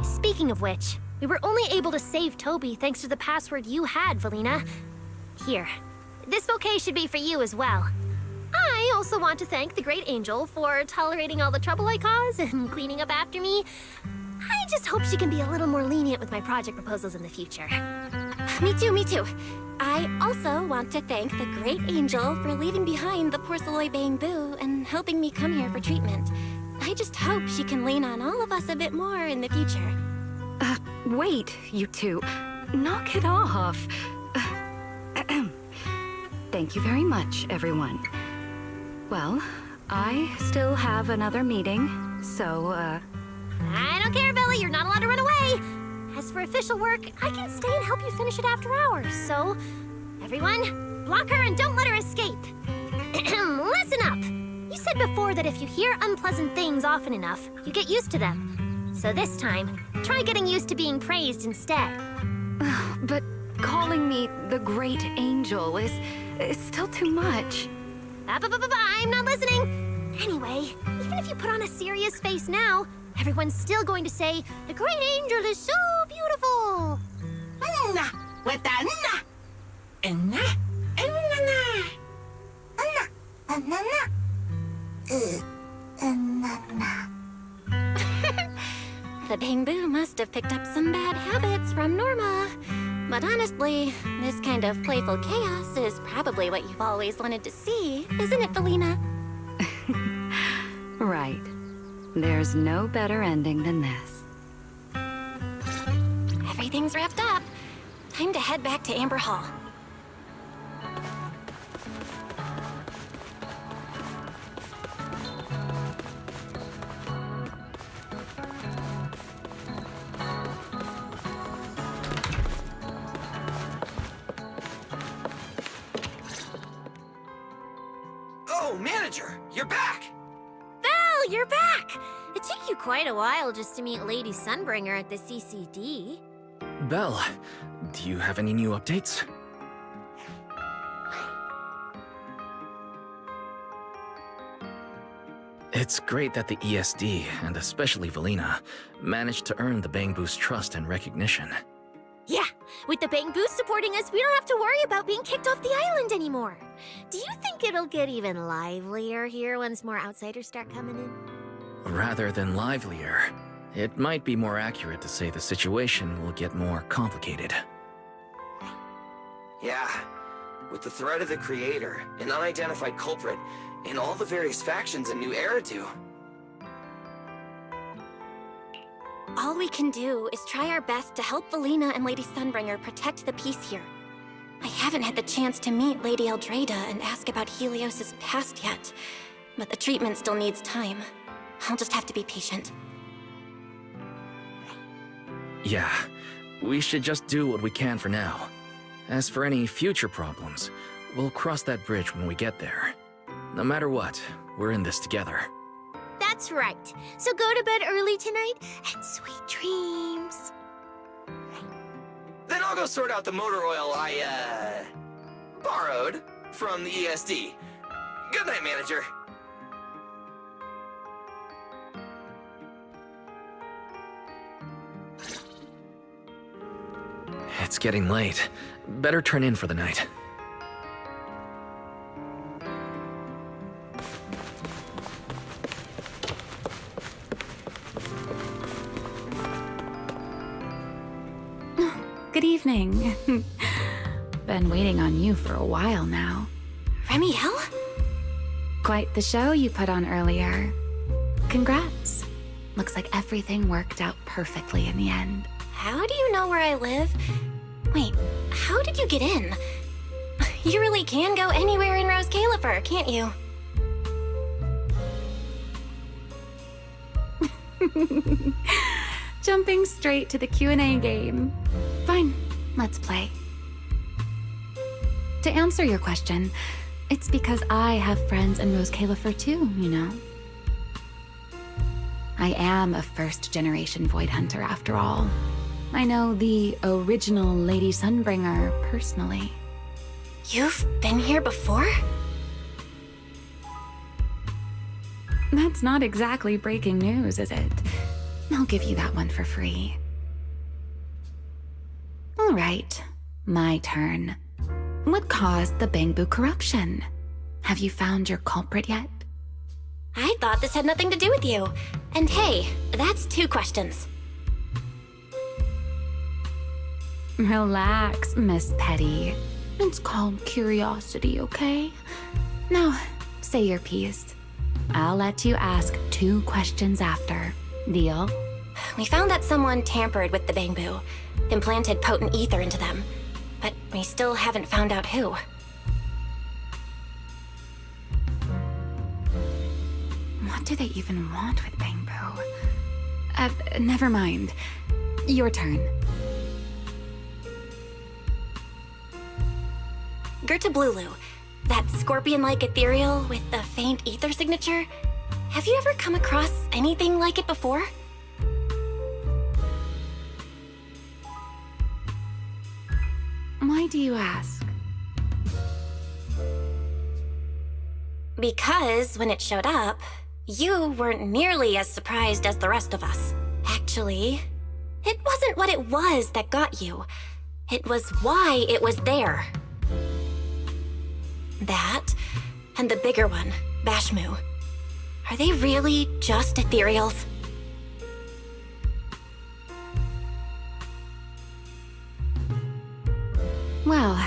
Speaking of which, we were only able to save Toby thanks to the password you had, Velina. Here, this bouquet should be for you as well. I also want to thank the Great Angel for tolerating all the trouble I cause and cleaning up after me. I just hope she can be a little more lenient with my project proposals in the future. Me too, me too. I also want to thank the Great Angel for leaving behind the Porceloy Bangbu and helping me come here for treatment. I just hope she can lean on all of us a bit more in the future. Wait, you two. Knock it off. Thank you very much, everyone. Well, I still have another meeting, so, I don't care, Billy. You're not allowed to run away. As for official work, I can stay and help you finish it after hours, so... Everyone, block her and don't let her escape. Listen up! You said before that if you hear unpleasant things often enough, you get used to them. So this time, try getting used to being praised instead. But calling me the Great Angel is still too much. I'm not listening! Anyway, even if you put on a serious face now, everyone's still going to say, the Great Angel is so beautiful! The Bangbu must have picked up some bad habits from Norma. But honestly, this kind of playful chaos is probably what you've always wanted to see, isn't it, Velina? Right. There's no better ending than this. Everything's wrapped up. Time to head back to Amber Hall. Oh, Manager, you're back! Val, you're back! It took you quite a while just to meet Lady Sunbringer at the CCD. Belle, do you have any new updates? It's great that the ESD, and especially Velina, managed to earn the Bangbu's trust and recognition. Yeah, With the Bangboos supporting us, we don't have to worry about being kicked off the island anymore. Do you think it'll get even livelier here once more outsiders start coming in? Rather than livelier, it might be more accurate to say the situation will get more complicated. Yeah, with the threat of the Creator, an unidentified culprit, and all the various factions in New Eridu. All we can do is try our best to help Velina and Lady Sunbringer protect the peace here. I haven't had the chance to meet Lady Eldrada and ask about Helios's past yet, but the treatment still needs time. I'll just have to be patient. Yeah, we should just do what we can for now. As for any future problems, we'll cross that bridge when we get there. No matter what, we're in this together. That's right. So go to bed early tonight and sweet dreams. Then I'll go sort out the motor oil I, borrowed from the ESD. Good night, manager. It's getting late. Better turn in for the night. Good evening. Been waiting on you for a while now. Remiel? Quite the show you put on earlier. Congrats. Looks like everything worked out perfectly in the end. How do you know where I live? Wait, how did you get in? You really can go anywhere in Roscaelifer, can't you? Jumping straight to the Q&A game. Fine, let's play. To answer your question, it's because I have friends in Roscaelifer too, you know. I am a first-generation Void Hunter after all. I know the original Lady Sunbringer personally. You've been here before? That's not exactly breaking news, is it? I'll give you that one for free. All right, my turn. What caused the Bangbu corruption? Have you found your culprit yet? I thought this had nothing to do with you. And hey, that's 2 questions. Relax, Miss Petty. It's called curiosity, okay? Now, say your piece. I'll let you ask 2 questions after. Deal? We found that someone tampered with the Bangbu, implanted potent ether into them, but we still haven't found out who. What do they even want with Bangbu? Never mind. Your turn. Gertablulu, that scorpion-like ethereal with the faint ether signature. Have you ever come across anything like it before? Why do you ask? Because when it showed up, you weren't nearly as surprised as the rest of us. Actually, it wasn't what it was that got you. It was why it was there. That, and the bigger one, Bashmu. Are they really just ethereals? Well,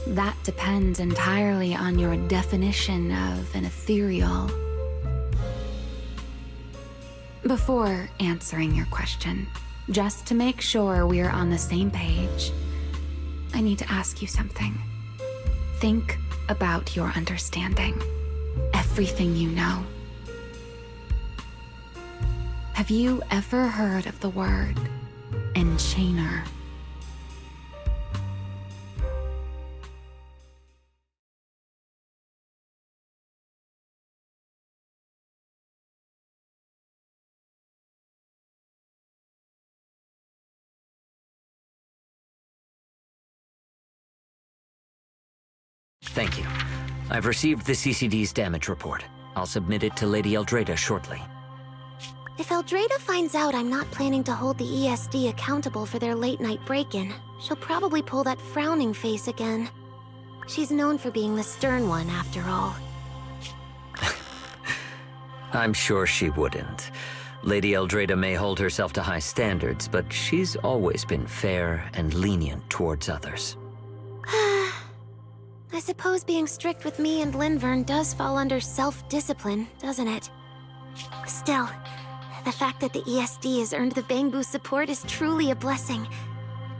that depends entirely on your definition of an ethereal. Before answering your question, just to make sure we're on the same page, I need to ask you something. Think about your understanding. Everything you know. Have you ever heard of the word enchainer? Thank you. I've received the CCD's damage report. I'll submit it to Lady Eldrada shortly. If Eldrada finds out I'm not planning to hold the ESD accountable for their late-night break-in, she'll probably pull that frowning face again. She's known for being the stern one, after all. I'm sure she wouldn't. Lady Eldrada may hold herself to high standards, but she's always been fair and lenient towards others. I suppose being strict with me and Linvern does fall under self-discipline, doesn't it? Still, the fact that the ESD has earned the Bangbu support is truly a blessing.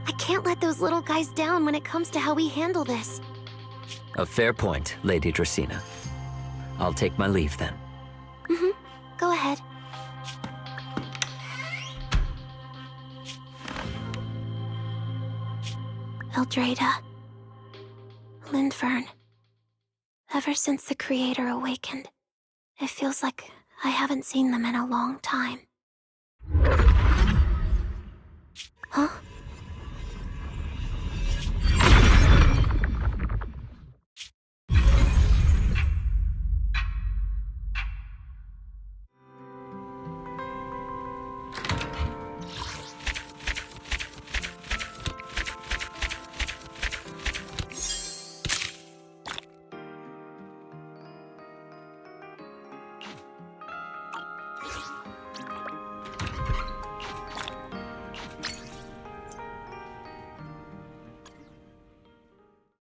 I can't let those little guys down when it comes to how we handle this. A fair point, Lady Dracena. I'll take my leave then. Go ahead. Eldrada. Linvern. Ever since the Creator awakened, it feels like I haven't seen them in a long time. Huh?